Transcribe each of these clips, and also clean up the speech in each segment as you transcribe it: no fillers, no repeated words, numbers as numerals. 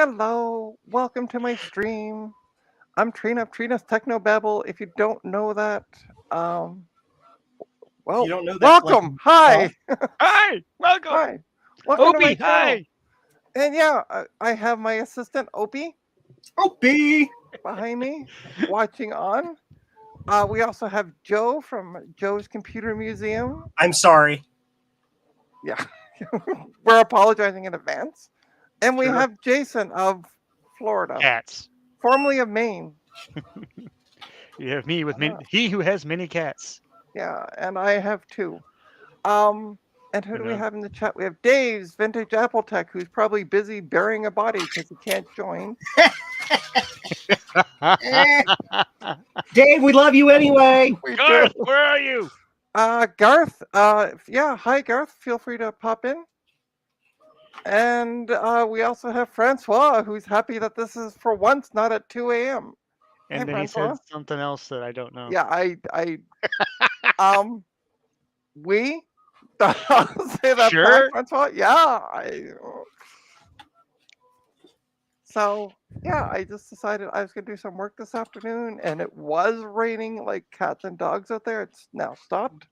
Hello, welcome to my stream. I'm Trina of Trina's Technobabble. If you don't know that, um, If you well, don't know that, welcome. Hi, Hi, welcome. hi, welcome to my Opie, channel. hi. And yeah, I have my assistant Opie oh, B. behind me, watching on. We also have Joe from Joe's Computer Museum. I'm sorry. Yeah, we're apologizing in advance. And we Sure. have Jason of Florida, Cats. formerly of Maine. You have me with Ah. he who has many cats. Yeah, and I have two. And who do we have in the chat? We have Dave's Vintage Apple Tech, who's probably busy burying a body because he can't join. Dave, we love you anyway. We Garth, do. where are you? Garth. Yeah, hi Garth. Feel free to pop in. And we also have Francois, who's happy that this is for once not at 2 a.m. And Hey, then he Francois. said something else that I don't know. Yeah, we. I'll say that Sure. back, Francois. Yeah, So, yeah, I just decided I was going to do some work this afternoon, and it was raining like cats and dogs out there. It's now stopped,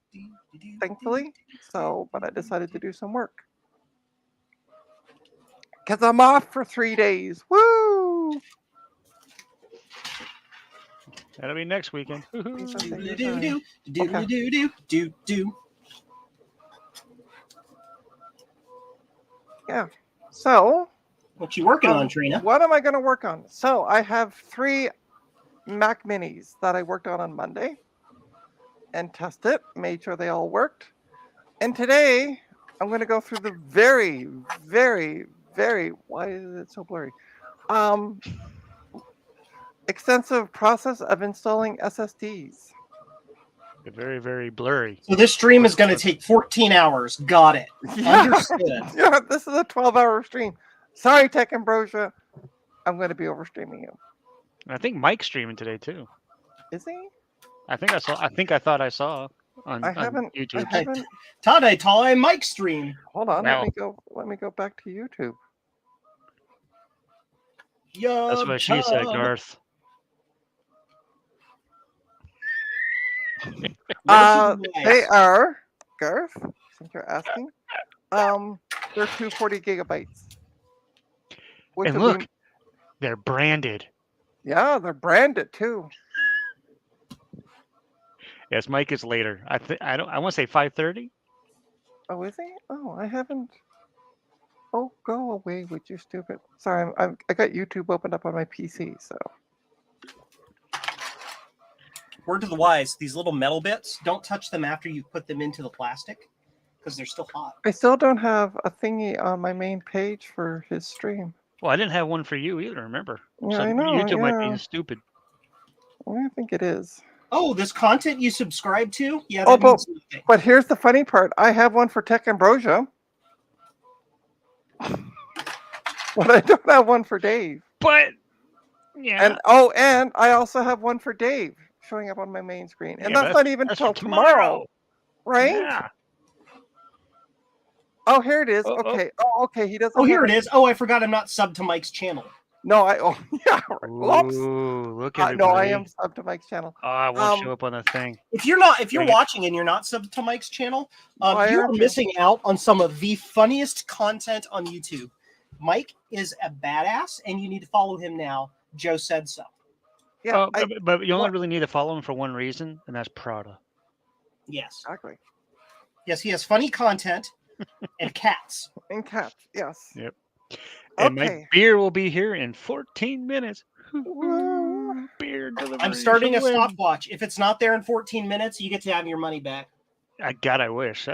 thankfully. So, but I decided to do some work. Because I'm off for 3 days. Woo! That'll be next weekend. Do. Yeah. So, What you working on, Trina? what am I going to work on? So, I have 3 Mac Minis that I worked on Monday and tested, made sure they all worked. And today, I'm going to go through the very, very, very, why is it so blurry? Extensive process of installing SSDs. Very, very blurry. So this stream is going to take 14 hours. Got it. Yeah, Understood. yeah, this is a 12-hour stream. Sorry, Tech Ambrosia. I'm going to be overstreaming you. And I think Mike's streaming today too. Is he? I thought I saw on YouTube. I haven't. Tade Tale Mike stream. Hold on. Wow. Let me go back to YouTube. That's what she said, Garth. They are, Garth, since you're asking, they're 240 gigabytes. And look, they're branded. Yeah, they're branded too. Yes, Mike is later. I want to say 5:30. Oh, is he? Oh, I haven't. Oh, go away with you, stupid. Sorry, I got YouTube opened up on my PC, so. Word to the wise, these little metal bits, don't touch them after you put them into the plastic because they're still hot. I still don't have a thingy on my main page for his stream. Well, I didn't have one for you either, remember? Yeah, So I know. YouTube might Yeah. be stupid. I think it is. Oh, this content you subscribe to? Yeah, Oh, that means nothing. but here's the funny part. I have one for Tech Ambrosia. But I don't have one for Dave. But yeah. And I also have one for Dave showing up on my main screen. And Yeah, that's not even that's till for tomorrow. Right? Yeah. Oh, here it is. Oh, oh. Okay. Oh, okay. He doesn't. Oh, here it is. Oh, I forgot I'm not subbed to Mike's channel. No, yeah. Whoops. Ooh, look No, everybody. I am subbed to Mike's channel. Oh, I won't show up on the thing. If you're Dang it. watching and you're not subbed to Mike's channel, Why you're aren't you? missing out on some of the funniest content on YouTube. Mike is a badass, and you need to follow him now. Joe said so. Yeah, But you only really need to follow him for one reason, and that's Prada. Yes. exactly. Yes, he has funny content and cats. And cats, yes. Yep. And my Okay. beer will be here in 14 minutes. Woo. Beer delivery. I'm starting a win. stopwatch. If it's not there in 14 minutes, you get to have your money back. I wish.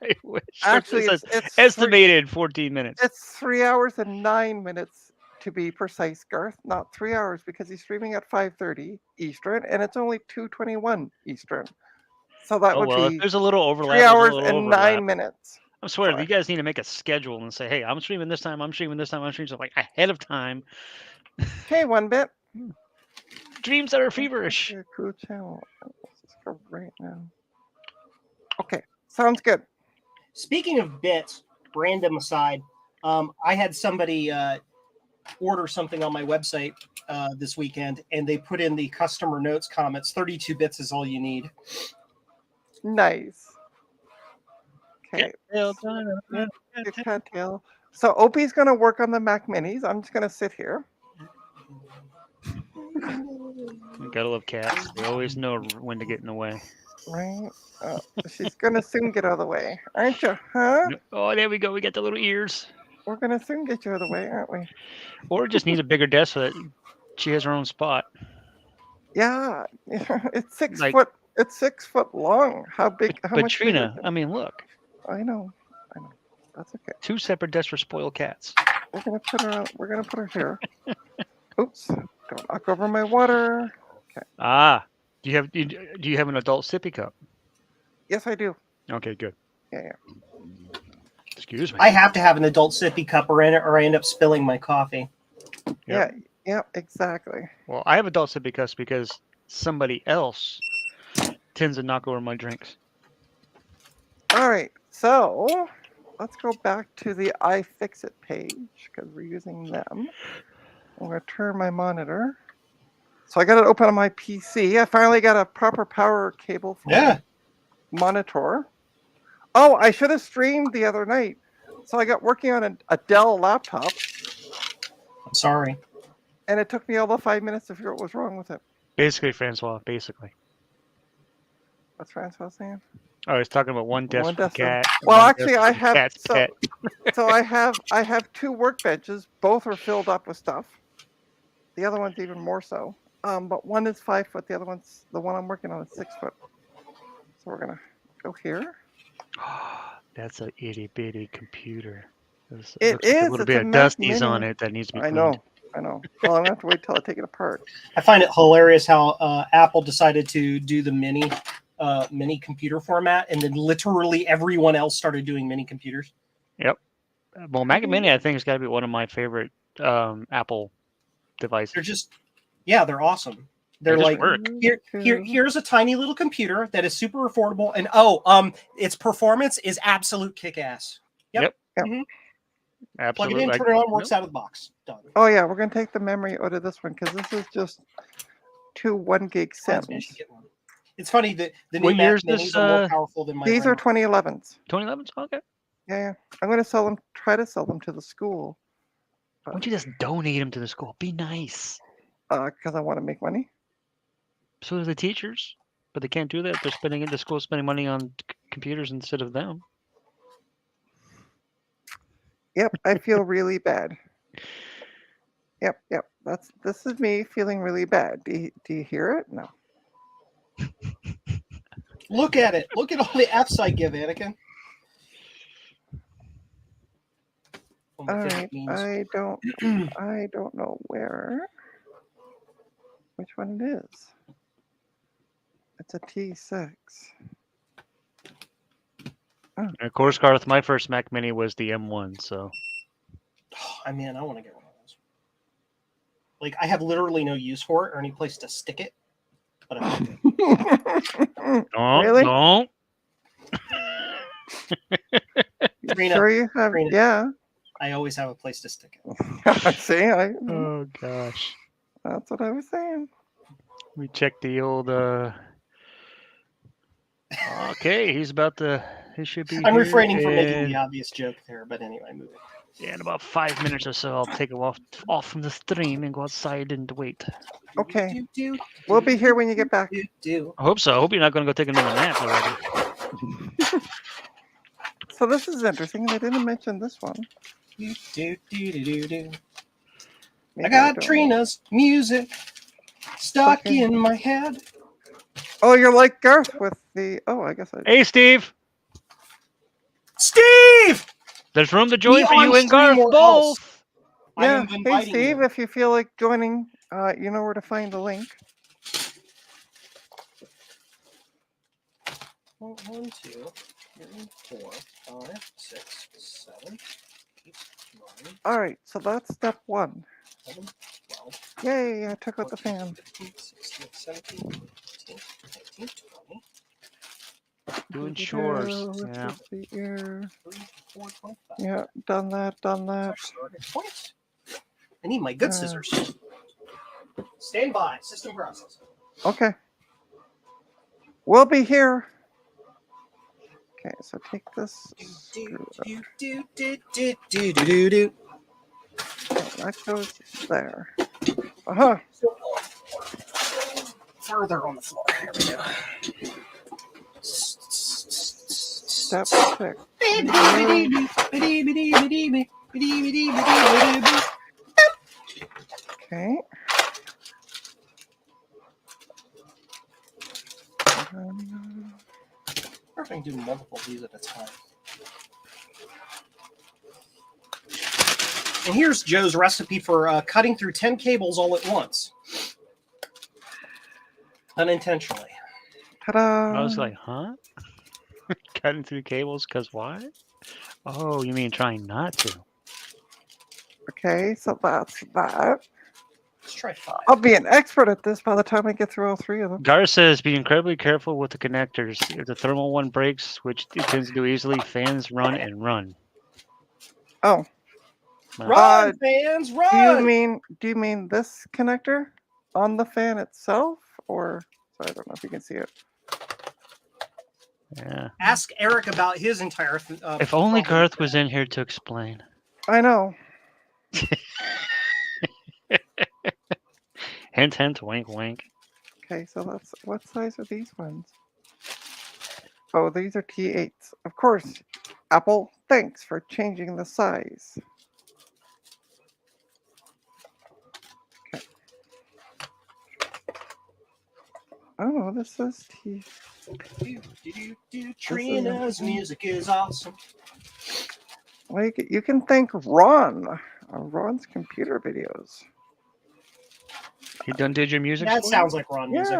I wish. Actually, It says it's estimated 14 minutes. It's 3 hours and 9 minutes to be precise, Garth. Not 3 hours because he's streaming at 5:30 Eastern, and it's only 2:21 Eastern. So that would If be there's a little overlap. 3 there's a hours little and overlap. 9 minutes. I swear, Sorry. you guys need to make a schedule and say, hey, I'm streaming this time, I'm streaming this time, I'm streaming so like ahead of time. Okay, 1 bit. Dreams that are feverish. Your cool channel. Let's just go right now. Okay, sounds good. Speaking of bits, random aside, I had somebody order something on my website this weekend, and they put in the customer notes comments. 32 bits is all you need. Nice. Okay. Cattail time, Yeah, good cattail. So Opie's gonna work on the Mac Minis. I'm just gonna sit here. You gotta love cats. They always know when to get in the way. Right. She's gonna soon get out of the way, aren't you? Huh? Oh, there we go. We got the little ears. We're gonna soon get you out of the way, aren't we? Or just needs a bigger desk so that she has her own spot. Yeah. It's 6 Like- foot. It's 6 foot long. How big? How But much? bigger Trina, is it? I mean, look, I know. That's okay. 2 separate desks for spoiled cats. We're gonna put her. We're gonna put her here. Oops! Don't knock over my water. Ah, do you have an adult sippy cup? Yes, I do. Okay, good. Yeah. Excuse me. I have to have an adult sippy cup, or I end up spilling my coffee. Yep. Yeah. Exactly. Well, I have adult sippy cups because somebody else tends to knock over my drinks. All right. So let's go back to the iFixit page because we're using them. I'm gonna turn my monitor. So I got it open on my PC. I finally got a proper power cable for Yeah. my monitor. Oh, I should have streamed the other night. So I got working on a Dell laptop, I'm sorry. and it took me all the 5 minutes to figure out what was wrong with it. Basically, Francois, basically. What's Francois saying? I was talking about one desk One for desk for- cat. Well, one actually, desk I for have cat's so, pet. so I have 2 workbenches. Both are filled up with stuff. The other one's even more so. But one is 5 foot. The one I'm working on is 6 foot. So we're gonna go here. That's a itty bitty computer. Looks It like a is, little it's bit a of Mac dusties on Mini. it that needs to be I cleaned. know. Well, I'm gonna have to wait till I take it apart. I find it hilarious how Apple decided to do the mini computer format, and then literally everyone else started doing mini computers. Well, Mac Mini, I think, has got to be one of my favorite Apple devices. They're just, they're awesome. They're just like, work. here's a tiny little computer that is super affordable, and its performance is absolute kick-ass. Plug Absolutely. it in, turn it on, works out of the box. Done. Oh yeah, we're gonna take the memory out of this one because this is just 2 1 gig Reminds me I sims. should get one. It's funny that the new What year Mac is this, Minis are more powerful than my. These are grandma. 2011s. 2011? Okay. Yeah. I'm gonna sell them. Try to sell them to the school. Why don't you just donate them to the school? Be nice. Because I want to make money. So do the teachers, but they can't do that. They're spending the school spending money on computers instead of them. Yep, I feel really bad. Yep. This is me feeling really bad. Do you hear it? No. Look at it. Look at all the F's I give, Anakin. All right. I don't know which one it is. It's a T6. And of course, Garth, my first Mac Mini was the M1, so I want to get one of those. Like, I have literally no use for it or any place to stick it. But I like it. don't, Really? don't. Trina, Sure you have. Trina. Yeah. I always have a place to stick it. See, Oh gosh. that's what I was saying. We checked the old. Okay, he should be. I'm here refraining from making in- the obvious joke there, but anyway, moving. Yeah, in about 5 minutes or so, I'll take him off from the stream and go outside and wait. Okay. We'll be here when you get back. I hope so. I hope you're not going to go take another nap already. So this is interesting. They didn't mention this one. I Maybe got don't. Trina's music stuck Okay. in my head. Oh, you're like Garth with the. Oh, I guess I. Hey, Steve. Steve! There's room to join for on you and stream Garth or both. else. I Yeah. am Hey, inviting Steve, you. if you feel like joining, you know where to find the link. 1, 2, 3, 4, 5, 6, 7, 8, 9, All right. So that's step 1. 11, 12, Yay! I took out the 14, fan. 15, 16, 17, 18, 19, 20. Doing chores. Let's Yeah. just see here. 3, 4, 25. Yeah, done that, done that. That's our starting point. I need my good scissors. Stand by. System process. Okay. We'll be here. Okay, so take this. Screw it. That goes there. Uh-huh. Further on the floor. Here we go. Step 6. Okay. Or if I can do multiple of these at a time. And here's Joe's recipe for cutting through 10 cables all at once. Unintentionally. Ta-da! I was like, huh? Cutting through cables because why? Oh, you mean trying not to? Okay, so that's that. Let's try 5. I'll be an expert at this by the time I get through all 3 of them. Gar says, be incredibly careful with the connectors. If the thermal one breaks, which it tends to do easily, fans run and run. Oh, Run, fans, run! do you mean this connector on the fan itself, or sorry, I don't know if you can see it. Yeah. Ask Eric about his entire. If only problem. Garth was in here to explain. I know. Hint, hint, wink, wink. Okay, so that's what size are these ones? Oh, these are T8s. Of course, Apple. Thanks for changing the size. Okay. Oh, this says T. Trina's music is awesome. Like you can thank Ron on Ron's computer videos. He done did your music? That for you? sounds like Ron music.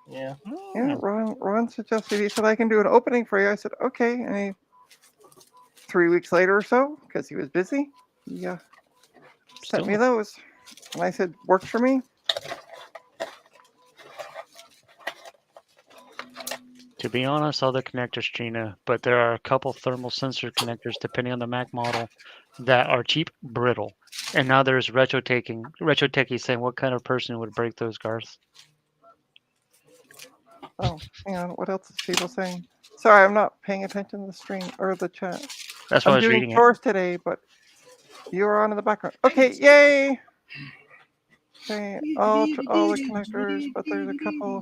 Yeah, Yeah. yeah. Ron suggested, he said I can do an opening for you. I said okay, and he 3 weeks later or so, because he was busy, yeah, sent me those, and I said works for me. To be honest, all the connectors, Trina, but there are a couple thermal sensor connectors, depending on the Mac model, that are cheap, brittle. And now there's Retro Techie saying, what kind of person would break those, Garth? Oh, hang on, what else is people saying? Sorry, I'm not paying attention to the stream or the chat. That's why I I'm was doing reading it. chores today, but you are on in the background. Okay, yay! Okay, all the connectors, but there's a couple.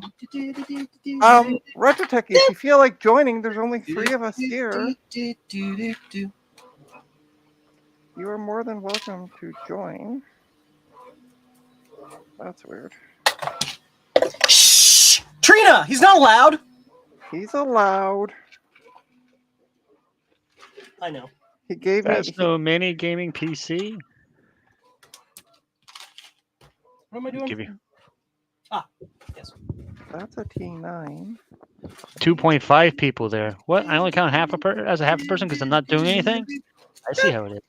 Retro Techie, if you feel like joining, there's only 3 of us here. You are more than welcome to join. That's weird. Shh! Trina, he's not allowed. He's allowed. I know. He gave me. That's no mini gaming PC. What am I doing? Give you Yes. That's a T9. 2.5 people there. What? I only count as a half a person because I'm not doing anything? I see how it is.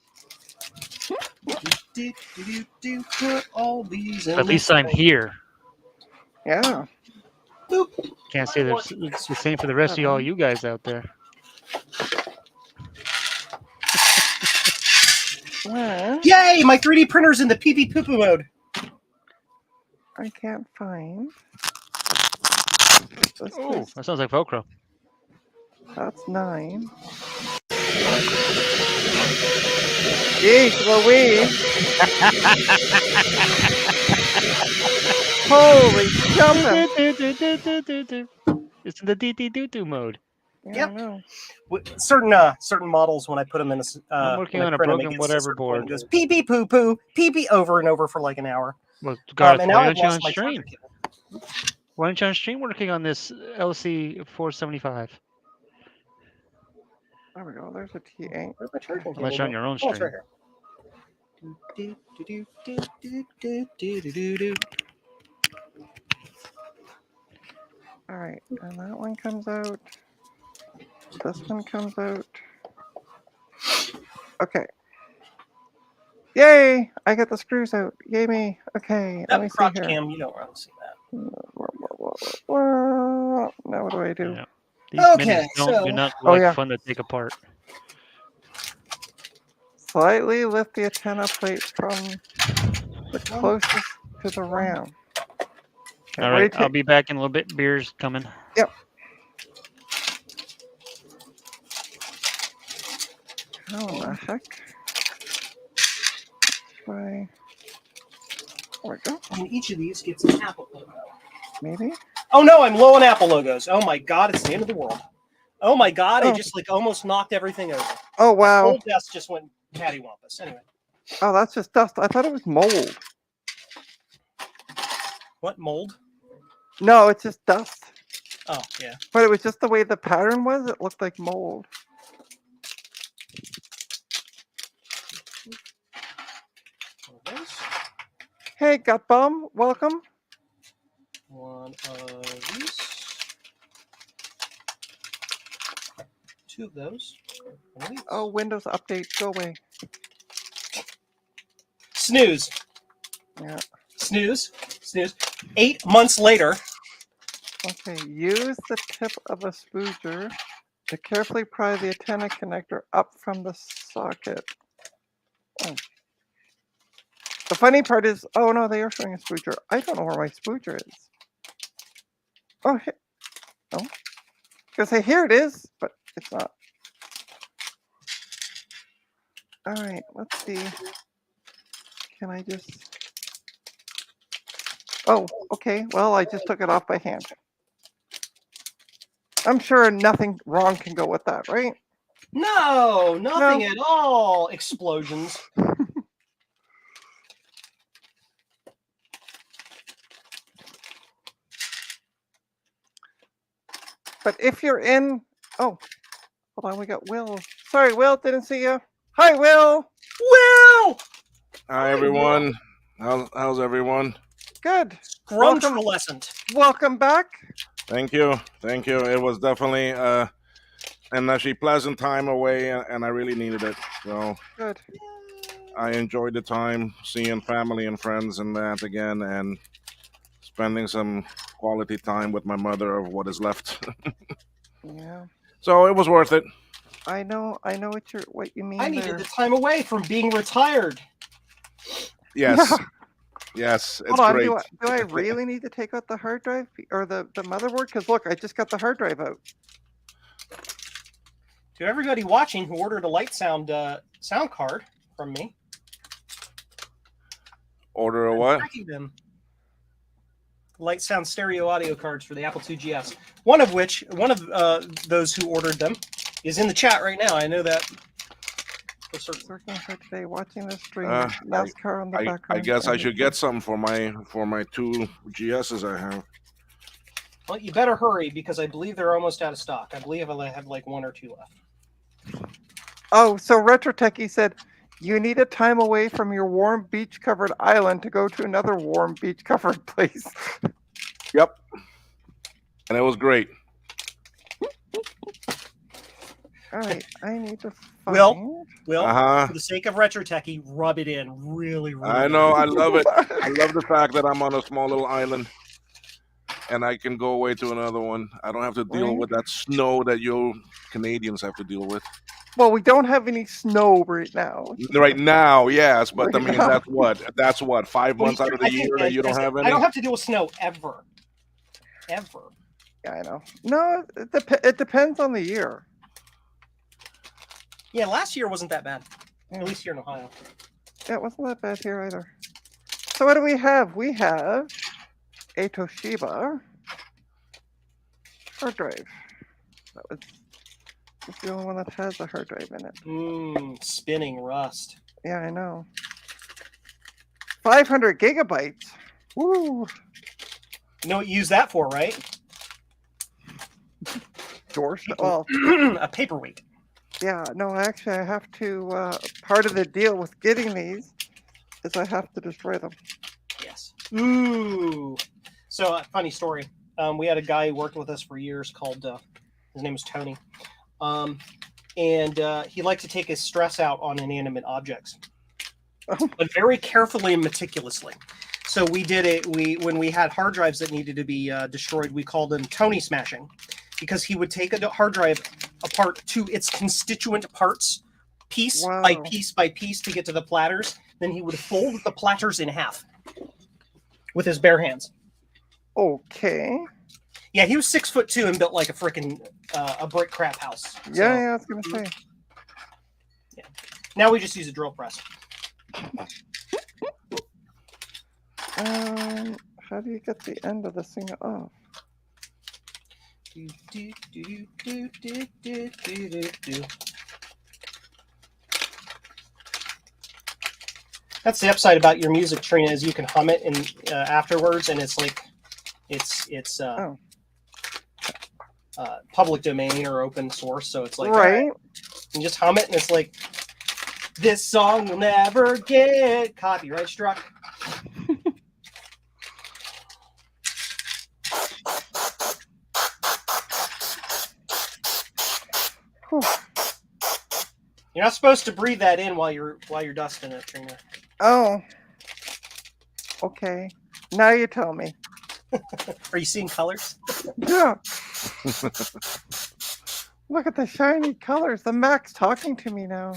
Put all these in At least I'm here. Yeah. Can't say it's the same for the rest of all you guys out there. Well, Yay! My 3D printer's in the pee poo poo mode. I can't find. This Oh, is, that sounds like Velcro. that's 9. Jeez Louise. Holy jumping. It's in the DD mode. Yeah, Yep. I know. Certain models, when I put them in I'm working when I on a print 'em, broken it gets whatever to a certain point, board. it goes pee pee poo poo pee pee over and over for like an hour. Well, Garth, And now why I've aren't you on lost my stream? charger cable. Why aren't you on stream working on this LC 475? There we go. There's a T8. Where's my charging Unless you're on cable? your own Oh, it's stream. right here. All right, and that one comes out. This one comes out. Okay. Yay! I got the screws out. Yay me. Okay, let me That see crotch here. cam, you don't want to see that. Now what do I do? Yeah. These Okay, minis do so- not Oh, look yeah. fun to take apart. Slightly lift the antenna plate from the closest to the ram. Okay, All what do you right, I'll take? be back in a little bit. Beer's coming. How in the heck? Try. There we go. And each of these gets an Apple logo. Maybe. Oh no, I'm low on Apple logos. Oh my god, it's the end of the world. Oh my god, I Oh. just like almost knocked everything over. Oh My wow. whole desk just went cattywampus. Anyway, Oh, that's just dust. I thought it was mold. what mold? No, it's just dust. Oh yeah. But it was just the way the pattern was. It looked like mold. One of those. Hey, Gut Bum, welcome. One of these. Two of those. One of these. Oh, Windows Update, go away. Snooze. Yeah. Snooze. Snooze. 8 months later. Okay, use the tip of a spooger to carefully pry the antenna connector up from the socket. Oh. The funny part is, oh no, they are showing a spooger. I don't know where my spooger is. Oh, oh. Because say here it is, but it's not. All right, let's see. Can I just? Oh, okay. Well, I just took it off by hand. I'm sure nothing wrong can go with that, right? No, nothing at all. Explosions. But if you're in, oh, hold on, we got Will. Sorry, Will, didn't see you. Hi, Will. Will! Hi everyone. How's everyone? Good. Welcome. Scrunchulescent. Welcome back. Thank you. Thank you. It was definitely an actually pleasant time away, and I really needed it. So Good. I enjoyed the time seeing family and friends and that again, and spending some quality time with my mother of what is left. Yeah, So it was worth it. I know what you mean. I needed there. the time away from being retired. Yes. Yes, it's Hold on, great. do I really need to take out the hard drive or the motherboard? Because look, I just got the hard drive out. To everybody watching who ordered a light sound sound card from me, Order a what? tracking them. Light sound stereo audio cards for the Apple II GS. One of those who ordered them is in the chat right now. I know that for certain. Working for today, watching the stream. Uh, NASCAR on the I background. guess I and- should get some for my two GSs I have. Well, you better hurry because I believe they're almost out of stock. I believe I have like one or two left. Oh, so Retro Techie said you need a time away from your warm beach-covered island to go to another warm beach-covered place. Yep. And it was great. All right, I need to find. Will? Will, Uh-huh. for the sake of Retro Techie, rub it in really, really. I know, I love it. I love the fact that I'm on a small little island and I can go away to another one. I don't have to deal Right. with that snow that you Canadians have to deal with. Well, we don't have any snow right now. Right now, yes, but I Right mean now. that's what 5 Well, months out of the I think year that you don't have I any. don't have to deal with snow ever. Ever. Yeah, I know. No, it depends on the year. Yeah, last year wasn't that bad. Yeah. At least here in Ohio. Yeah, it wasn't that bad here either. So what do we have? We have a Toshiba hard drive. That's the only one that has a hard drive in it. Spinning rust. Yeah, I know. 500 gigabytes. Woo! You know what you use that for, right? Doors. Well, A paperweight. yeah, no, actually, I have to. Part of the deal with getting these is I have to destroy them. Yes. Ooh. So, funny story. We had a guy who worked with us for years called, his name was Tony. And he liked to take his stress out on inanimate objects, Oh. but very carefully and meticulously. So when we had hard drives that needed to be destroyed, we called them Tony smashing. because he would take a hard drive apart to its constituent parts, piece by Wow. piece by piece, to get to the platters. Then he would fold the platters in half with his bare hands. Okay. Yeah, he was 6'2" and built like a freaking a brick crap house. Yeah, So yeah, I was gonna say. now we just use a drill press. How do you get the end of this thing off? Do, do, do, do, do, do, do, do, do. That's the upside about your music, Trina, is you can hum it and afterwards, and it's like it's public domain or open source, so it's like Right. you can just hum it, and it's like this song will never get copyright struck. Whew. You're not supposed to breathe that in while you're dusting it, Trina. Oh. Okay. Now you tell me. Are you seeing colors? Yeah. Look at the shiny colors. The Mac's talking to me now.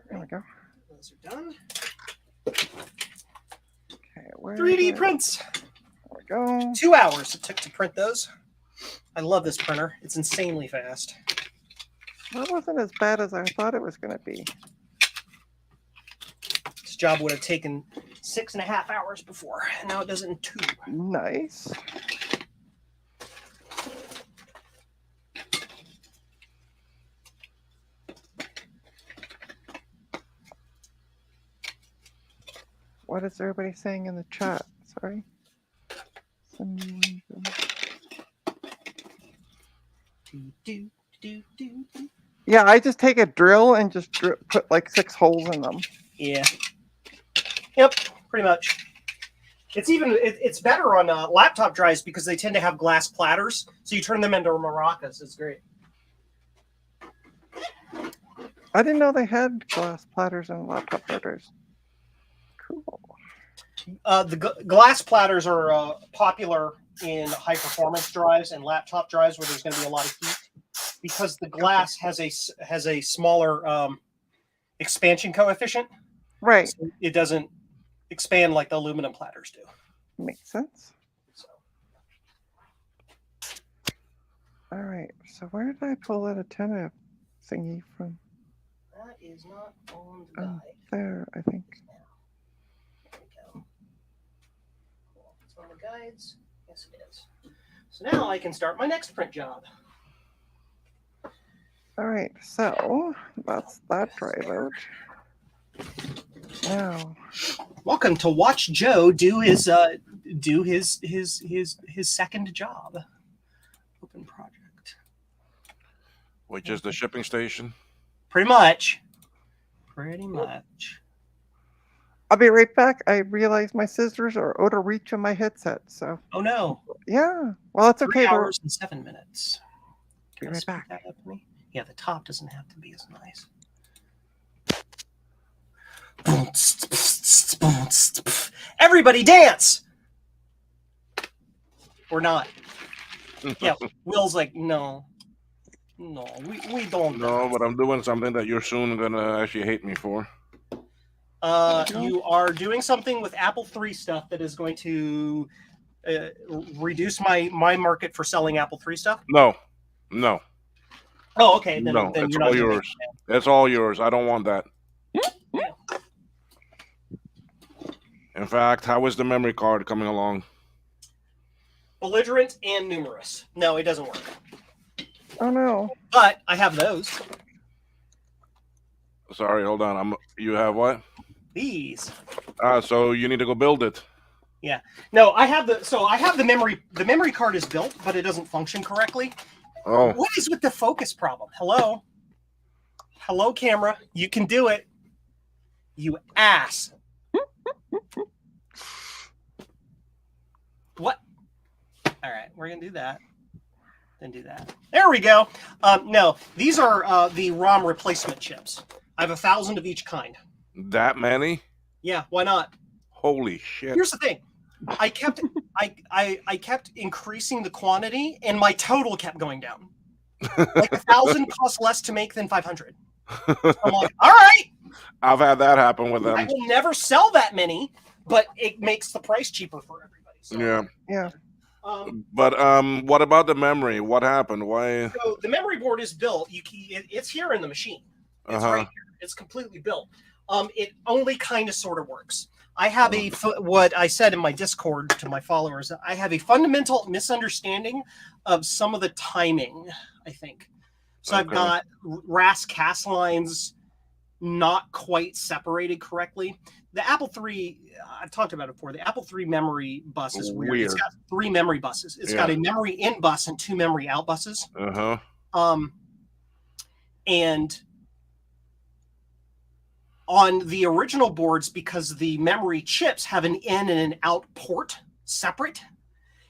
There we go. Those are done. Okay, where 3D is it? prints. There we go. 2 hours it took to print those. I love this printer. It's insanely fast. That wasn't as bad as I thought it was going to be. This job would have taken 6.5 hours before, and now it does it in 2. Nice. What is everybody saying in the chat? Sorry. Yeah, I just take a drill and just put like 6 holes in them. Yeah. Yep, pretty much. It's better on laptop drives because they tend to have glass platters, so you turn them into maracas. It's great. I didn't know they had glass platters and laptop motors. Cool. The glass platters are popular in high performance drives and laptop drives where there's going to be a lot of heat, because the glass has a smaller expansion coefficient. Right. So it doesn't expand like the aluminum platters do. Makes sense. So, All right. So where did I pull that antenna thingy from? that is not on the Oh. guide. There, I think. There we go. Cool. It's on the guides. Yes, it is. So now I can start my next print job. All right. So that's that drive out. Now, Welcome to watch Joe do his second job. Open project. Which is the shipping station. Pretty much. Pretty much. I'll be right back. I realize my scissors are out of reach of my headset. So Oh no. yeah. Well, it's 3 okay. hours and 7 minutes. Be Can I right speed back. that up for me? Yeah, the top doesn't have to be as nice. Everybody dance! Or not. Yeah, Will's like, no. No, we don't. No, but I'm doing something that you're soon gonna actually hate me for. You are doing something with Apple III stuff that is going to reduce my market for selling Apple III stuff. No. Oh, okay. Then, No, then it's you're not all doing yours. It's all yours. I don't want that. In fact, how is the memory card coming along? Belligerent and numerous. No, it doesn't work. Oh no. But I have those. Sorry, hold on. You have what? These. So you need to go build it. No, I have the memory. The memory card is built, but it doesn't function correctly. Oh, What is with the focus problem? Hello, camera. You can do it. You ass. What? All right, we're gonna do that. Then do that. There we go. No, these are the ROM replacement chips. I have 1,000 of each kind. that many? Yeah, why not? Holy shit. Here's the thing. I kept I kept increasing the quantity, and my total kept going down. Like 1,000 costs less to make than 500. I'm like, all right, I've had that happen with I them. will never sell that many, but it makes the price cheaper for everybody. So, Yeah. Yeah. But what about the memory? What happened? Why? So the memory board is built. It's here in the machine. It's Uh-huh. right here. It's completely built. It only kind of sort of works. I have what I said in my Discord to my followers. I have a fundamental misunderstanding of some of the timing, I think. So I've Okay. got RAS CAS lines not quite separated correctly. The Apple III, I've talked about it before. The Apple III memory bus is weird. It's Weird. got 3 memory buses. It's Yeah. got a memory in bus and 2 memory out buses. Uh-huh. And on the original boards, because the memory chips have an in and an out port separate,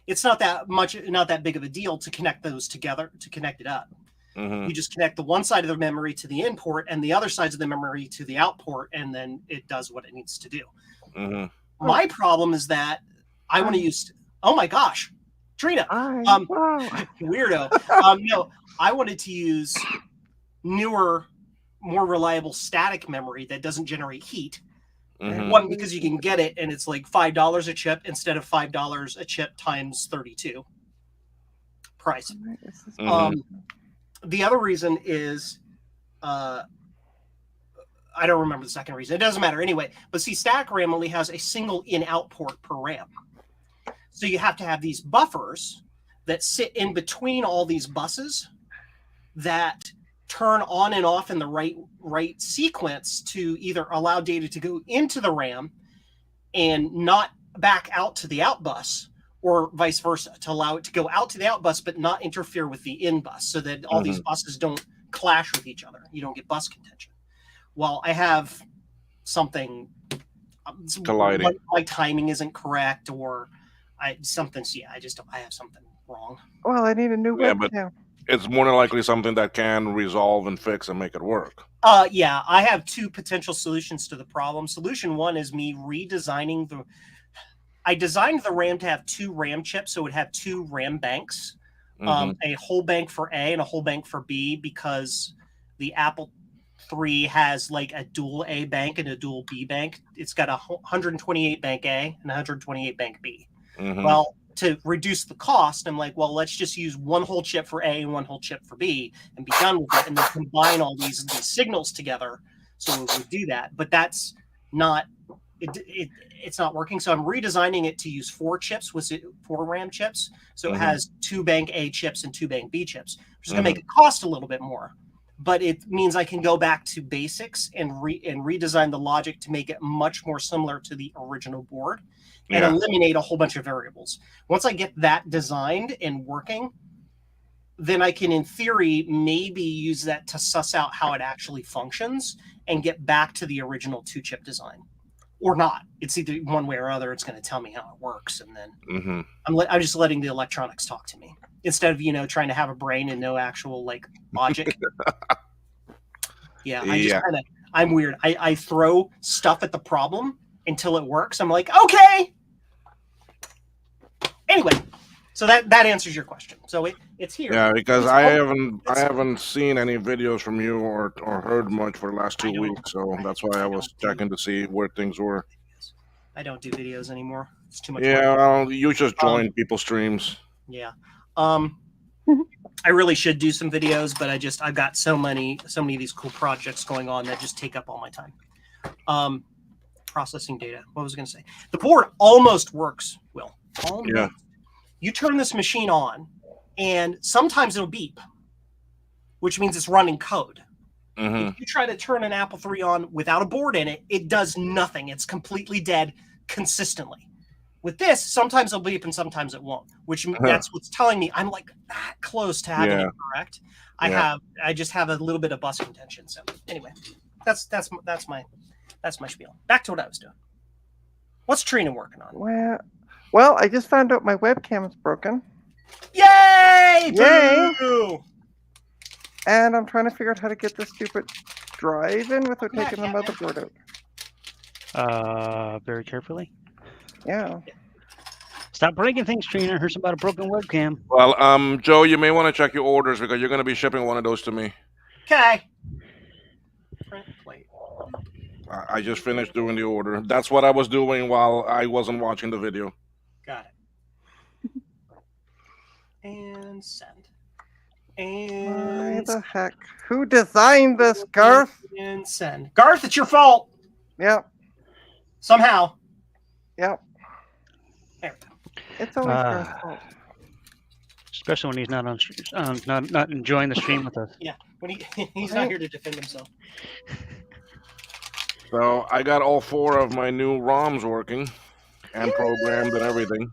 it's not that big of a deal to connect those together, to connect it up. Mm-hmm. You just connect the one side of the memory to the in port and the other sides of the memory to the out port, and then it does what it needs to do. Mm-hmm. My problem is that I want to use, oh my gosh, Trina, Wow. weirdo. No, I wanted to use newer, more reliable static memory that doesn't generate heat. Mm-hmm. One, because you can get it and it's like $5 a chip instead of $5 a chip times 32 price. Mhm. The other reason is I don't remember the second reason. It doesn't matter anyway. But see, static RAM only has a single in-out port per RAM. So you have to have these buffers that sit in between all these buses that turn on and off in the right sequence to either allow data to go into the RAM and not back out to the out bus, or vice versa, to allow it to go out to the out bus but not interfere with the in bus, so that all these buses don't clash with each other. You don't get bus contention. Well, I have something Colliding. my timing isn't correct, or I have something wrong. Well, I need a new Yeah, but- webcam. It's more than likely something that can resolve and fix and make it work. Yeah, I have 2 potential solutions to the problem. Solution 1 is me redesigning I designed the RAM to have 2 RAM chips, so it would have 2 RAM banks, a whole bank for A and a whole bank for B, because the Apple III has like a dual A bank and a dual B bank. It's got a 128 bank A and 128 bank B. Mhm. Well, to reduce the cost, I'm like, well, let's just use one whole chip for A and one whole chip for B and be done with it, and then combine all these signals together. So we would do that, but that's not it's not working. So I'm redesigning it to use 4 chips, 4 RAM chips. So it has 2 bank A chips and 2 bank B chips, which is going to make it cost a little bit more. But it means I can go back to basics and redesign the logic to make it much more similar to the original board, and eliminate a whole bunch of variables. Once I get that designed and working, then I can, in theory, maybe use that to suss out how it actually functions and get back to the original 2-chip design. Or not. It's either one way or other. It's going to tell me how it works, and then I'm just letting the electronics talk to me instead of trying to have a brain and no actual like logic. I'm weird. I throw stuff at the problem until it works. I'm like, okay. Anyway, so that answers your question. So it's here. Yeah, because It's I public. haven't seen any videos from you or heard much for the last 2 weeks, so that's why I was checking to see where things were. I don't do videos anymore. It's too much Yeah, work. well, you just join people's streams. Yeah. I really should do some videos, but I've got so many of these cool projects going on that just take up all my time. Processing data. What was I going to say? The board almost works, Will. Almost. Yeah. You turn this machine on, and sometimes it'll beep, which means it's running code. If you try to turn an Apple III on without a board in it, it does nothing. It's completely dead consistently. With this, sometimes it'll beep and sometimes it won't, which that's what's telling me I'm like that close to having it correct. I just have a little bit of bus contention. So anyway, that's my spiel. Back to what I was doing. What's Trina working on? Well, I just found out my webcam's broken, Yay! Yay! Boo! and I'm trying to figure out how to get this stupid drive in without taking the motherboard out. Very carefully. Yeah. Stop breaking things, Trina. Heard about a broken webcam. Well, Joe, you may want to check your orders because you're going to be shipping one of those to me. Okay. Print plate. I just finished doing the order. That's what I was doing while I wasn't watching the video. Got it. And send. Why And the heck? Who designed this, Garth? And send. Garth, it's your fault. Yep, Somehow. yep. There we go. It's always Garth's fault. Especially when he's not on, not enjoying the stream with us. Yeah. When he's not here to defend himself. So I got all 4 of my new ROMs working and programmed and everything.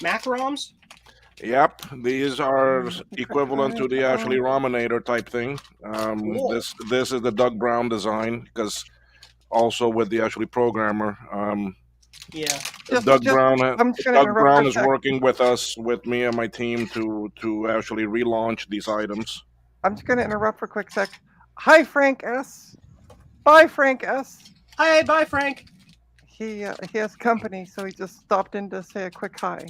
Mac ROMs? Yep, these are equivalent to the Ashley Rominator type thing. Cool. This is the Doug Brown design because also with the Ashley programmer. Yeah. Doug Brown. I'm just gonna Doug interrupt Brown for a is sec. working with us, with me and my team, to actually relaunch these items. I'm just going to interrupt for a quick sec. Hi, Frank S. Bye, Frank S. Hi, bye, Frank. He has company, so he just stopped in to say a quick hi.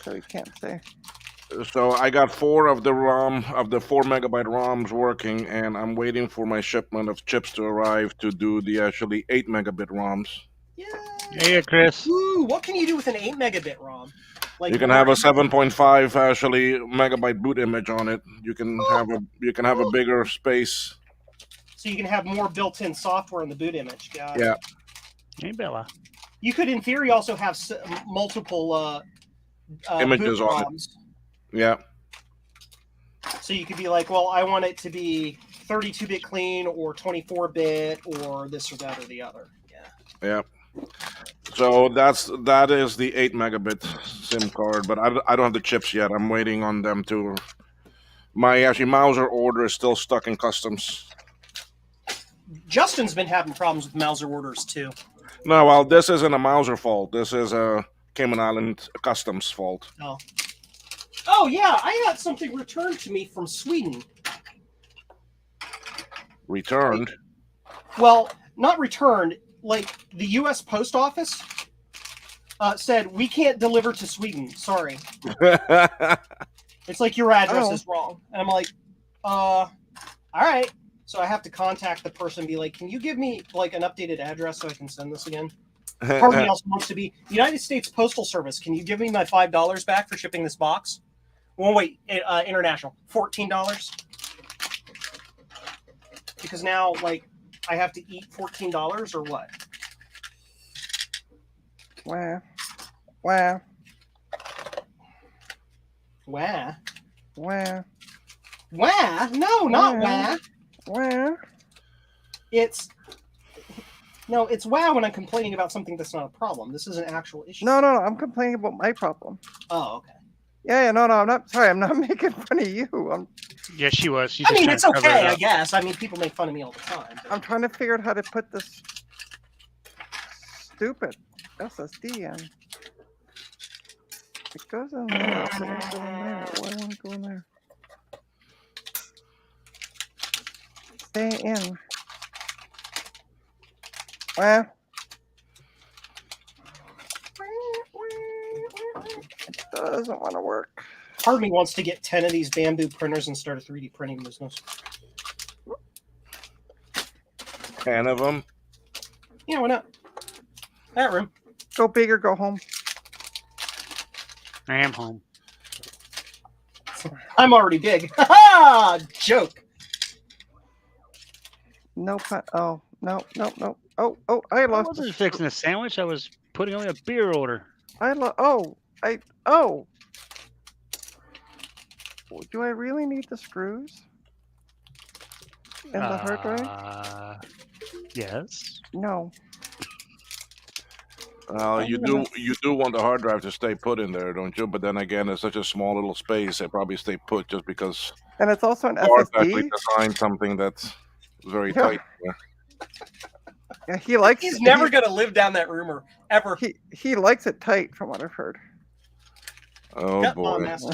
So he can't say. So I got 4 of the 4 megabyte ROMs working, and I'm waiting for my shipment of chips to arrive to do the actually 8 megabit ROMs. Yeah. Hey, Chris. Ooh, what can you do with an 8 megabit ROM? Like You can have a 7.5 actually megabyte boot image on it. You can have a bigger space. So you can have more built-in software in the boot image. Got it. Yeah. Hey, Bella. You could, in theory, also have multiple Images boot on it. ROMs. Yeah. So you could be like, well, I want it to be 32-bit clean or 24-bit or this or that or the other. Yeah. Yeah. So that is the 8 megabit SIM card, but I don't have the chips yet. I'm waiting on them to. My actually Mauser order is still stuck in customs. Justin's been having problems with Mauser orders too. No, well, this isn't a Mauser fault. This is a Cayman Island customs fault. Oh yeah, I got something returned to me from Sweden. Returned. Well, not returned. Like the U.S. Post Office said, we can't deliver to Sweden. Sorry. It's like your address Oh. is wrong. And I'm like, all right. So I have to contact the person and be like, can you give me like an updated address so I can send this again? Part of me also wants to be United States Postal Service. Can you give me my $5 back for shipping this box? Well, wait, international, $14. Because now, like, I have to eat $14 or what? Wah. Wah. Wah. Wah. Wah? No, not wah. Wah. It's wah when I'm complaining about something that's not a problem. This is an actual issue. No, I'm complaining about my problem. Oh, okay. Yeah, no, I'm not. Sorry, I'm not making fun of you. Yeah, she was. She's I just mean, trying it's to cover okay, it I up. guess. I mean, people make fun of me all the time. but- I'm trying to figure out how to put this stupid SSD in. It goes in there. It doesn't go in there. Why won't it go in there? Stay in. Well. It doesn't want to work. Part of me wants to get 10 of these bamboo printers and start a 3D printing business. 10 of them. Yeah, why not? That room. Go big or go home. I am home. I'm already big. Ha ha! Joke. No pun. Oh, no. Oh, I I lost. wasn't fixing a sandwich. I was putting on a beer order. Oh. Do I really need the screws? And the hard drive? Yes. No. You do want the hard drive to stay put in there, don't you? But then again, it's such a small little space. They probably stay put just because And it's also an Garth actually SSD. designed something that's very Yeah. tight. There. Yeah, he likes. He's never going to live down that rumor, ever. He likes it tight, from what I've heard. Oh Yep, boy! master.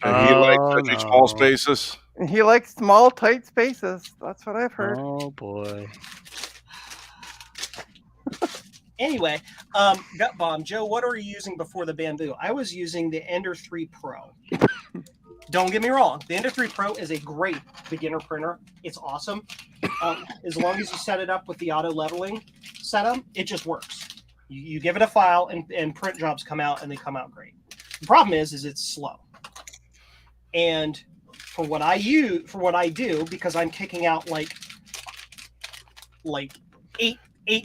And he likes Oh, such small no. spaces. He likes small, tight spaces. That's what I've heard. Oh boy. Anyway, Gut Bomb, Joe, what are you using before the Bamboo? I was using the Ender 3 Pro. Don't get me wrong. The Ender 3 Pro is a great beginner printer. It's awesome. As long as you set it up with the auto leveling setup, it just works. You give it a file and print jobs come out and they come out great. The problem is it's slow. And for what I do, because I'm kicking out like 8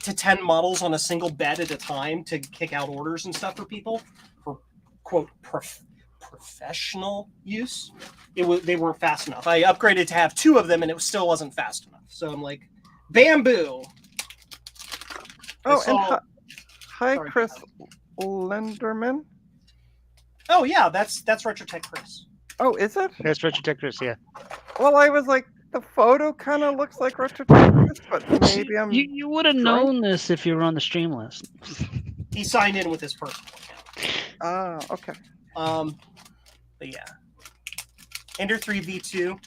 to 10 models on a single bed at a time to kick out orders and stuff for people for quote professional use. They weren't fast enough. I upgraded to have 2 of them and it still wasn't fast enough. So I'm like, Bamboo. Oh, and hi, Sorry. Chris Lenderman. Oh yeah, that's Retrotech Chris. Oh, is it? That's Retrotech Chris, yeah. Well, I was like, the photo kind of looks like Retrotech, but maybe I'm. You would have drunk? known this if you were on the stream list. He signed in with his personal account. Ah, okay. But yeah, Ender 3 V2,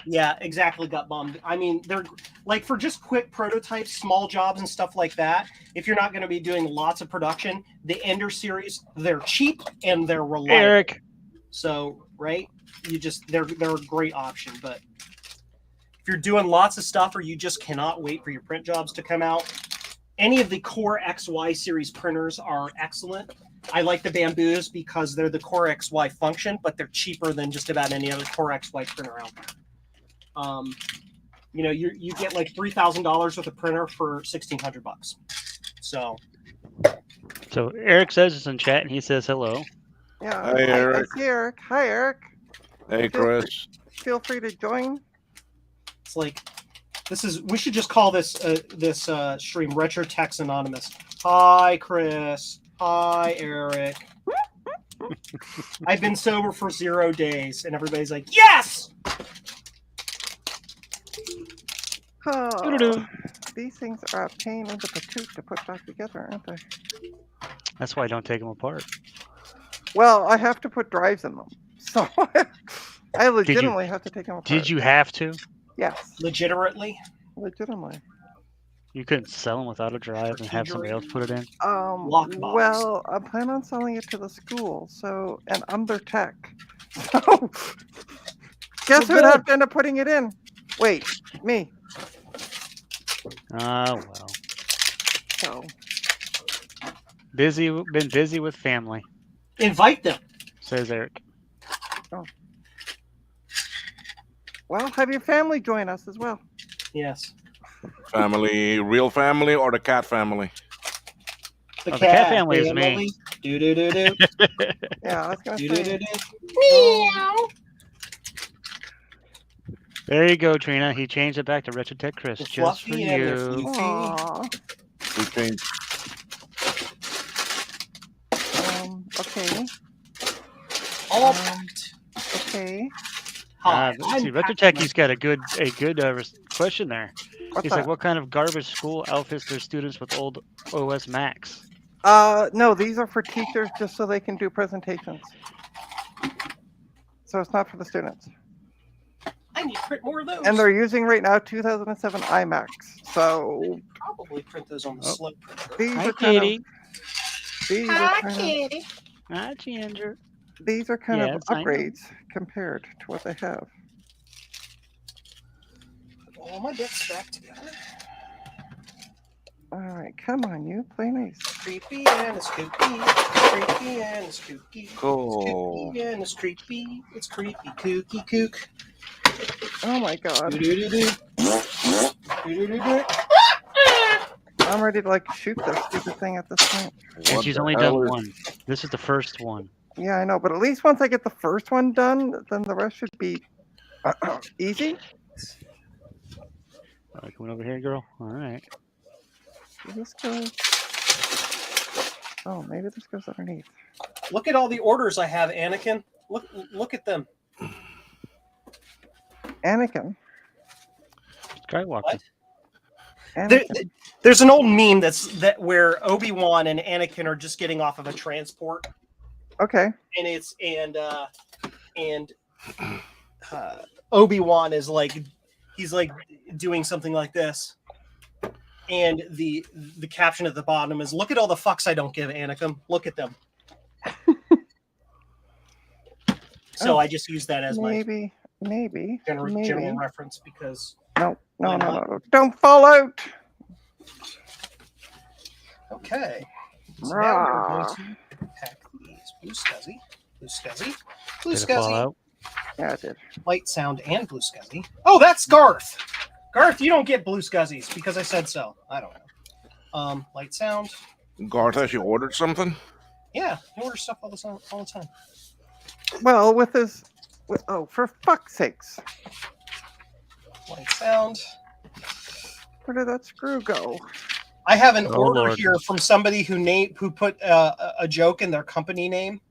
yeah, exactly. Gut Bomb. I mean, they're like for just quick prototypes, small jobs, and stuff like that. If you're not going to be doing lots of production, the Ender series, they're cheap and they're reliable. Eric, So right, they're a great option. But if you're doing lots of stuff or you just cannot wait for your print jobs to come out, any of the Core XY series printers are excellent. I like the Bamboos because they're the Core XY function, but they're cheaper than just about any other Core XY printer out there. You get like $3,000 worth of printer for $1,600. So Eric says it's in chat and he says hello. Yeah. Hi, I Eric. see Eric. Hi, Eric. Hey, Chris. Feel free to join. it's like we should just call this stream Retro Techs Anonymous. Hi, Chris. Hi, Eric. I've been sober for 0 days, and everybody's like, yes! Oh, Doo-doo-doo. these things are a pain in the patoot to put back together, aren't they? That's why I don't take them apart. Well, I have to put drives in them, so I legitimately have to take them apart. Did you have to? Yes, Legitimately. legitimately. You couldn't sell them without a drive and have somebody else put it in? Lockbox. Well, I plan on selling it to the school, and I'm their tech. So, guess who would have to end up putting it in? Wait, me. Ah, well. So, Been busy with family, Invite them. says Eric. well, have your family join us as well. Yes. Family, real family, or the cat family? The Oh, the cat family is me. Do do do do. Yeah, I was gonna Do do say. do do. There you go, Trina. He changed it back to Retrotech Chris The just for fluffy and the you. fluffy. Aw. We changed. Okay. All Okay. Hi, See, I'm Retrotechi's got a good question there. What's He's that? like, what kind of garbage school outfits their students with old OS Max? No, these are for teachers just so they can do presentations. So it's not for the students. I need to print more of those. And they're using right now 2007 iMacs. So probably print those on the Oh. slip printer. these hi are kind Katie. of these are kind of Hi Ginger. these are kind of Yes, I know. upgrades compared to what they have. All my bits back together. All right, come on, you play nice. Creepy and it's kooky. Creepy and it's kooky. Cool. It's kooky and it's creepy. It's creepy. Kooky kook. Oh my god, Do-do-do-do. Do-do-do-do. I'm ready to like shoot this stupid thing at this point. And What she's the only hell done is- one. This is the first one. Yeah, I know, but at least once I get the first one done, then the rest should be easy. Coming over here, girl. All right. This goes. Oh, maybe this goes underneath. Look at all the orders I have, Anakin. Look at them. Anakin. Skywalker. What? Anakin. There's an old meme where Obi-Wan and Anakin are just getting off of a transport, Okay. and Obi-Wan is like he's like doing something like this, and the caption at the bottom is, "Look at all the fucks I don't give, Anakim. Look at them." So Oh, I just use that as my maybe. general reference because No. Why not? No. Don't fall out. okay. So now Rah. we're going to pack these. Blue Scuzzy, Blue Did it fall Scuzzy, out? Yeah, I did. Light Sound, and Blue Scuzzy. Oh, that's Garth. Garth, you don't get Blue Scuzzies because I said so. I don't know. Light Sound. Garth actually ordered something. Yeah, he orders stuff all the time. Well, oh, for fuck's sakes. Light Sound. Where did that screw go? I have an Oh, order Lord. here from somebody who put a joke in their company name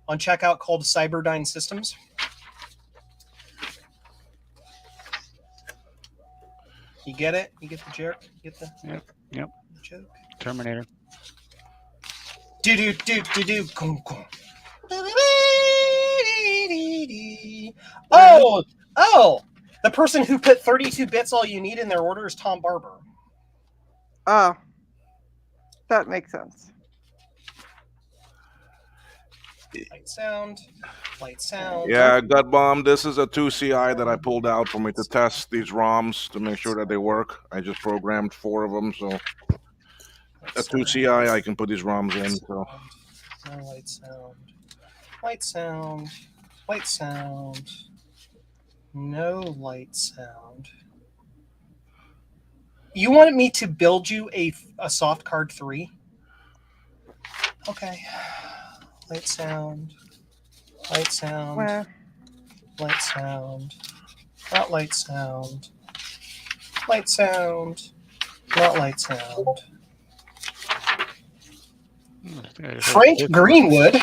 on checkout called Cyberdyne Systems. You get it? You get the joke? You get the Yep. joke? Terminator. Do. Oh! The person who put 32 bits all you need in their order is Tom Barber. Ah, that makes sense. Light sound. Yeah, Gut Bomb. This is a 2CI that I pulled out for me to test these ROMs to make sure that they work. I just programmed 4 of them, so a 2CI I can put these ROMs in. So No light sound. Light sound. Light sound. No light sound. You wanted me to build you a soft card 3? Okay. Light sound. Light sound. Well, Light sound. Not light sound. Light sound. Not light sound. Frank Greenwood.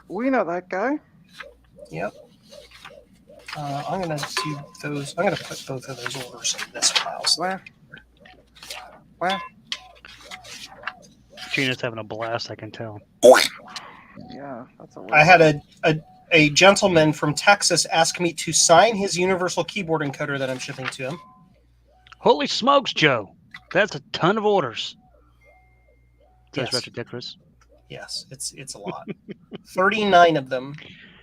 we know that guy. Yep. I'm gonna do those. I'm gonna put both of those orders in this file. So Well, Gina's having a blast, I can tell. yeah, that's a I had a gentleman from Texas ask me to sign his universal keyboard encoder that I'm shipping to him. Holy smokes, Joe! That's a ton of orders. Says Yes. Retrodicarus. Yes, it's a lot. 39 of them.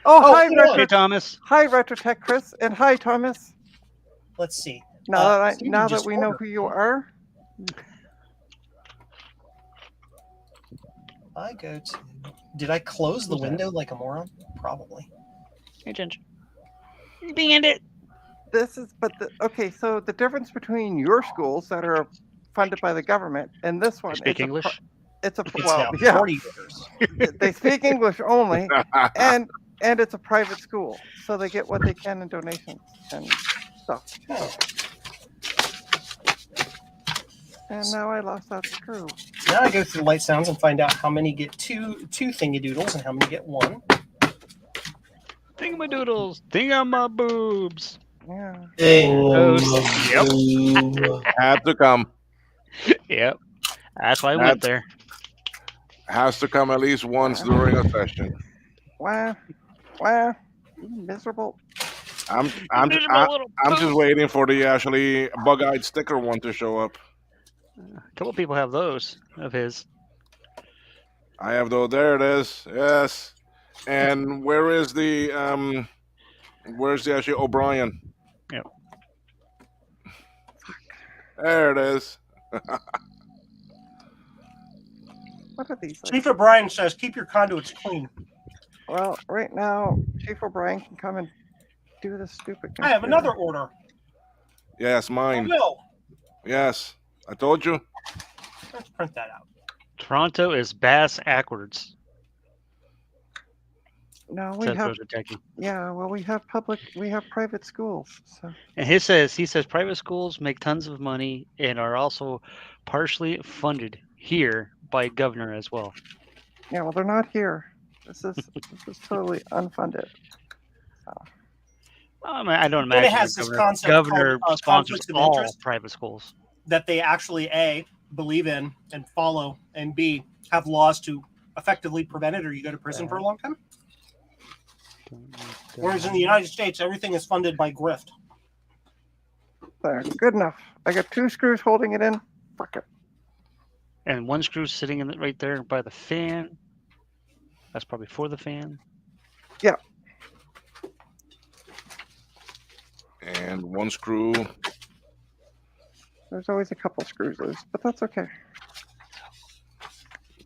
Oh, Oh, hi, you know Hey, Thomas. Hi, Retrotech Chris, and hi, Thomas. Let's see. Now Steven that just we know ordered. who you are, I go to. Did I close the Who's that? window like a moron? Probably. Hey, Ginger. Being it. okay. So the difference between your schools that are funded by the government and this one, Speak English? It's a It's well, now yeah. 40 orders. They speak English only, and it's a private school, so they get what they can in donations and stuff. Oh. And now I lost that screw. Now I go through light sounds and find out how many get two thingadoodles and how many get one. Thingamadoodles. Thingamaboobs. Yeah. had to come. Yep. That's why I That's- went there. Has to come at least once during a session. Wow. Miserable. I'm Miserable little just poop. waiting for the actually bug-eyed sticker one to show up. A couple people have those of his. I have though. There it is. Yes. And where's the actually O'Brien? Yep. There it is. What are these? Chief O'Brien says, keep your conduits clean. Well, right now, Chief O'Brien can come and do this stupid. I have computer. another order. Yes, Oh, mine. no. Yes, I told you. Let's print that out. Toronto is bass backwards. No, we Says have. Rototeki. Yeah, well, we have private schools. So And he says private schools make tons of money and are also partially funded here by governor as well. yeah, well, they're not here. This is totally unfunded. I don't And imagine it has the this governor, concept governor called, sponsors conflicts of all interest. private schools. That they actually, A, believe in and follow, and B, have laws to effectively prevent it or you go to prison for a long time. Whereas in the United States, everything is funded by grift. There, good enough. I got 2 screws holding it in. Fuck it. And one screw's sitting in right there by the fan. That's probably for the fan. And one screw. There's always a couple screws loose, but that's okay.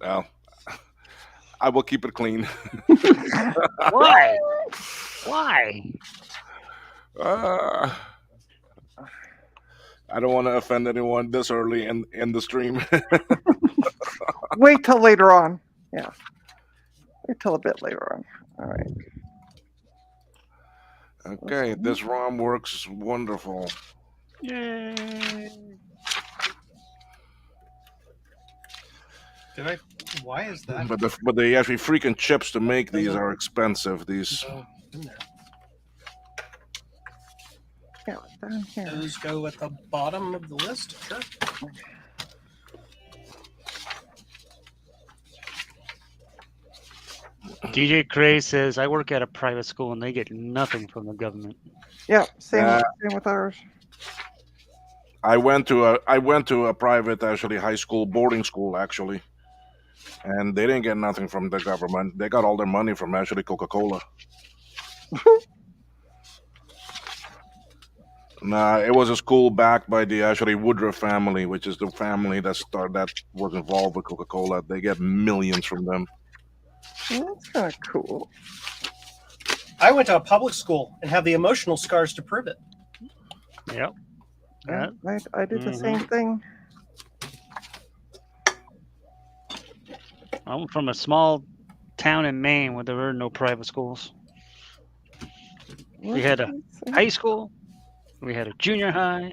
Well, I will keep it clean. Why? Why? I don't want to offend anyone this early in the stream. Wait till later on. Yeah. Wait till a bit later on. All right. Okay, this ROM works wonderful. Yay. Did I? Why is that? But the actually freaking chips to make these are expensive. These In there? Yeah, down here. Those go at the bottom of the list. Sure. DJ Cray says, I work at a private school and they get nothing from the government. Yeah, same Yeah. with ours. I went to a private actually high school boarding school actually, and they didn't get nothing from the government. They got all their money from actually Coca-Cola. Nah, it was a school backed by the actually Woodruff family, which is the family that was involved with Coca-Cola. They get millions from them. Well, that's kind of cool. I went to a public school and have the emotional scars to prove it. Yep. Yeah, I did the Mhm. same thing. I'm from a small town in Maine where there were no private schools. What We had a did he say? high school, we had a junior high,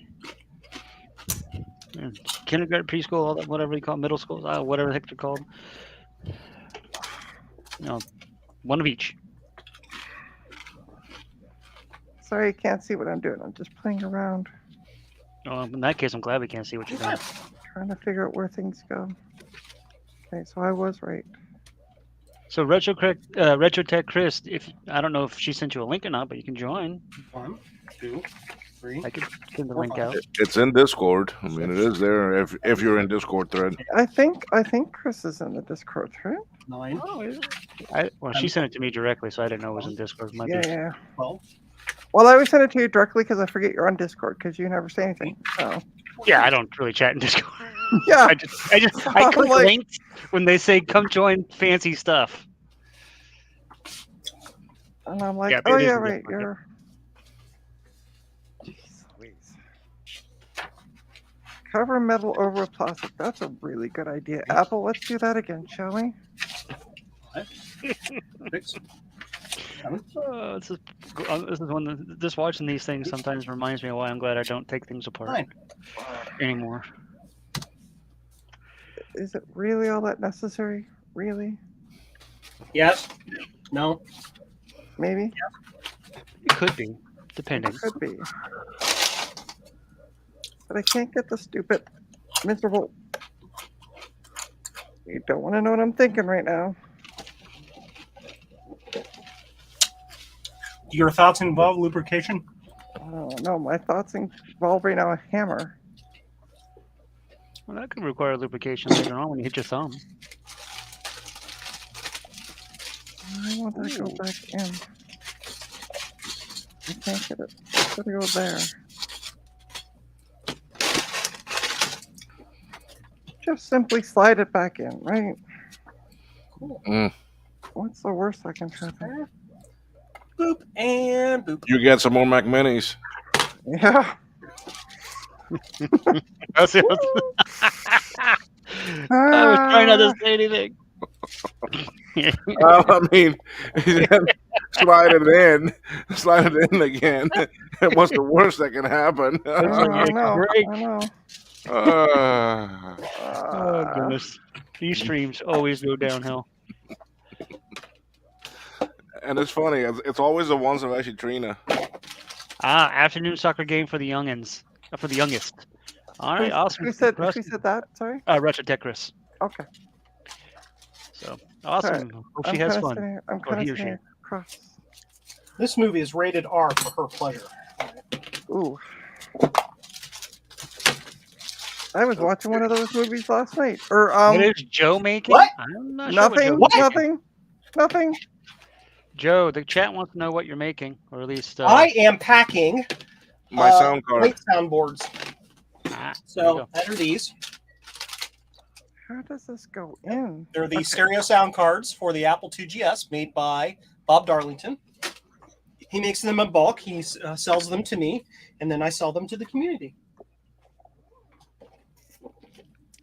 and kindergarten, preschool, all that, whatever you call it, middle schools, whatever the heck they're called. One of each. Sorry, you can't see what I'm doing. I'm just playing around, In that case, I'm glad we can't see what you're doing. trying to figure out where things go. Okay, so I was right. So RetroTech Chris, I don't know if she sent you a link or not, but you can join. 1, 2, 3. I can send the link out. It's in Discord. I mean, it is there if you're in Discord thread. I think Chris is in the Discord, right? 9, Oh, is it? Well, she sent it to me directly, so I didn't know it was in Discord. Might Yeah, be. yeah. 12. Well, I always send it to you directly because I forget you're on Discord because you never say anything. So Yeah, I don't really chat in Discord. yeah, I click Like- links when they say come join fancy stuff. and I'm like, Yeah, but oh it is yeah, in right, Discord, you're. Jeez Louise. Cover metal over plastic. That's a really good idea. Apple, let's do that again, shall we? 6, 7. This is just watching these things sometimes reminds me of why I'm glad I don't take things apart 9. anymore. Is it really all that necessary? Really? Yes. No. Maybe? It could be, depending. It could be. But I can't get the stupid, miserable. You don't want to know what I'm thinking right now. Your thoughts involve lubrication? Oh no, my thoughts involve right now a hammer. Well, that could require lubrication later on when you hit your thumb. I want that to go back in. I can't get it. It's gotta go there. Just simply slide it back in, right? Mm. What's the worst that can happen? Boop and boop. You get some more Mac Minis. Yeah. That's it. I was trying not to say anything. I mean, slide it in again. What's the worst that can happen? I know. break. I know. Oh goodness, these streams always go downhill. And it's funny. It's always the ones of actually Trina. Afternoon soccer game for the youngins, for the youngest. All right, awesome. Who said Russ- that? Sorry. RetroTech Chris. Okay. So awesome. Hope she has fun. I'm Or kind he of or she. sitting across. This movie is rated R for her pleasure. Ooh. I was watching one of those movies last night. Or What is Joe making? What? I'm not nothing, sure what Joe's making. nothing. Joe, the chat wants to know what you're making, or at least. I am packing My sound card. light soundboards. there you So go. that are these. How does this go in? They're the Okay. stereo sound cards for the Apple IIgs made by Bob Darlington. He makes them in bulk. He sells them to me, and then I sell them to the community.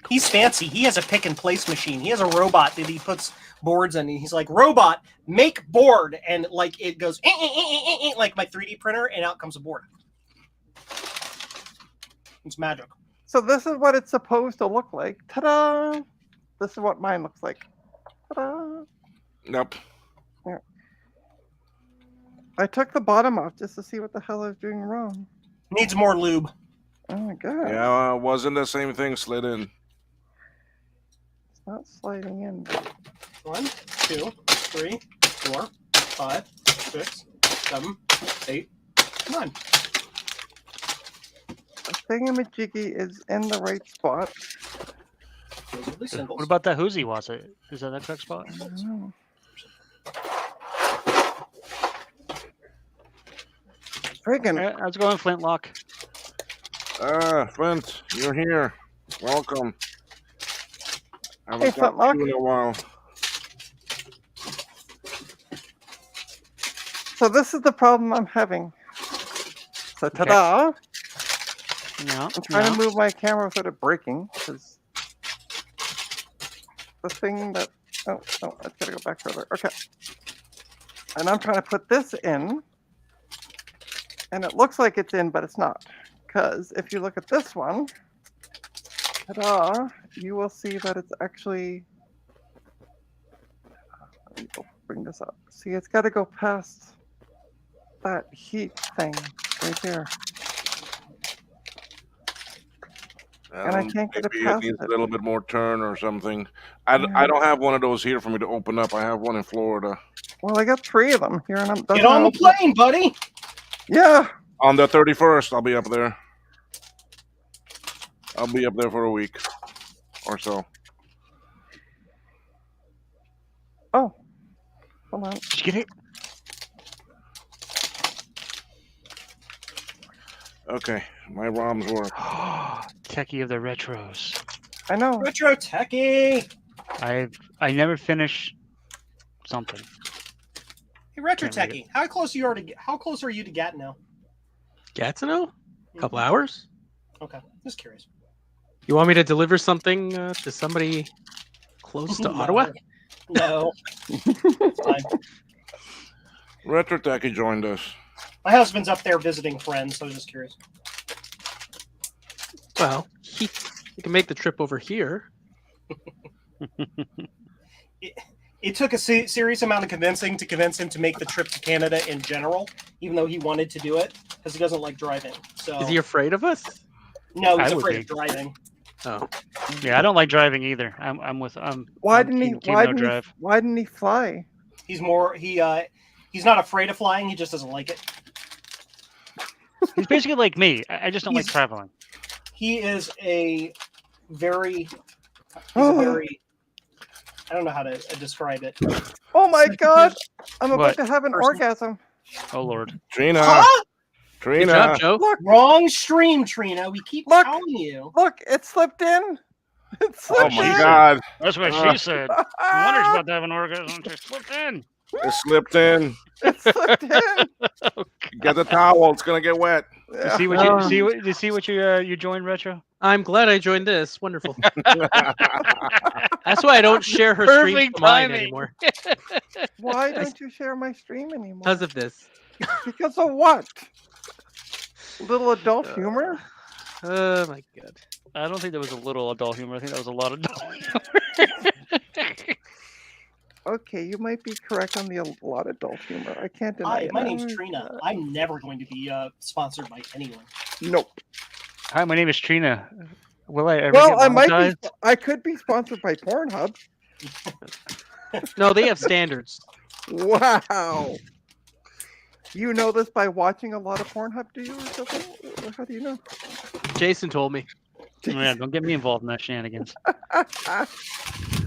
He's fancy. He has a pick and place machine. He has a robot that he puts boards in. And he's like, robot, make board. And like it goes like my 3D printer, and out comes a board. It's magic. So this is what it's supposed to look like. Ta-da! This is what mine looks like. Ta-da! Nope. I took the bottom off just to see what the hell I was doing wrong. Needs more lube. Oh my god. Yeah, wasn't the same thing slid in. It's not sliding in. 1, 2, 3, 4, 5, 6, 7, 8, 9. The thingamajiggy is in the right spot. Those are the symbols. What about that Whoosy? Was it? Is that the correct spot? I don't know. Friggin'. How's it going, Flintlock? Flint, you're here. Welcome. I Hey, haven't talked to Flintlock. you in a while. So this is the problem I'm having. So ta-da! No. I'm trying to move my camera without it breaking, because the thing that oh, I've got to go back further. Okay. And I'm trying to put this in, and it looks like it's in, but it's not. Because if you look at this one, ta-da, you will see that it's actually. Let me bring this up. See, it's got to go past that heat thing right there. And I can't get it maybe past needs it. a little bit more turn or something. I don't have one of those here for me to open up. I have one in Florida. Well, I got 3 of them here, and I'm Get on the plane, buddy. Yeah. On the 31st, I'll be up there. I'll be up there for a week or so. Oh, hold on. Did you get it? Okay, my ROMs work. Techie of the retros. I know. Retro Techie. I never finish something. Hey, Retro Can't read Techie. How close are you to Gatineau? Gatineau? A couple hours? Okay, just curious. You want me to deliver something to somebody close to No. Ottawa? No. It's fine. Retro Techie joined us. My husband's up there visiting friends, so I was just curious. Well, he can make the trip over here. It took a serious amount of convincing to convince him to make the trip to Canada in general, even though he wanted to do it, because he doesn't like driving. So Is he afraid of us? no, he's I would afraid be. of driving. Oh, Yeah, I don't like driving either. I'm Why I'm didn't he? team Why no didn't he? drive. Why didn't he fly? He's not afraid of flying. He just doesn't like it. He's basically like me. I just don't like He's- traveling. He is a very, I don't know how to describe it. Oh my God! I'm about What? to have an Person. orgasm. Oh Lord. Trina, Huh? good Trina. job, Joe. Look! Wrong stream, Trina. We keep Look. telling you. Look! It slipped in. It Oh slipped my in. God, That's what she said. No wonder she's about to have an orgasm. She slipped in. it slipped in. It slipped in. Get the towel. It's gonna get wet. You see what you see? What you see? What you joined retro? I'm glad I joined this. Wonderful. That's why I don't share her stream Perfect to mine timing. anymore. Why don't you share my stream anymore? Because of this. Because of what? Little adult humor? Oh my God. I don't think there was a little adult humor. I think that was a lot of adult humor. Okay, you might be correct on the a lot of adult humor. I can't deny Hi, it. my name's Trina. I'm never going to be sponsored by anyone. Nope. Hi, my name is Trina. Will I ever Well, get I might monetized? be. I could be sponsored by Pornhub. No, they have standards. Wow. You know this by watching a lot of Pornhub, do you, or something? How do you know? Jason told me. Yeah, don't get me involved in that shenanigans.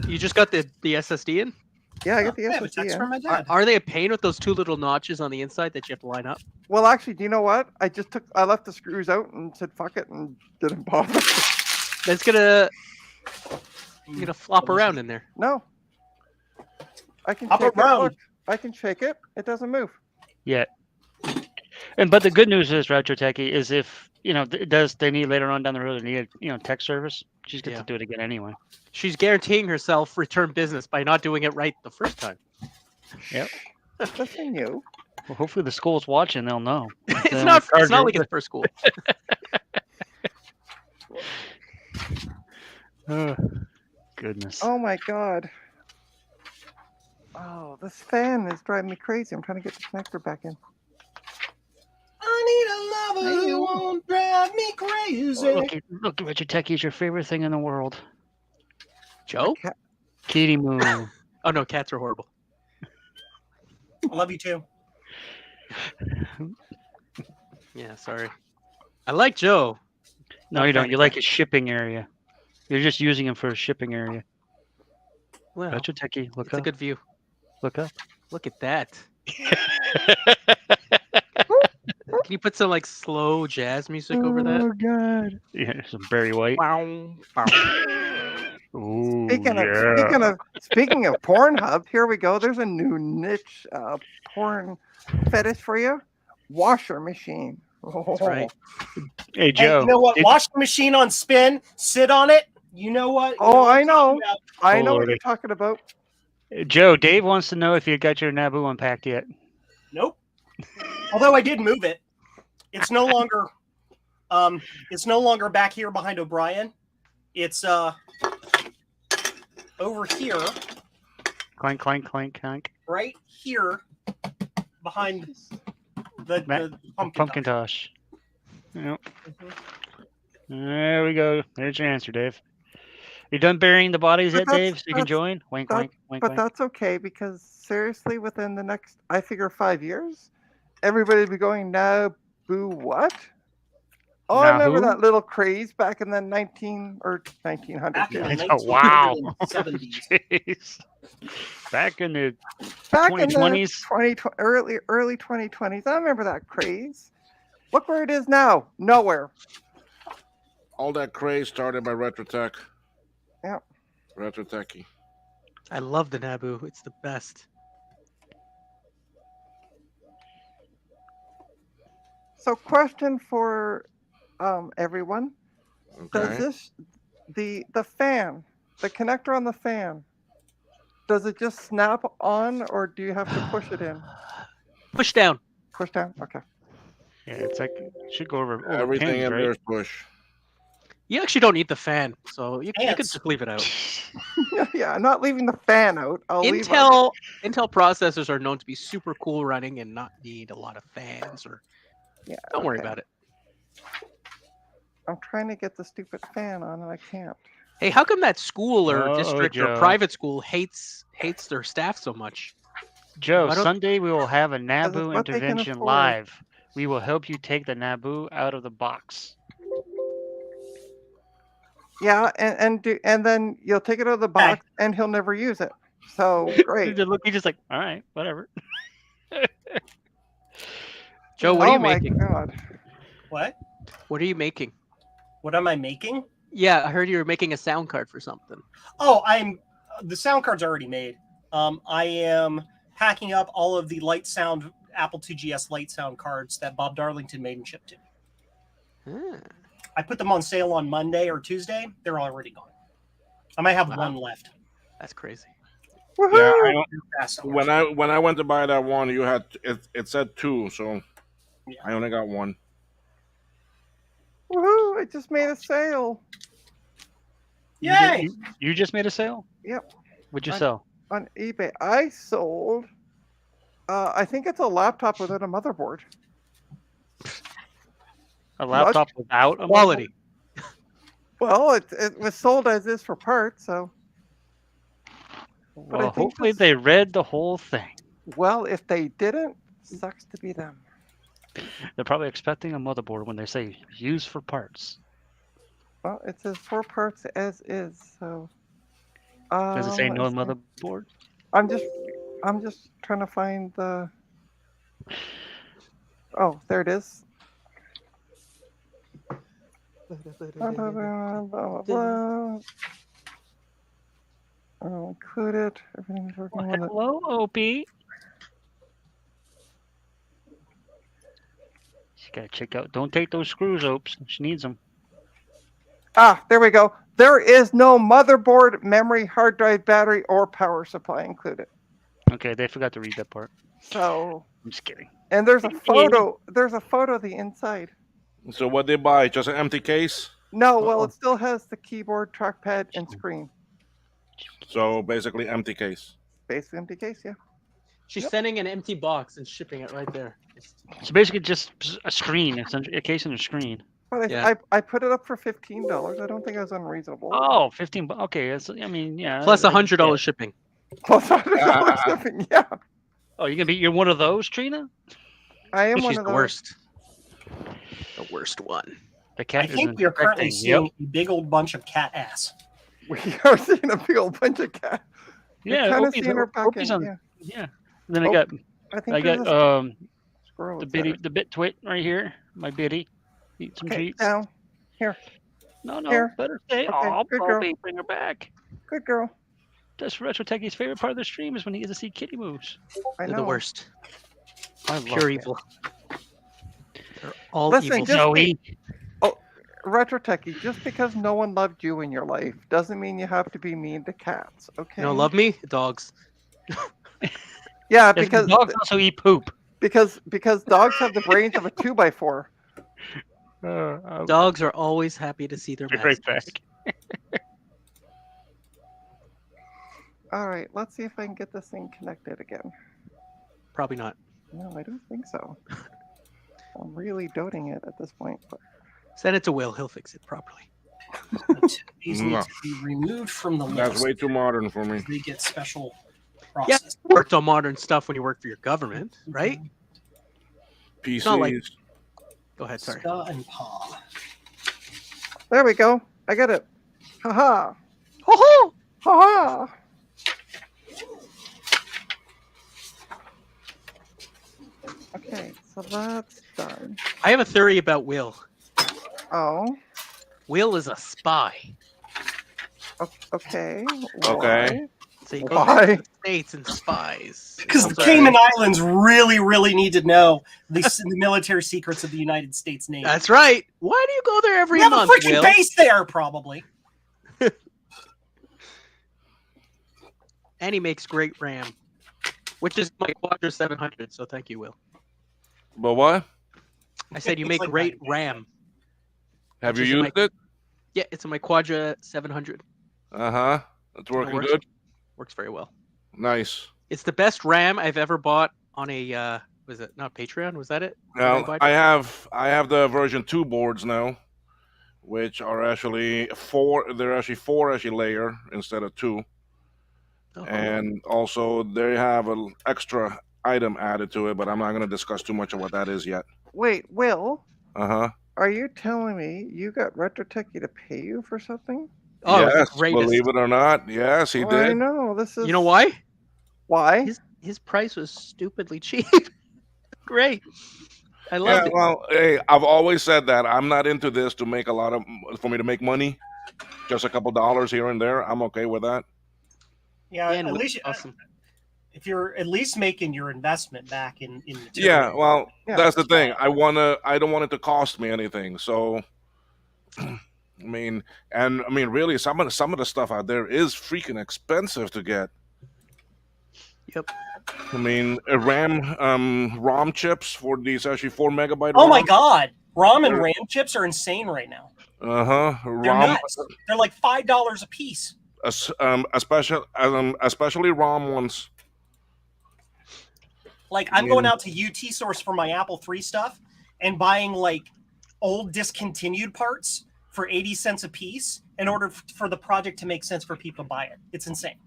You just got the SSD in? Yeah, I got the I have a SSD. text in. from my dad. Are they a pain with those two little notches on the inside that you have to line up? Well, actually, do you know what? I left the screws out and said fuck it and didn't bother. That's gonna flop around in there. No. I can Hop shake it. around. Look, I can shake it. It doesn't move. Yeah. But the good news is, Retro Techie, is if they need later on down the road, they need tech service, she's got Yeah. to do it again anyway. She's guaranteeing herself return business by not doing it right the first time. Yep. Nothing new. Well, hopefully the school's watching, they'll know. It's Then not. we'll It's not charge like her- it's for school. Goodness. Oh my god. Oh, this fan is driving me crazy. I'm trying to get the connector back in. I need a lover who won't drive me crazy. Look, Retro Techie is your favorite thing in the world. Joe? Kitty Moo. Oh no, cats are horrible. Love you too. Yeah, sorry. I like Joe. No, you don't. You like his shipping area. You're just using him for a shipping area. Well, Retro Techie, look it's a up. good view. Look up. Look at that. Can you put some like slow jazz music over that? Oh god. Yeah, some Barry White. Wow. Ooh, Speaking of Pornhub, here we go. There's a new niche porn fetish for you. Washer machine. That's right. Hey Hey, Joe. you know what? did- Wash the machine on spin. Sit on it. You know what? You Oh, what I I'm know. talking about. I know what Lordy. you're talking about. Joe, Dave wants to know if you got your Naboo unpacked yet. Nope. Although I did move it. It's no longer back here behind O'Brien. It's over here, Clank, clank, clank, clank. right here behind the pumpkin. Pumpkin tosh. Yep. There we go. There's your answer, Dave. You done burying the bodies But yet, that's- Dave? So you can that's- join? Wink, that- wink, wink, But wink. that's okay because seriously, within the next, I figure 5 years, everybody will be going, Naboo what? Oh, I remember Naboo? that little craze back in the 1900s. Back in Yeah. the Oh, wow. 1970s. Jeez. Back in the Back in the 2020s. 20, early 2020s. I remember that craze. Look where it is now. Nowhere. All that craze started by Retrotech. Yep. Retrotechie. I love the Naboo. It's the best. So, question for everyone: does Okay. this the fan, the connector on the fan, does it just snap on, or do you have to push it in? Push down. Push down. Okay. Yeah, it's like it should go over Everything pins, in right? there is push. You actually don't need the fan, so you can Pants. just leave it out. Yeah, I'm not leaving the fan out. I'll leave it. Intel processors are known to be super cool running and not need a lot of fans or. Yeah, Don't worry okay. about it. I'm trying to get the stupid fan on and I can't. Hey, how come that school or Uh-oh, district or Joe. private school hates their staff so much? Joe, Why don't- Sunday we will have a it's Naboo what they can intervention afford. live. We will help you take the Naboo out of the box. Yeah, and then you'll take it out of the box and he'll never use it. So great. He's just like, all right, whatever. Joe, what are Oh you my making? god. What? What are you making? What am I making? Yeah, I heard you were making a sound card for something. Oh, the sound card's already made. I am packing up all of the Light Sound Apple IIgs Light Sound cards that Bob Darlington made and shipped to me. Ah, I put them on sale on Monday or Tuesday. They're already gone. I might have Wow. one left. that's crazy. Woohoo! Yeah, I don't, Fast so when I went to buy that one, you had it said 2, so Yeah. I only got 1. Woohoo! I just made a sale Yay! You just made a sale? Yep. What'd you I- sell? on eBay. I sold I think it's a laptop without a motherboard. A laptop without a Quality. Well, it was sold as is for parts, so motherboard? but I Well, think hopefully that's- they read the whole thing. well, if they didn't, sucks to be them. They're probably expecting a motherboard when they say used for parts. Well, it says 4 parts as is. So. Does it say let no me see. motherboard? I'm just trying to find the. Oh, there it is. Blah, blah, blah, blah, blah. I'll include it. Everything's working with it. Hello, Opie. She gotta check out. Don't take those screws, Opes. She needs them. Ah, there we go. There is no motherboard, memory, hard drive, battery, or power supply included. Okay, they forgot to read that part. So, I'm just kidding. and there's a photo. There's a photo of the inside. So what they buy? Just an empty case. No, well, it still has the keyboard, trackpad, and screen. So basically, empty case. Basically, empty case. Yeah. She's sending an empty box and shipping it right there. So basically, just a screen, a case and a screen. But Yeah. I put it up for $15. I don't think I was unreasonable. Oh, 15 bucks. Okay, I mean, yeah. Plus I- $100 shipping. Plus $100 shipping. Yeah, Oh, you're one of those, Trina? I am She's one the of those. worst. The worst one. The I cat think is we are currently infecting. seeing a big old bunch of cat ass. We are seeing a big old bunch of cats. Yeah, kind of Opie's, seeing her back Opie's in. on. Yeah. Yeah. And then Oh, I think got there's a squirrel the inside bitty it. the bit twit right here. My bitty. Eat some Okay, treats. down. No, here. better stay. Okay, Oh, good girl. Opie, bring her back. Good girl. That's Retro Techie's favorite part of the stream is when he gets to see kitty moves. I They're know. the worst. I love Pure it. evil. They're all Listen, evil. just- Joey. Retro Techie, just because no one loved you in your life doesn't mean you have to be mean to cats. Okay. You don't love me? Dogs. Yeah, Yes, because dogs also eat poop. because dogs have the brains of a 2x4. Dogs are always happy to see their Be right masters. back. All right, let's see if I can get this thing connected again. Probably not. No, I don't think so. I'm really doting it at this point. But Send it to Will. He'll fix it properly. These need No. to be removed from the That's list. way too modern for me. They get special Yeah, process. worked on modern stuff when you work for your government, right? PCs. not like- Go ahead. Sorry. Ska and paw. there we go. I got it. Haha. Ho Haha. Okay, so that's done. I have a theory about Will. Oh, Will is a spy. okay. Okay. So he goes Why? to the States and spies. Because the Comes Cayman back. Islands really need to know the military secrets of the United States Navy. That's right. Why do you go there every we have a month, freaking Will? base there, probably. And he makes great RAM, which is my Quadra 700. So thank you, Will. But what? I said you It's make like great that. RAM. Have you Which is used it? Yeah, it's in my Quadra 700. Uh huh. It's working works. good. Works very well. Nice. It's the best RAM I've ever bought on a was it not Patreon? Was that it? Did I Well, buy it? I have the version 2 boards now, which are actually 4. They're actually 4 layer instead of 2, Oh, and also they have an extra item added to it. But I'm not going to discuss too much of what that is yet. Wait, Will, Uh huh. are you telling me you got Retro Techie to pay you for something? oh, it's Yes, the greatest. believe it or not, yes, he Well, I did. know this is. You know why? Why? His price was stupidly cheap. Great. I Yeah, loved it. well, hey, I've always said that I'm not into this to make for me to make money. Just a couple dollars here and there, I'm okay with that. Yeah, And at Will's least awesome. if you're at least making your investment back in material. Yeah, well, Yeah. that's the thing. I don't want it to cost me anything. So, I mean, really, some of the stuff out there is freaking expensive to get. Yep. I mean, ROM chips for these actually 4 megabyte. Oh my God, ROM and RAM chips are insane right now. Uh huh. They're ROM, nuts. They're like $5 a piece. especially ROM ones. Like I'm going out to UT Source for my Apple III stuff and buying like old discontinued parts for 80 cents a piece in order for the project to make sense for people to buy it. It's insane.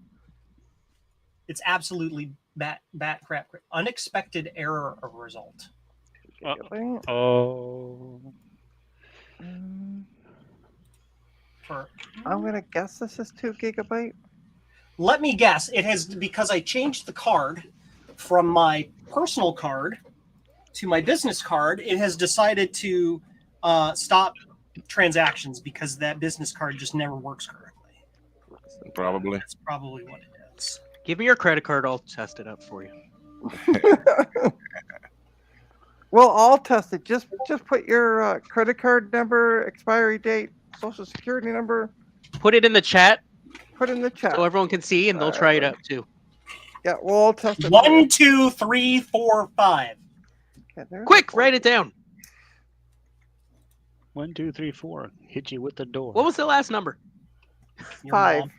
It's absolutely bat crap. Unexpected error of result. Really? Oh. Mm, For I'm gonna guess this is 2 gigabyte. let me guess, it has because I changed the card from my personal card to my business card. It has decided to stop transactions because that business card just never works correctly. Probably. That's probably what it is. Give me your credit card. I'll test it up for you. Well, I'll test it. Just put your credit card number, expiry date, social security number. Put it in the chat Put it in the chat. so everyone can see, and they'll try it out too. Yeah, we'll all test it. 1, 2, 3, 4, 5. Okay, there's Quick, the- write it down. 1, 2, 3, 4. Hit you with the door. What was the last number? Your 5. mom.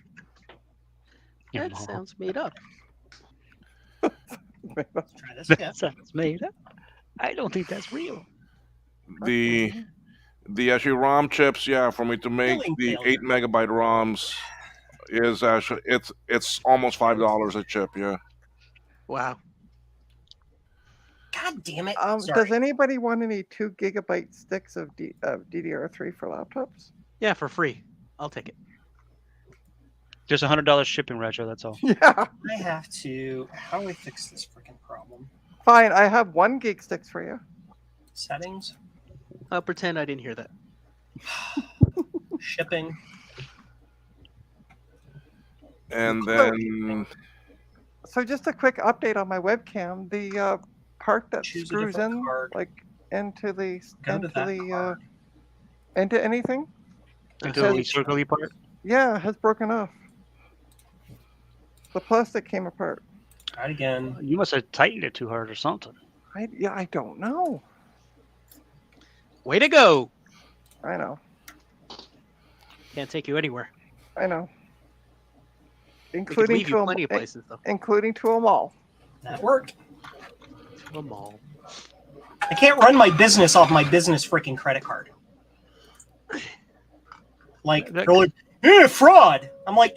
Your That mom. sounds made up. Let's try this That again. sounds made up. I don't think that's real. The actually ROM chips, yeah, for me to make Billing the failure. 8 megabyte ROMs is actually it's almost $5 a chip. Yeah. Wow. God damn it. Does Sorry. anybody want any 2 gigabyte sticks of DDR3 for laptops? Yeah, for free. I'll take it. Just $100 shipping, Retro. That's all. Yeah. I have to. How do I fix this freaking problem? Fine, I have 1 gig sticks for you. Settings, I'll pretend I didn't hear that. shipping. And then So just a quick update on my webcam. The part that Choose a screws different in card. like into the Go to that card. into anything, Into says- the circly part. yeah, has broken off. The plastic came apart. Try it again. You must have tightened it too hard or something. I don't know. Way to go! I know. Can't take you anywhere. I know. We could Including leave you plenty of places though. including to a mall. That worked. To a mall. I can't run my business off my business freaking credit card. Like, That- they're like, fraud. I'm like,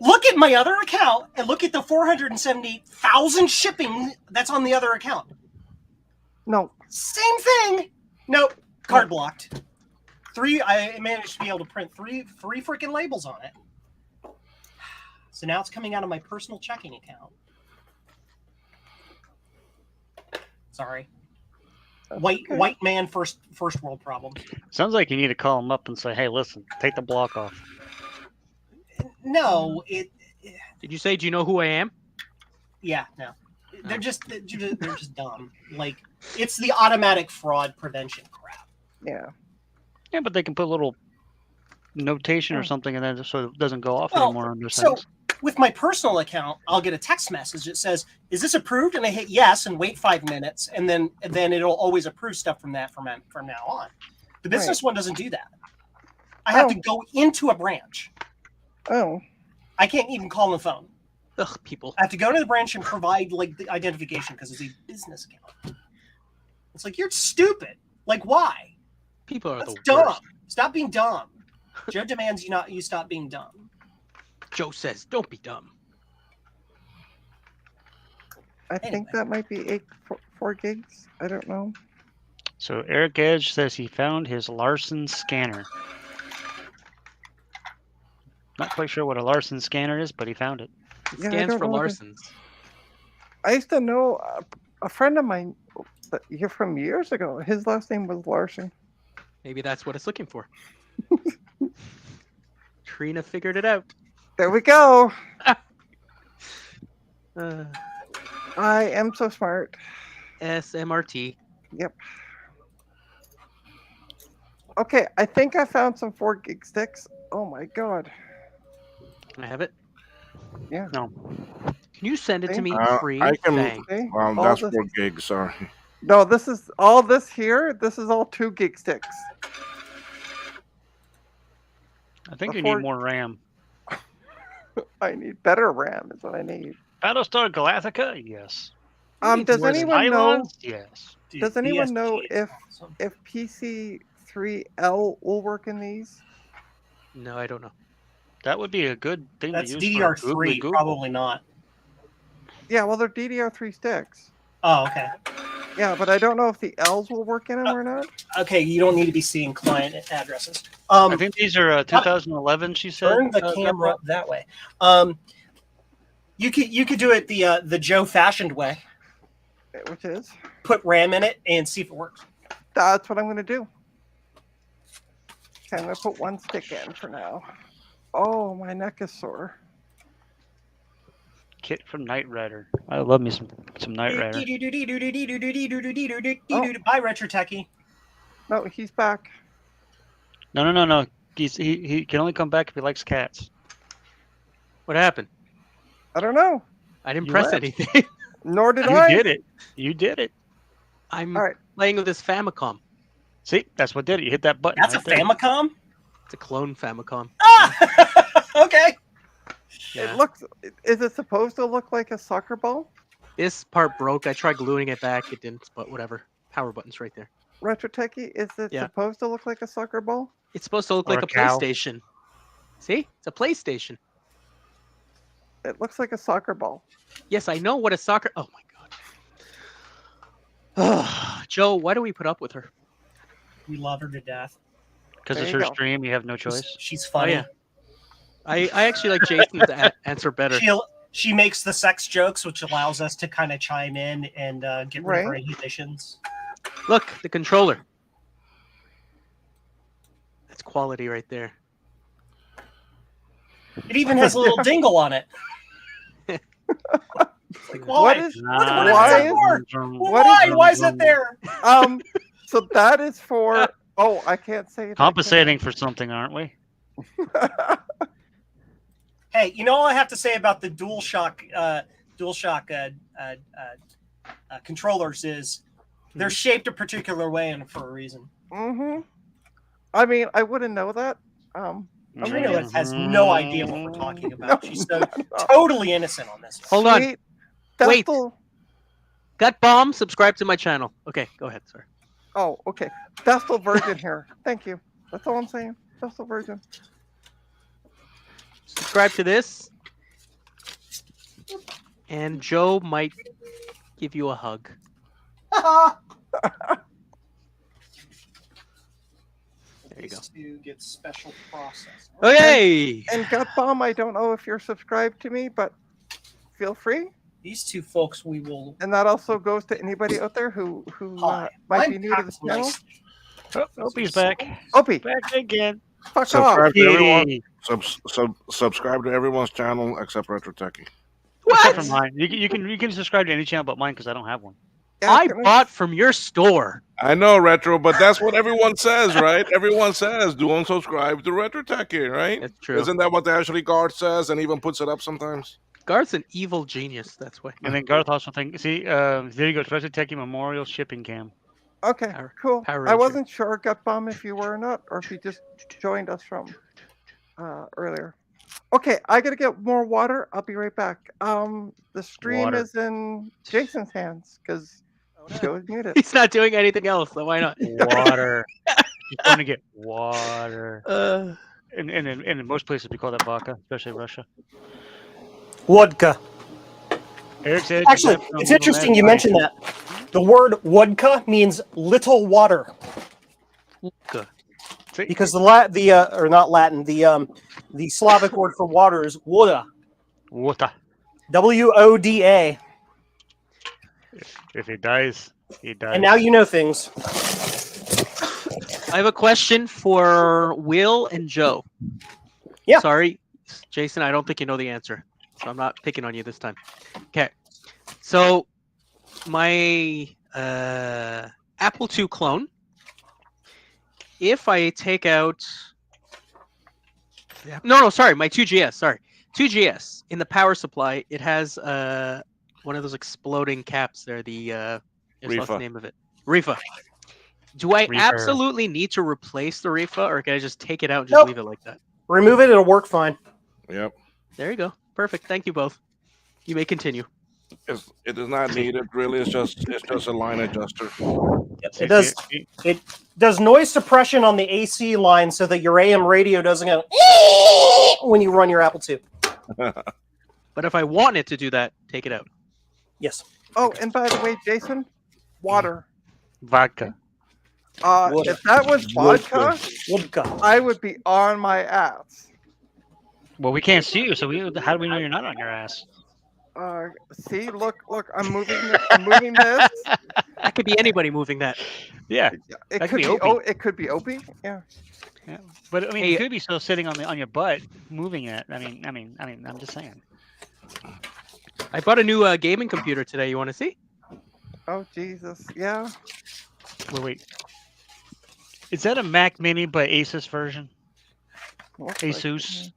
look at my other account and look at the 478,000 shipping that's on the other account. No, Same thing. Nope. Card blocked. I managed to be able to print three freaking labels on it. So now it's coming out of my personal checking account. Sorry. okay. White man first world problem. Sounds like you need to call them up and say, "Hey, listen, take the block off." No, Did you say, do you know who I am? yeah, no. They're just dumb. Like, it's the automatic fraud prevention crap. yeah. Yeah, but they can put a little notation or Oh. something, and then so it doesn't go off Well, anymore on their So settings. with my personal account, I'll get a text message that says, "Is this approved?" And I hit yes and wait 5 minutes, and then it'll always approve stuff from now on. The business one doesn't do that. I have to go into a branch. Oh, I can't even call on the phone. Ugh, people. I have to go to the branch and provide like the identification because it's a business account. It's like, you're stupid. Like, why? People are That's the dumb. worst. Stop being dumb. Joe demands you stop being dumb. Joe says, don't be dumb. I think Anyway. that might be 4 gigs. I don't know. So Eric Edge says he found his Larson scanner. Not quite sure what a Larson scanner is, but he found it. It Yeah, I stands don't for know what it- Larson's. I used to know a friend of mine here from years ago. His last name was Larson. Maybe that's what it's looking for. Trina figured it out. There we go. Uh, I am so smart. SMRT. Yep. Okay, I think I found some 4 gig sticks. Oh my god. Can I have it? Yeah. No. Can you send it to me Uh, free? I can- Thanks. Okay. well, all that's this- 4 gigs. Sorry. No, this is all this here. This is all 2 gig sticks. I think you Before- need more RAM. I need better RAM. Is what I need. Battlestar Galactica? Yes. Does more than anyone know Pylons? Yes. Dude, Does anyone know BSG is if- awesome. if PC3L will work in these? No, I don't know. That would be a good thing That's to use for DDR3? googly Google. Probably not. Yeah, well, they're DDR3 sticks. Oh, okay. Yeah, but I don't know if the L's will work in them or not. Okay, you don't need to be seeing client addresses. I think these are 2011. She said. Turn the camera that way. You could do it the Joe fashioned way. Which is? Put RAM in it and see if it works. That's what I'm going to do. Okay, I'm going to put one stick in for now. Oh, my neck is sore. Kit from Knight Rider. I love me some Knight Rider. Bye, Retro Techie. No, he's back. No. He can only come back if he likes cats. What happened? I don't know. I didn't You press left. anything. Nor did You I. did it. You did it. I'm All right. playing with this Famicom. See, that's what did it. You hit that button. That's a right there. Famicom? It's a clone Famicom. Ah! Okay. Yeah. It looks. Is it supposed to look like a soccer ball? This part broke. I tried gluing it back. It didn't, but whatever. Power button's right there. Retro Techie, is it Yeah. supposed to look like a soccer ball? It's supposed to look Or like a a cow. PlayStation. See? It's a PlayStation. It looks like a soccer ball. Yes, I know what a soccer. Oh my god. Joe, why do we put up with her? We love her to death. Because There it's you her go. stream. You have no choice. She's funny. yeah. I actually like Jason's answer better. She makes the sex jokes, which allows us to kind of chime in and get rid of our Right. inhibitions. Look, the controller. That's quality right there. It even has a little dingle on it. Like, why? What is? Why is it for? What Why is it there? So that is for. Oh, I can't say it. Compensating for something, aren't we? Hey, you know all I have to say about the DualShock controllers is they're shaped a particular way and for a reason. Mm-hmm. I mean, I wouldn't know that. Trina has no idea what we're talking about. No, She's so totally innocent on this. Hold on. Sweet. Wait. Destal- Got bomb. Subscribe to my channel. Okay, go ahead, sir. Oh, okay. Destal Virgin here. Thank you. That's all I'm saying. Destal Virgin. Subscribe to this, and Joe might give you a hug. There you go. To get special process. Okay. And Gut Bomb, I don't know if you're subscribed to me, but feel free. These two folks, we will. And that also goes to anybody out there who Hi, might I'm be new to the Pax channel. Nice. Oh, Opie's back. Opie, Back again. fuck off. Subscribe to everyone. Hey. Subscribe to everyone's channel except Retro Techie. Except for mine. You can subscribe to any channel but mine because I don't have one. Yeah, I can bought from your store. I know Retro, but that's what everyone says, right? Everyone says do unsubscribe to Retro Techie, right? That's true. Isn't that what Ashley Garth says and even puts it up sometimes? Garth's an evil genius. That's why. And then Garth also think. See, there you go. Treasure Techie Memorial Shipping Cam. Okay, Power- cool. Power I Ranger. wasn't sure, Gut Bomb, if you were or not, or if you just joined us from earlier. Okay, I gotta get more water. I'll be right back. The stream Water. is in Jason's hands because Joe is muted. He's not doing anything else, so why not? Water. You're going to get water. Uh, And in most places we call that vodka, especially Russia. Wodka. Eric said. Actually, it's interesting you mentioned that. The word wodka means little water good. because or not Latin, the Slavic word for water is woda. Water. WODA. If he dies, he dies. And now you know things. I have a question for Will and Joe. Yeah. Sorry, Jason, I don't think you know the answer, so I'm not picking on you this time. Okay. So, my Apple II clone, if I take out... No, sorry, my 2GS, sorry. 2GS, in the power supply, it has one of those exploding caps there, I just lost the Reefa. name of it. Reefa. Do I Reefer. absolutely need to replace the Reefa, or can I just take it out and just Nope. leave it like that? Remove it; it'll work fine. Yep. There you go. Perfect. Thank you both. You may continue. It is not needed really. It's just a line adjuster. It does noise suppression on the AC line so that your AM radio doesn't go when you run your Apple II. But if I want it to do that, take it out. Yes. Oh, and by the way, Jason, Water. Vodka. Water. If that was vodka, Vodka. I would be on my ass. Well, we can't see you, so how do we know you're not on your ass? See, look, I'm moving. I'm moving this. That could be anybody moving that. Yeah, It That could could be be. Opie. Oh, it could be Opie. Yeah. but I mean, Hey, you could be still sitting on your butt, moving it. I mean, I'm just saying. I bought a new gaming computer today. You want to see? Oh Jesus. Yeah. Wait. Is that a Mac Mini but Asus version? Looks like it. Asus?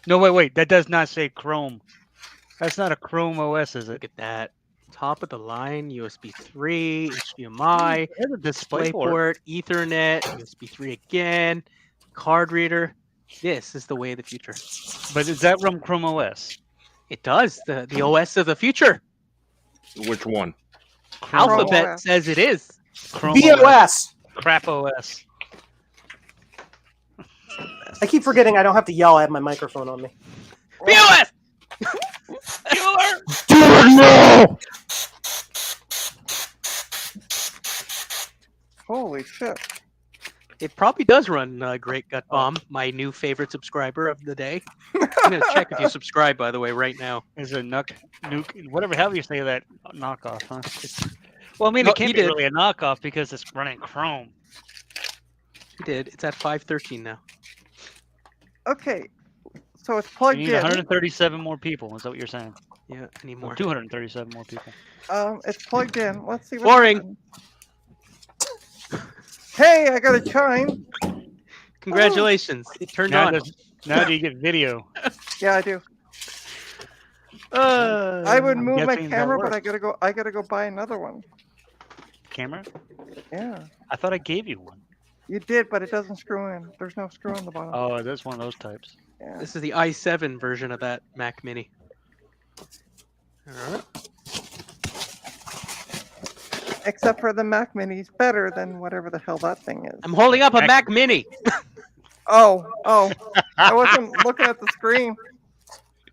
No, wait. That does not say Chrome. That's not a Chrome OS, is it? Look at that. Top of the line, USB 3, HDMI, There's a display port, Ethernet, USB 3 again, card reader. This is the way of the future. But is that from Chrome OS? It does. The OS of the future. Which one? Chrome Alphabet OS. says it is. Chrome OS. VOS. Crap OS. I keep forgetting I don't have to yell. I have my microphone on me. BOS! Holy shit. It probably does run Great Gut Bomb, my new favorite subscriber of the day. I'm going to check if you subscribe, by the way, right now. Is a nuke, whatever, how do you say that knockoff, huh? Well, I mean, No, it can't you be did. really a knockoff because it's running Chrome. You did. It's at 513 now. Okay. So it's You plugged need in. 137 more people. Is that what you're saying? Yeah, I need Or more. 237 more people. It's plugged in. Let's see. What Boring. happens. Hey, I got a chime. Congratulations. It turned on. Now do you get video? Yeah, I do. I would I'm move my guessing that camera, but works. I gotta go buy another one. Camera? Yeah. I thought I gave you one. You did, but it doesn't screw in. There's no screw in the bottom. Oh, that's one of those types. Yeah. This is the i7 version of that Mac Mini. All right. Except for the Mac Mini's better than whatever the hell that thing is. I'm holding up a Mac- Mac Mini. Oh. I wasn't looking at the screen.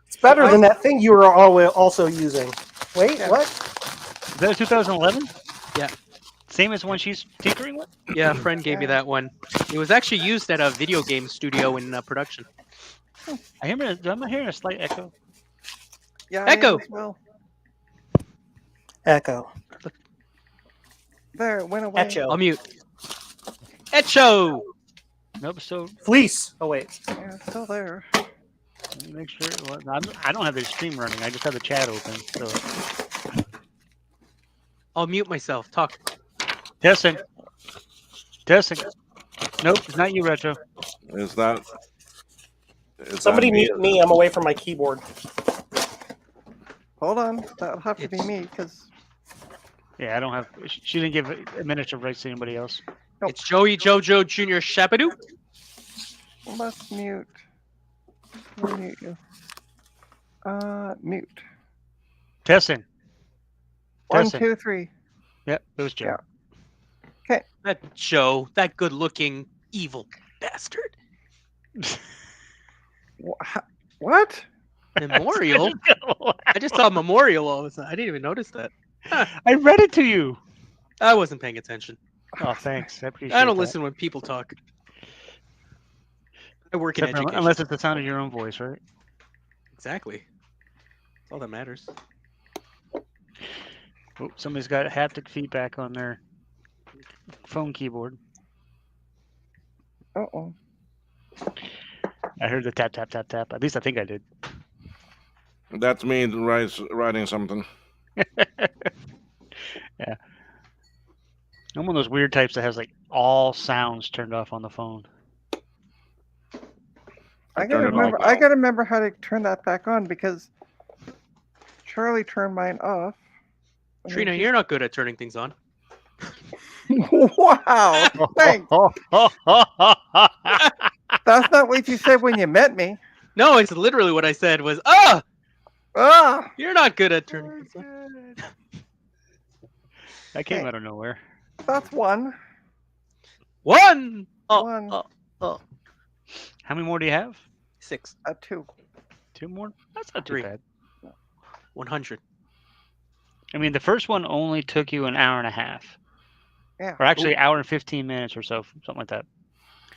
It's better than that thing you were also using. Wait, Yeah. what? Is that a 2011? Yeah. Same as one she's tinkering with? Yeah, a friend gave me that one. It was actually used at a video game studio in production. I'm hearing a slight echo. Yeah. Echo. I am as well. Echo. There, it went away. I'll mute. Echo! Nope, so Fleece. Oh, wait. Yeah, it's still there. let me make sure. Well, I don't have the stream running. I just have the chat open. So I'll mute myself. Talk. testing. Nope, it's not you, Retro. Is that? Somebody mute me. I'm away from my keyboard. Hold on. That'll have to be It's- me, because Yeah, I don't have. She didn't give administrative rights to anybody else. Nope. It's Joey Jojo Jr. Shabadoo. let's mute. We'll mute you. Mute. Testing. 1, Testing. 2, 3. Yep, it was Joe. Yeah. That Joe, that good-looking evil bastard. What? Memorial. I just saw Memorial all of a sudden. I didn't even notice that. I read it to you. I wasn't paying attention. Oh, thanks. I appreciate I don't that. listen when people talk. I work in Except for- education. unless it's the sound of your own voice, right? Exactly. That's all that matters. Oh, somebody's got haptic feedback on their phone keyboard. Uh-oh. I heard the tap, tap, tap, tap. At least I think I did. That's me writing something. Yeah. I'm one of those weird types that has like all sounds turned off on the phone. I Turn gotta it remember. off. I gotta remember how to turn that back on because Charlie turned mine off. and then Trina, she- you're not good at turning things on. Wow. Thanks. That's not what you said when you met me. No, it's literally what I said was, "Ah, Ah. you're not good at turning things on." That came Okay. out of nowhere. That's one. One. Oh, One. oh. How many more do you have? 6. A 2. 2 more? That's not too Three. bad. 100. I mean, the first one only took you an hour and a half, Yeah. or actually, hour and 15 minutes or so, something like that.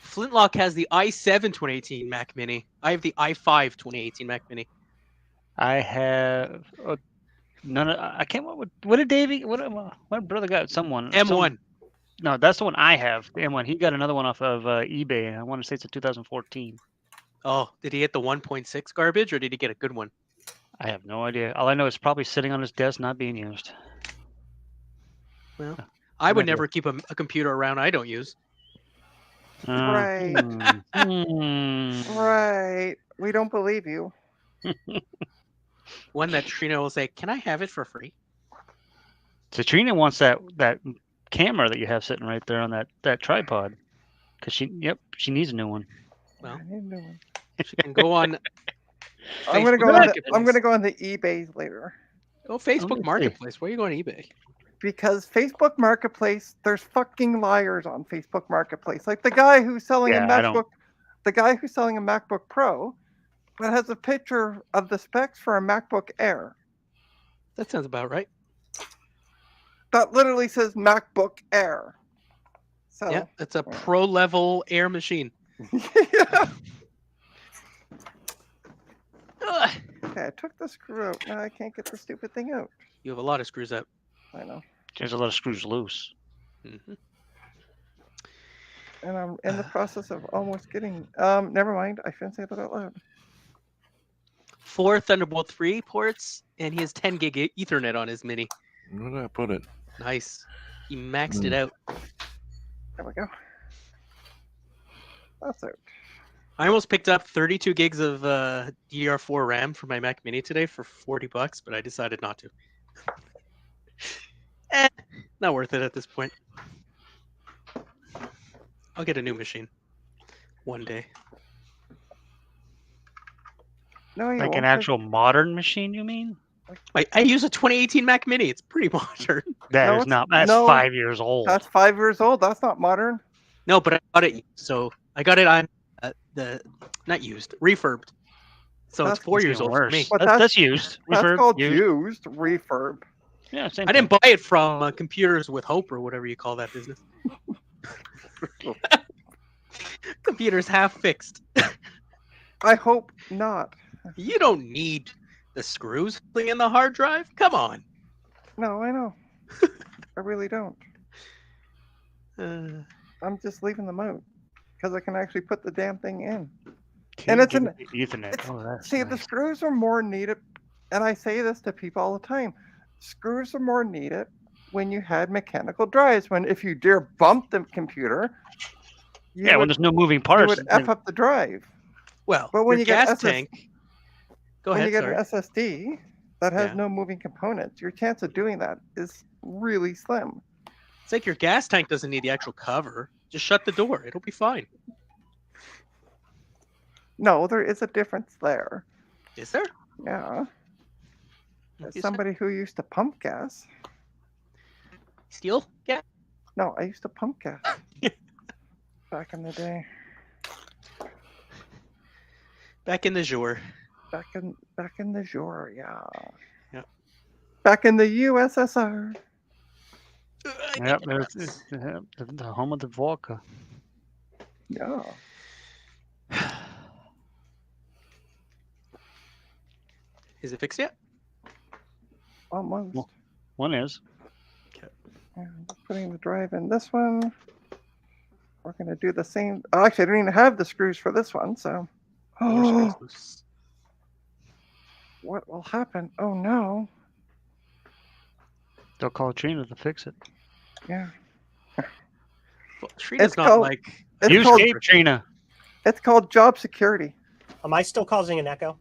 Flintlock has the i7 2018 Mac Mini. I have the i5 2018 Mac Mini. I have none of. I can't. What did Davey? What brother got? Someone. M1. No, that's the one I have. The M1. He got another one off of eBay. I want to say it's a 2014. Oh, did he get the 1.6 garbage or did he get a good one? I have no idea. All I know is it's probably sitting on his desk, not being used. Well, I would idea. never keep a computer around I don't use. Right. Right. We don't believe you. One that Trina will say, "Can I have it for free?" So Trina wants that camera that you have sitting right there on that tripod, because she needs a new one. Well, I need a new one. she can go on. I'm gonna go. Facebook On the, Marketplace. I'm gonna go on the eBay later Go Facebook see. Marketplace. Why are you going to eBay? because Facebook Marketplace. There's fucking liars on Facebook Marketplace. Like the guy who's selling a Yeah, I don't- MacBook. The guy who's selling a MacBook Pro, that has a picture of the specs for a MacBook Air. That sounds about right. That literally says MacBook Air. So Yeah, it's a pro level Air machine. yeah. Ugh. Okay, I took the screw out. Now I can't get the stupid thing out. You have a lot of screws out. I know. There's a lot of screws loose. hmm And I'm in the process of almost getting. Never mind. I shouldn't say that out loud. 4 Thunderbolt 3 ports, and he has 10 gig Ethernet on his Mini. Where did I put it? Nice. He maxed it out. There we go. That's out. I almost picked up 32 gigs of DDR4 RAM for my Mac Mini today for $40, but I decided not to. Not worth it at this point. I'll get a new machine one day. No, you Like won't, an 'cause- actual modern machine, you mean? I use a 2018 Mac Mini. It's pretty modern. That No, is it's- not. That's no, 5 years old. That's 5 years old. That's not modern. No, but I got it. So I got it on not used, refurbed. So That's it's 4 years Even old for worse. me. But That's used. That's Refurb, called used. used refurb. Yeah, same I thing. didn't buy it from Computers with Hope or whatever you call that business. Computers half fixed. I hope not. You don't need the screws in the hard drive. Come on. No, I know. I really don't. Uh, I'm just leaving them out because I can actually put the damn thing in. Two and it's an- gig Ethernet. it's- Oh, that's See, the nice. screws are more needed, and I say this to people all the time. Screws are more needed when you had mechanical drives. When if you dare bump the computer, you Yeah, when would, there's no moving you parts. would f up the drive. well, But when your you get gas SS tank. Go when ahead. you get Sorry. an SSD that has Yeah. no moving components, your chance of doing that is really slim. It's like your gas tank doesn't need the actual cover. Just shut the door. It'll be fine. No, there is a difference there. Is there? Yeah. Is As there? somebody who used to pump gas. Steel? Yeah. No, I used to pump gas back in the day. Back in the jour. Back in the jour, yeah. Yeah. Back in the USSR. Yep, there's the home of the vodka. Yeah. Is it fixed yet? Almost. Well- One is. Yeah, I'm just putting the drive in this one. We're gonna do the same. Oh, actually, I don't even have the screws for this one, so. More Oh, screws loose. what will happen? Oh no. They'll call Trina to fix it. Yeah. Well, Trina's It's not called- like. It's Use called, Cape, Trina. it's called job security. Am I still causing an echo?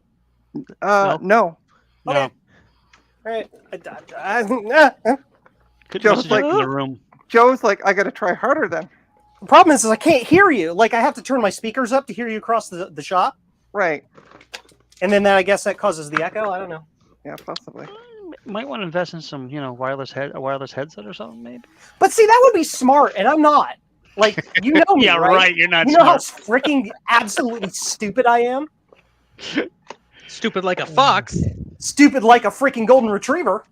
No. No. All right. Good Joe's message like- in the room. Joe's like, I gotta try harder then. The problem is I can't hear you. Like I have to turn my speakers up to hear you across the shop, Right. and then I guess that causes the echo. I don't know. Yeah, possibly. Might want to invest in some, wireless headset or something, maybe. But see, that would be smart, and I'm not. Like you know me, Yeah, right. You're not You know how smart. freaking absolutely stupid I am. Stupid like a fox. Stupid like a freaking golden retriever.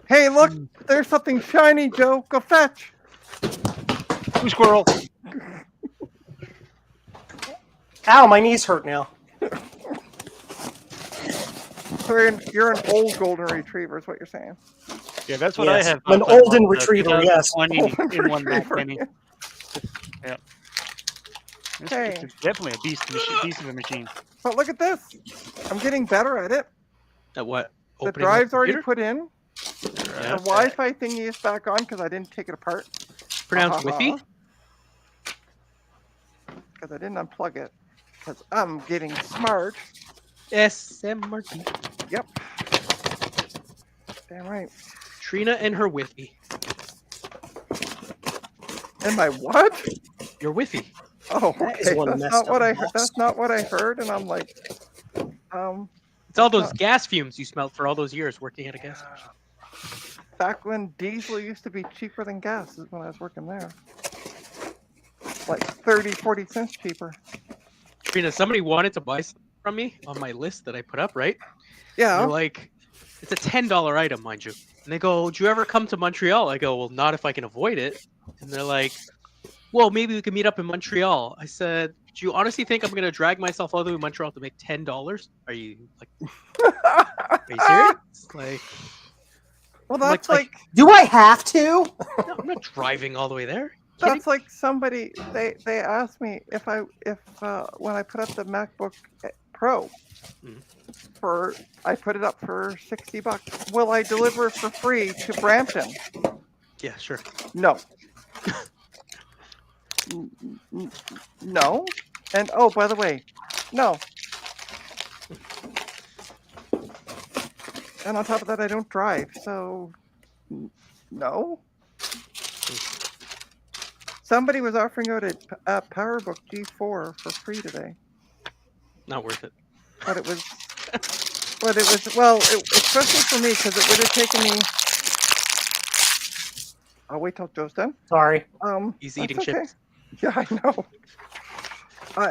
Hey, look, there's something shiny, Joe. Go fetch. Ooh, squirrel. Ow, my knees hurt now. So you're an old golden retriever, is what you're saying. Yeah, that's what Yes, I have. an outside Olden of the retriever, yes. 2020 in one Mac Retriever. Mini. Yeah. It's, Hey. it's definitely a beast of a machine. But look at this. I'm getting better at it. At what? The Opening up drive's already computer? put in. Yeah. The Wi-Fi thingy is back on because I didn't take it apart. Pronounced Wi-Fi? Because I didn't unplug it. Because I'm getting smart. SMRT. Yep. Damn right. Trina and her Wi-Fi. And my what? Your Wi-Fi. Oh, That is okay. one That's messed not what up I. box. That's not what I heard, and I'm like, It's all those gas fumes you smelled for all those years working at a gas station. back when diesel used to be cheaper than gas is when I was working there. Like 30, 40 cents cheaper. Trina, somebody wanted to buy something from me on my list that I put up, right? Yeah. They're like, it's a $10 item, mind you. And they go, "Do you ever come to Montreal?" I go, "Well, not if I can avoid it." And they're like, "Well, maybe we can meet up in Montreal." I said, "Do you honestly think I'm gonna drag myself all the way to Montreal to make $10? Are you like, are you serious?" Like, Well, I'm that's like Do I have to? no, I'm not driving all the way there. Kidding? that's like somebody they asked me if when I put up the MacBook Pro Mhm. I put it up for $60. Will I deliver for free to Brampton? Yeah, sure. No. No. And oh, by the way, no. And on top of that, I don't drive, so no. Somebody was offering out a PowerBook G4 for free today, Not worth it. but it was, especially for me because it would have taken me. I'll wait till Joe's done. Sorry. He's That's eating okay. chips. Yeah, I know.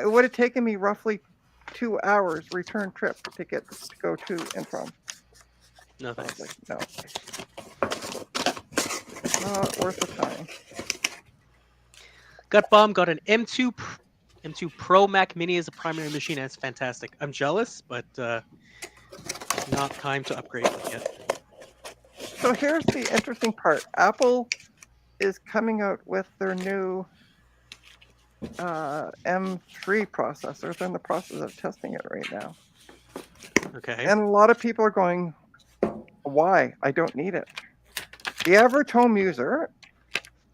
It would have taken me roughly 2 hours return trip to go to and from. No I was thanks. like, no, not worth the time. Gutbomb got an M2 Pro Mac Mini as a primary machine, and it's fantastic. I'm jealous, but not time to upgrade yet. So here's the interesting part. Apple is coming out with their new M3 processor. They're in the process of testing it right now. Okay. And a lot of people are going, why? I don't need it. The average home user,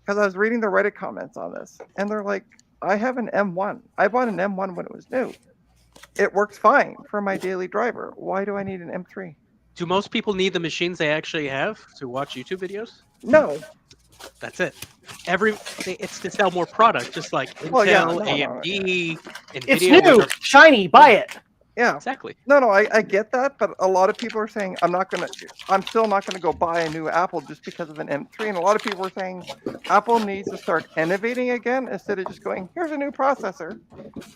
because I was reading the Reddit comments on this, and they're like, I have an M1. I bought an M1 when it was new. It works fine for my daily driver. Why do I need an M3? Do most people need the machines they actually have to watch YouTube videos? No. That's it. It's to sell more product, just like Intel, Well, yeah, no, AMD, It's Nvidia. new, which are- shiny. Buy it. Yeah. Exactly. No, I get that, but a lot of people are saying I'm still not gonna go buy a new Apple just because of an M3. And a lot of people are saying Apple needs to start innovating again instead of just going, here's a new processor.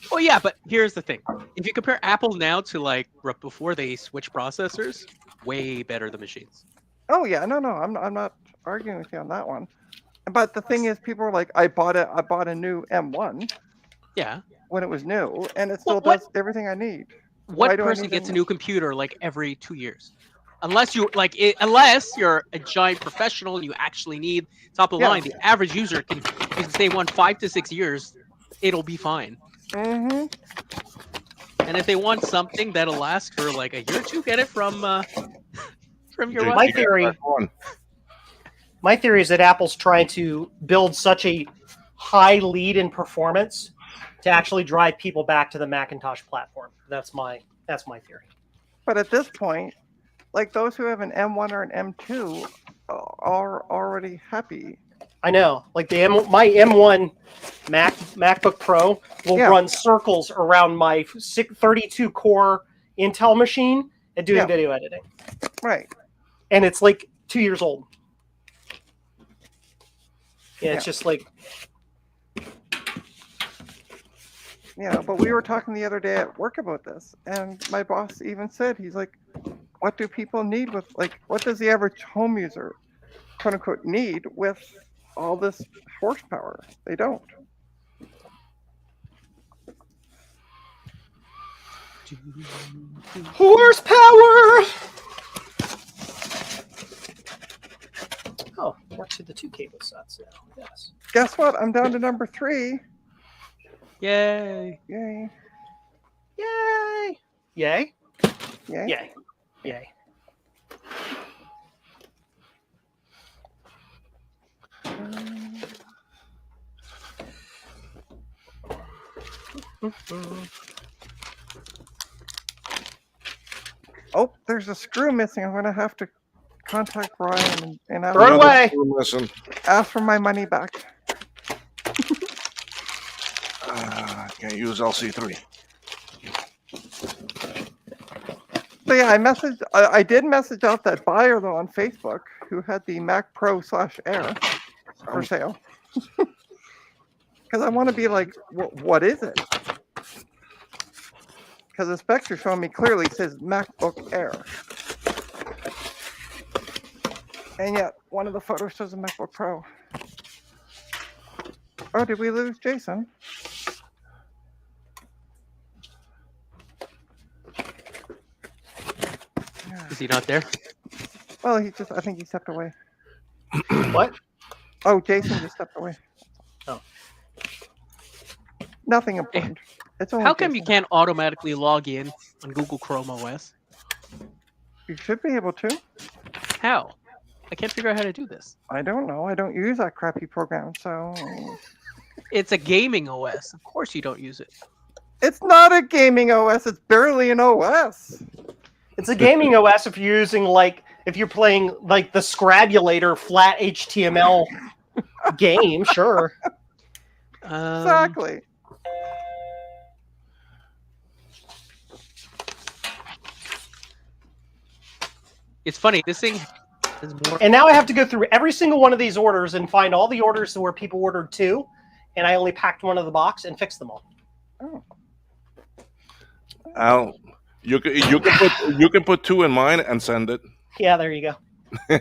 Well, yeah, but here's the thing: if you compare Apple now to like before they switch processors, way better the machines. Oh yeah, no, I'm not arguing with you on that one. But the thing is, people are like, I bought a new M1 Yeah. when it was new, and it still Well, does everything I need. What Why do I person need gets a them? new computer like every 2 years? Unless unless you're a giant professional, you actually need top of Yeah. line. The average user can stay 5 to 6 years, it'll be fine. Mm-hmm. And if they want something that'll last for like a year or two, get it from your JT My got theory- back on. My theory is that Apple's trying to build such a high lead in performance to actually drive people back to the Macintosh platform. That's my theory. But at this point, like those who have an M1 or an M2 are already happy. I know, like my M1 MacBook Pro will Yeah. run circles around my 32 core Intel machine and doing Yeah. video editing, Right. and it's like 2 years old. Yeah, it's Yeah. just like But we were talking the other day at work about this, and my boss even said, he's like, what do people need with, like, what does the average home user, quote unquote, need with all this horsepower? They don't. Horsepower! Oh, we're to the 2 cable sets now. Yes. Guess what? I'm down to number 3. Yay! Yay. Yay! Yay! Yay. Yay! Yay! Oh, there's a screw missing. I'm going to have to contact Ryan and Throw it ask, away. Listen, ask for my money back. can't use LC3. So yeah, I did message out that buyer though on Facebook who had the Mac Pro /Air for sale. Because I want to be like, what is it? Because the specs are showing me clearly it says MacBook Air. And yet, one of the photos shows a MacBook Pro. Oh, did we lose Jason? Is he not there? Well, I think he stepped away. What? Oh, Jason just stepped away. Oh. Nothing important. It's only How come you Jason. can't automatically log in on Google Chrome OS? You should be able to. How? I can't figure out how to do this. I don't know. I don't use that crappy program, so It's a gaming OS. Of course you don't use it. it's not a gaming OS. It's barely an OS. It's a gaming OS if you're using if you're playing like the Scrabulator flat HTML game, sure. Exactly. It's funny. This thing is more. And now I have to go through every single one of these orders and find all the orders where people ordered 2, and I only packed one of the box and fixed them all. Oh. Al, you can put 2 in mine and send it. Yeah, there you go.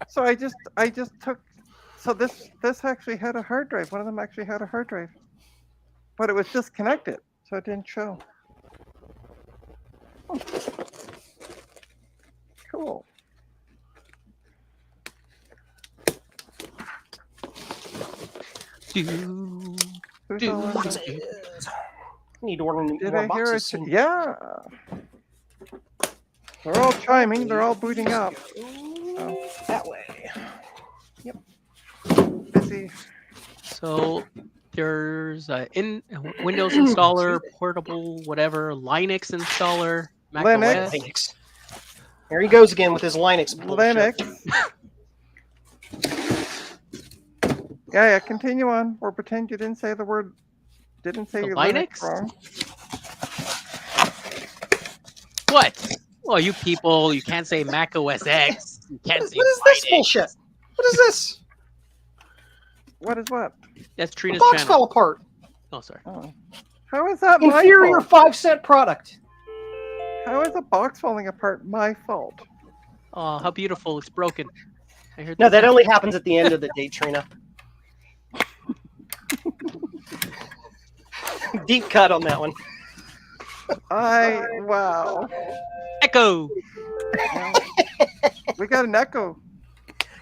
So I just took. So this actually had a hard drive. One of them actually had a hard drive, but it was disconnected, so it didn't show. Oh. Cool. Who's all in there? I need to order Did more I hear boxes it? soon. Yeah. They're all chiming. They're all booting up. Oh, That way. busy. So there's a Windows installer, portable, whatever, Linux installer, Mac Linux. OS. Linux. There he goes again with his Linux bullshit. Linux. Yeah, continue on. Or pretend you didn't say the word. Didn't say The your Linux? Linux wrong. What? Well, you people, you can't say Mac OS X. You can't say What is this Linux. bullshit? What is this? What is what? That's The Trina's box channel. fell apart. Oh, sorry. Oh. How is that my Inferior fault? 5-cent product. How is a box falling apart my fault? Oh, how beautiful. It's broken. I heard No, that. that only happens at the end of the day, Trina. Deep cut on that one. Wow. Echo. We got an echo.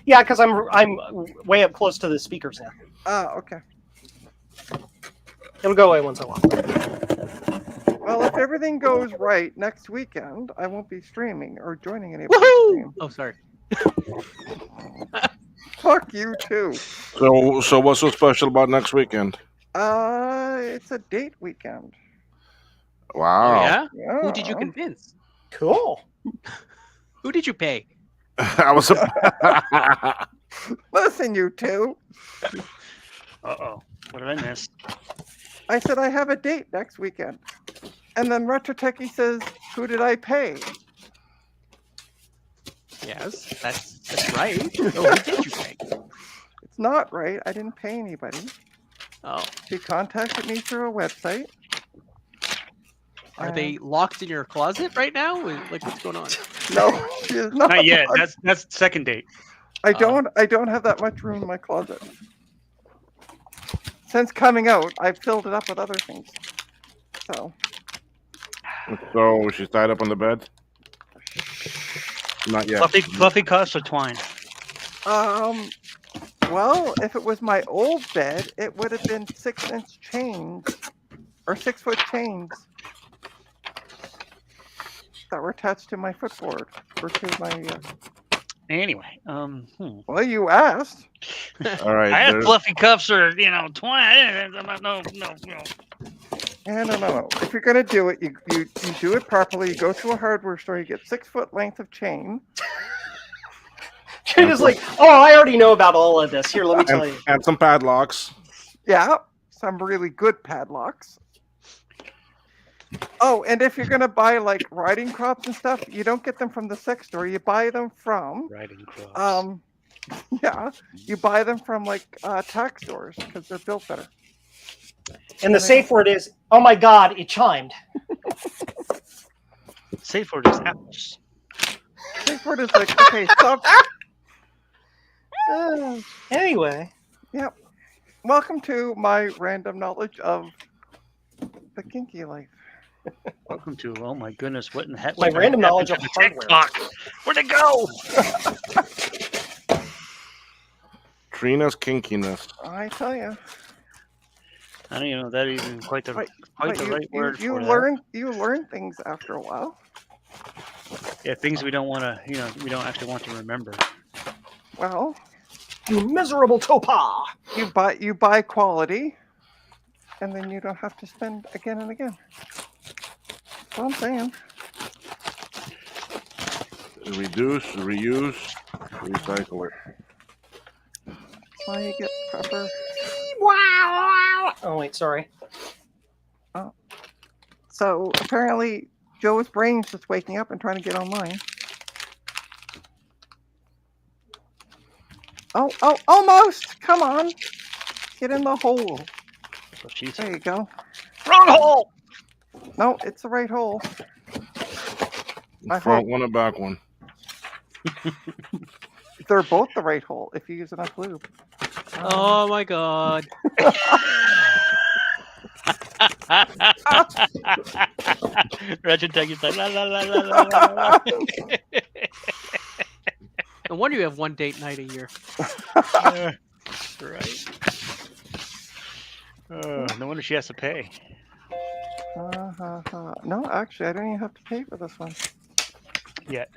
Yeah, because I'm way up close to the speakers now. Ah, okay. It'll go away once in a while. Well, if everything goes right next weekend, I won't be streaming or joining anybody's Woohoo! stream. Oh, sorry. Fuck you too. So what's so special about next weekend? It's a date weekend. Oh, Wow. yeah? Yeah. Who did you convince? Cool. Who did you pay? I was. Listen, you two. Uh-oh. What did I miss? I said I have a date next weekend. And then Retro Techie says, who did I pay? Yes, that's right. So who did you pay? It's not right. I didn't pay anybody. Oh, She contacted me through a website. Are they locked in your closet right now? Like, what's going on? No, she is not. Not yet. That's second date. I don't have that much room in my closet. Since coming out, I've filled it up with other things. So So she's tied up on the bed? Not yet. Fluffy cuffs or twine? well, if it was my old bed, it would have been 6-inch chains or 6-foot chains that were attached to my footboard or to my. Anyway, Well, you asked. All right. I have there's- fluffy cuffs or twine. No. Yeah, no. If you're gonna do it, you do it properly. You go to a hardware store. You get 6-foot length of chain. Trina's like, oh, I already know about all of this. Here, let me tell you. and some padlocks. Yeah, some really good padlocks. Oh, and if you're gonna buy like riding crops and stuff, you don't get them from the sex store. You buy them from Riding cross. yeah, you buy them from like tax stores because they're built better. And the safe word is, oh my God, it chimed. Safe word is house. Safe word is like, okay, stop. Anyway, Welcome to my random knowledge of the kinky life. Welcome to, oh my goodness, what in the heck? My random knowledge of hardware. TikTok. Where'd it go? Trina's kinkiness. I tell you. I don't even know that even quite the But right word you for you learn things after a while. that. Yeah, things we don't want to, we don't actually want to remember. Well, You miserable topa. you buy quality, and then you don't have to spend again and again. That's what I'm saying. Reduce, reuse, recycle it. That's why you get proper. Oh wait, sorry. So apparently, Joe's brain's just waking up and trying to get online. Oh, almost! Come on! Get in the hole. So she's There you go. wrong hole. No, it's the right hole. I Front hope. one and back one. They're both the right hole if you use enough lube. Oh my God. Ratchet Techie's like la la la la la la. No wonder you have one date night a year. Right. No wonder she has to pay. No, actually, I don't even have to pay for this one. Yet.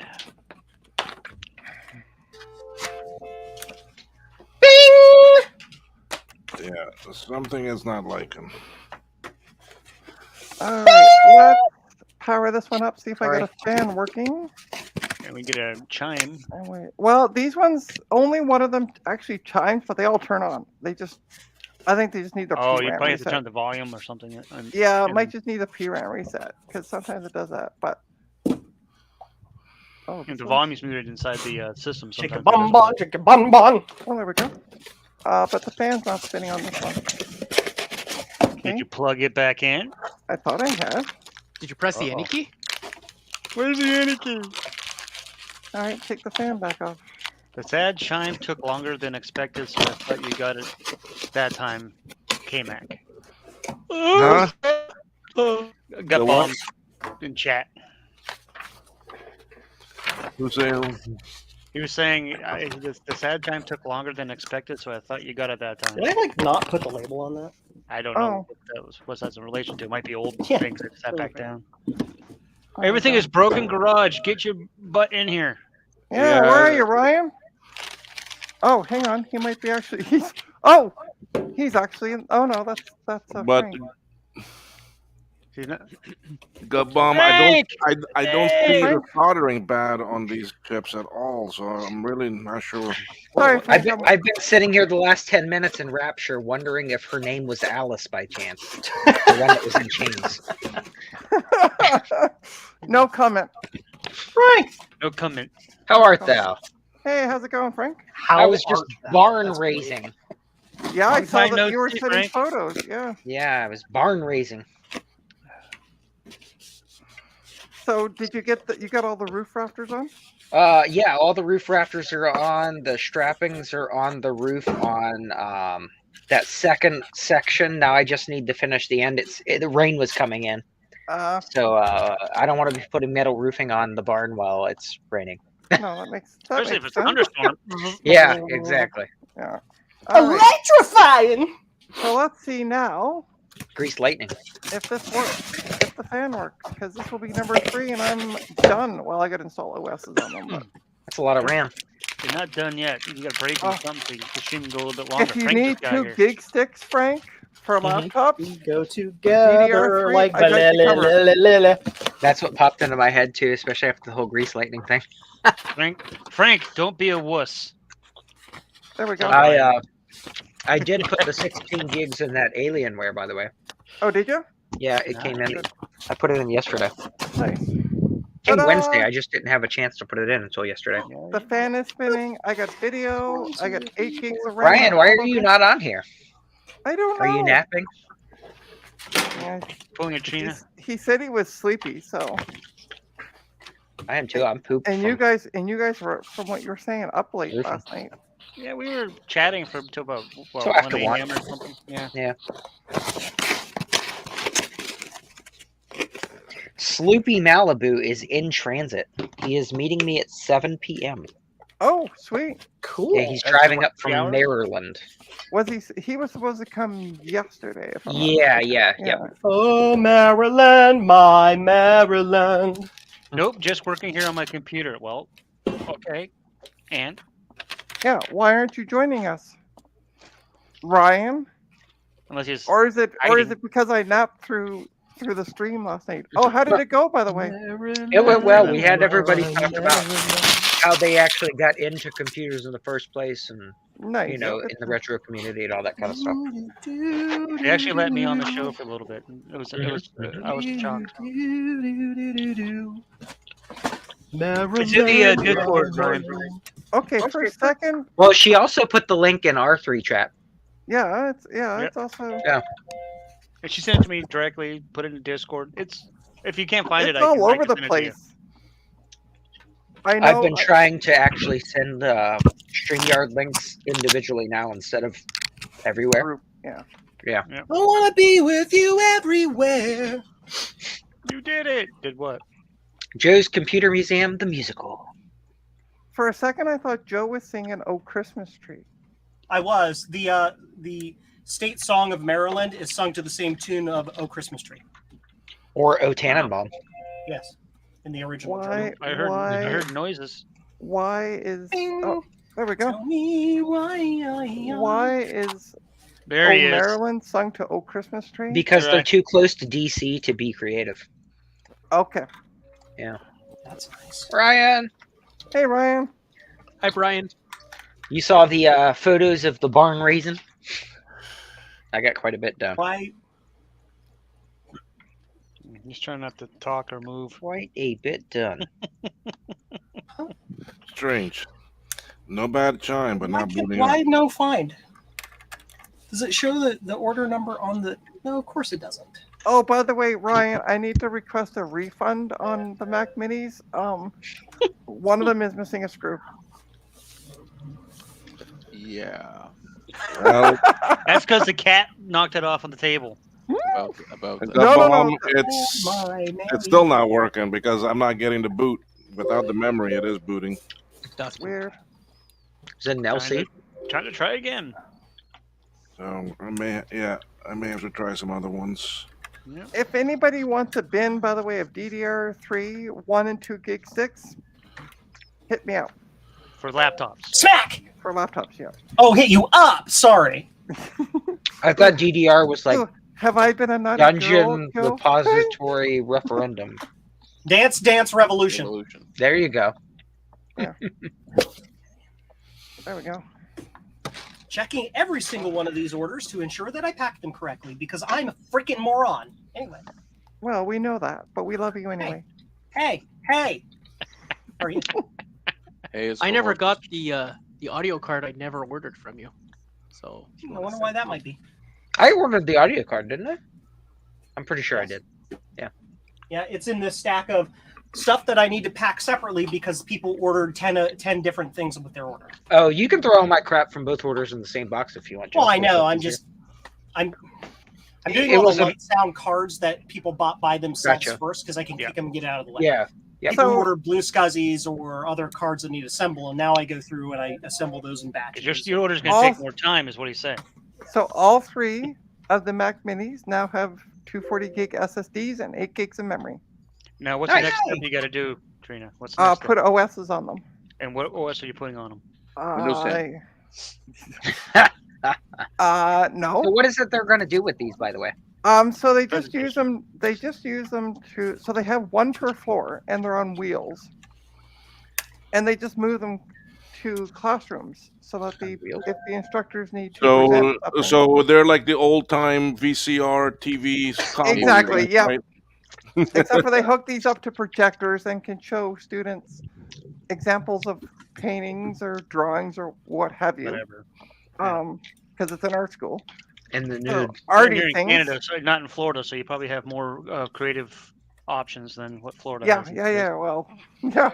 Yeah, something is not like him. All right, let's power this one up. See if I got a fan working. And we get a chime. And wait. Well, these ones, only one of them actually chimes, but they all turn on. I think they just need their Oh, you PRAM probably have to reset. turn the volume or something. Yeah, it and- might just need a PRAM reset because sometimes it does that. But And this the one- volume's muted inside the system. Shake a Sometimes bum bum, shake a bum bum. Oh, there we go. But the fan's not spinning on this one. Did Okay, you plug it back in? I thought I had. Did you press the any key? Where's the any key? All right, take the fan back off. The sad chime took longer than expected, so I thought you got it that time, K-Mac. Huh? Got The what? bombed in chat. Who's saying? He was saying the sad time took longer than expected, so I thought you got it that time. Did I like not put the label on that? I don't know what that's in relation to. It might be old Yeah. things that sat back down. Oh, Everything God. is broken garage. Get your butt in here. Yeah, where are you, Ryan? Oh, hang on. He might be actually. He's actually. Oh no, that's But Frank. He's not- gut bomb. I don't see the soldering bad on these chips at all. So I'm really not sure. Sorry, I've Frank. been, I've been sitting here the last 10 minutes in rapture wondering if her name was Alice by chance. The one that was in chains. No comment. Right. No comment. How art thou? Hey, how's it going, Frank? How I was just art thou? barn That's great. raising. Yeah, I Long saw time that no you were see, sending Frank. photos. Yeah. Yeah, I was barn raising. So did you get you got all the roof rafters on? Yeah, all the roof rafters are on. The strappings are on the roof on that second section. Now I just need to finish the end. The rain was coming in, so I don't want to be putting metal roofing on the barn while it's raining. No, that makes Especially if makes it's a sense. thunderstorm. Yeah, exactly. Yeah. All right. Electrifying. So let's see now Grease lightning. if this works, if the fan works, because this will be number 3, and I'm done. Well, I got to install OSs on them, but That's a lot of RAM. You're not done yet. You got to break Oh. them something. The machine can go a little bit longer. if you Frank need just got 2 here. gig sticks, Frank, for laptops, We go together DDR3, like I got you covered. balele. That's what popped into my head too, especially after the whole grease lightning thing. Frank, don't be a wuss. there we go. I did put the 16 gigs in that Alienware, by the way. Oh, did you? Yeah, it came in. I put it in yesterday. Nice. Came Ta-da! Wednesday. I just didn't have a chance to put it in until yesterday. The fan is spinning. I got video. I got 8 gigs of RAM. Ryan, why are you not on here? I don't know. Are you napping? Yeah, Pulling a Gina. he said he was sleepy, so. I am too. I'm pooped. And you guys were, from what you were saying, up late Roofing. last night. Yeah, we were chatting for till about Till after 1 one. a.m. or something. Yeah. Sloopy Malibu is in transit. He is meeting me at 7 p.m. Oh, sweet. Cool. Yeah, he's That's driving what, up 3 from hours? Maryland. Was he was supposed to come yesterday? If I'm not Yeah, mistaken. yeah. Yeah. Oh, Maryland, my Maryland. Nope, just working here on my computer. Well, okay. And Yeah. Why aren't you joining us, Ryan? unless he's Or is it hiding. because I napped through the stream last night? Oh, how did it go, by the way? It went well. We had everybody talk about how they actually got into computers in the first place, and Nice. you know, in the retro community and all that kind of stuff. They actually let me on the show for a little bit. I was shocked. It's in the Discord, Brian. Okay, for a second. Well, she also put the link in R3 chat. Yeah, it's Yep. also And she sent it to me directly. Put it in Discord. It's if you can't find it's it, I all can over the send it to you. place. I know. I've been trying to actually send StreamYard links individually now instead of everywhere. Group, yeah. I want to be with you everywhere. You did it. Did what? Joe's Computer Museum, the musical. For a second, I thought Joe was singing "Oh Christmas Tree." I was. The state song of Maryland is sung to the same tune of "Oh Christmas Tree." Or O Tannenbaum. Yes, in the original. Why? I heard Why? I heard noises. Why is? Oh, there we go. Tell me why. Why is There "Oh he is. Maryland" sung to "Oh Christmas Tree"? Because they're Right. too close to DC to be creative. Okay. That's nice. Ryan! Hey, Ryan. Hi, Brian. You saw the photos of the barn raising? I got quite a bit done. Why? He's trying not to talk or move. Quite a bit done. Strange. No bad chime, but not booting Why up. no find? Does it show the order number on the? No, of course it doesn't. Oh, by the way, Ryan, I need to request a refund on the Mac Minis. One of them is missing a screw. Yeah. Well, That's because the cat knocked it off on the table. About the No, no, no. bomb, it's still not working because I'm not getting the boot. Without the memory, it is booting. Weird. Is it Nelsie? Trying to try again. So I may have to try some other ones. If anybody wants a bin, by the way, of DDR3 1 and 2 gig sticks, hit me out For laptops. Smack! for laptops. Yeah. Oh, hit you up. Sorry. I thought DDR was like Ooh, have I been a naughty Dungeon girl? Gil? Repository Referendum. Dance Revolution. Revolution. There you go. There we go. Checking every single one of these orders to ensure that I packed them correctly because I'm a freaking moron. Anyway, Well, we know that, but we love you anyway. hey. Are you? Hey, it's I never forward. got the audio card I never ordered from you. So I wonder why that might be. I ordered the audio card, didn't I? I'm pretty sure I did. Yeah, it's in this stack of stuff that I need to pack separately because people ordered 10 different things with their order. Oh, you can throw all my crap from both orders in the same box if you want to. Well, I know. I'm doing It all was the a- light sound cards that people bought by themselves Gotcha. first because I can kick them and get out of the way. Yeah. Yep. People So- order blue scuzzies or other cards that need assemble, and now I go through and I assemble those in batches. Your order's going All- to take more time, is what he's saying. So all 3 of the Mac Minis now have 240 gig SSDs and 8 gigs of memory. Now, what's the Nice. next step you got to do, Trina? What's the next Put step? OSs on them. And what OS are you putting on them? Windows 10. No. So what is it they're going to do with these, by the way? So they just use them. They just use them to. So they have one per floor, and they're on wheels. And they just move them to classrooms so that if the instructors need to. present something- So they're like the old time VCR TVs. combos, Exactly, yeah. right? Except for they hook these up to projectors and can show students examples of paintings or drawings or what have you. Whatever. Because it's an art school. And the So nude. And arty you're in things. Canada, so not in Florida, so you probably have more creative options than what Florida Yeah, has. yeah. Well, yeah.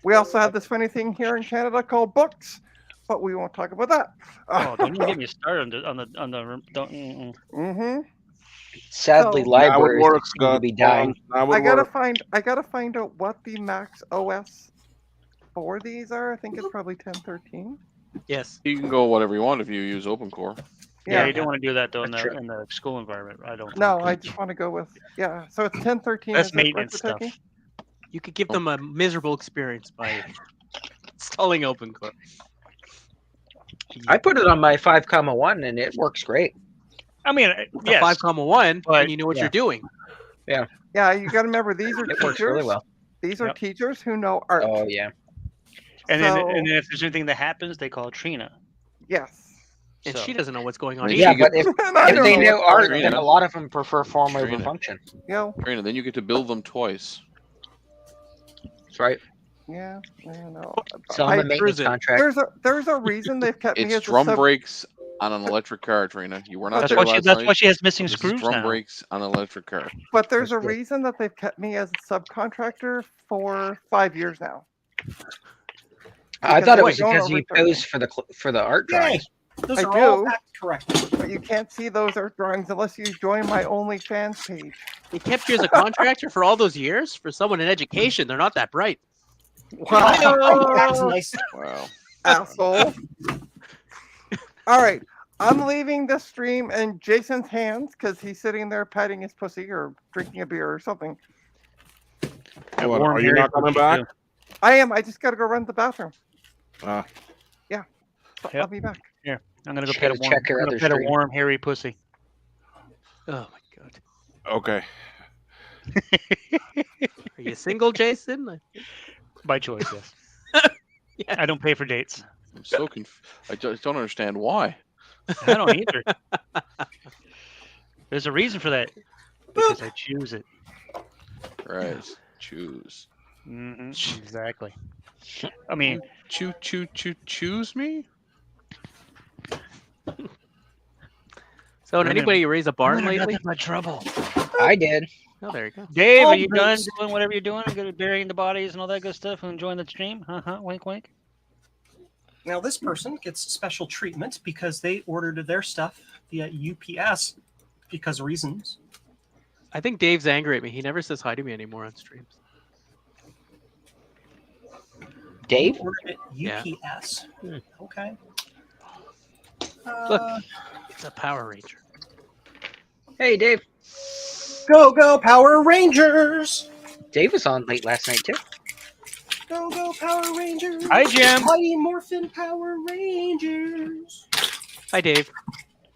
We also have this funny thing here in Canada called books, but we won't talk about that. Oh, don't even get me started on the don't. Mm-hmm. Sadly, So- Now it libraries works, seem to be dying. Now it I gotta works. find out what the max OS for these are. I think it's probably 1013. Yes. You can go whatever you want if you use OpenCore. Yeah, Yeah. you don't want to do that though in That's the true. in the school environment. I don't. No, think. I just want to go with So it's 1013. That's is it, maintenance Retro stuff. Techie? You could give them a miserable experience by installing OpenCore. I put it on my 5,1 and it works great. I mean, It's a yes, 5,1, but- and you know what yeah. you're doing. Yeah, you got to remember these are It teachers. works really well. These are Yep. teachers who know art. Oh yeah. and So- then if there's anything that happens, they call Trina. Yes. And So- she doesn't know what's going on. Yeah, either. Yeah, you but get- if I they don't know art, Trina. then a lot of them prefer form over Trina. function. Yo, Trina, then you get to build them twice. That's right. yeah, no. Sell them a I- maintenance cruising. contract. There's a reason they've kept me It's as drum a sub. brakes on an electric car, Trina. You were not That's there why last that's night. why she has missing This is screws drum now. brakes on an electric car. But there's a That's good. reason that they've kept me as a subcontractor for 5 years now. I Because thought it I was don't because you overturn posed for the art Yay! drawings. Those I are all do. packed correctly. But you can't see those art drawings unless you join my OnlyFans page. They kept you as a contractor for all those years. For someone in education, they're not that bright. That's Wow, nice. Wow. asshole. All right, I'm leaving the stream in Jason's hands because he's sitting there patting his pussy or drinking a beer or something. And What, warm are you Harry not coming Potter, back? too. I am. I just got to go run to the bathroom. Ah. So Yep. I'll be back. I'm gonna go Should pet a have warm. checked your I'm gonna other pet a stream. warm hairy pussy. Oh my god. Okay. Are you single, Jason? By choice, yes. Yeah. I don't pay for dates. I'm so I just don't understand why. I don't either. There's a reason for that. Because I choose it. Right. Choose. Exactly. I mean, Choose me? So, did Women- anybody raise a barn women are not lately? that much trouble. I did. Oh, there you go. Dave, Oh, are you done please. doing whatever you're doing? Good at burying the bodies and all that good stuff and enjoying the stream? Wink, wink. Now this person gets special treatment because they ordered their stuff via UPS because of reasons. I think Dave's angry at me. He never says hi to me anymore on streams. Dave? Ordered it Yeah. UPS. Okay. Look, it's a Power Ranger. Hey, Dave. Go Power Rangers! Dave was on late last night too. Go Power Rangers! Hi, Jim. Mighty Morphin Power Rangers! Hi, Dave.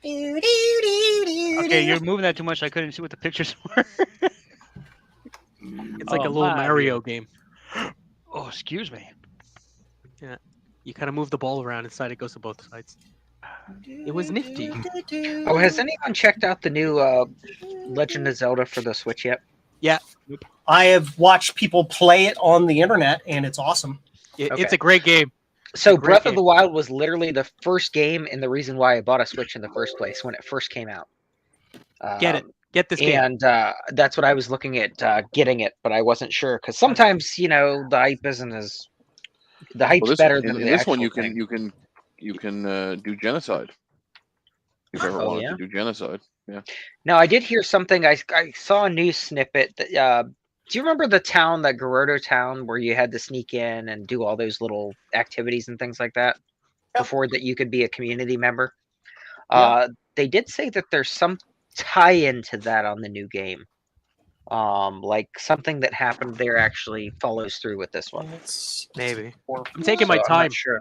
Okay, you're moving that too much. I couldn't see what the pictures were. It's like Oh, a little my. Mario game. Oh, excuse me. You kind of move the ball around inside. It goes to both sides. It was nifty. Oh, has anyone checked out the new Legend of Zelda for the Switch yet? I have watched people play it on the internet, and it's awesome. It's Okay. a great game. So Great Breath of game. the Wild was literally the first game and the reason why I bought a Switch in the first place when it first came out. Get it. Get this game. And that's what I was looking at getting it, but I wasn't sure because sometimes the hype isn't as the hype's Well, this, better in, than in the this one, actual you can do genocide. If you ever Oh, wanted yeah? to do genocide, yeah. Now I did hear something. I saw a news snippet. That, do you remember the town, that Gerudo town, where you had to sneak in and do all those little activities and things like that before that you could be a community member? They did say that there's some tie-in to that on the new game. Like something that happened there actually follows through with this one. Maybe. I'm taking my So I'm time. not sure.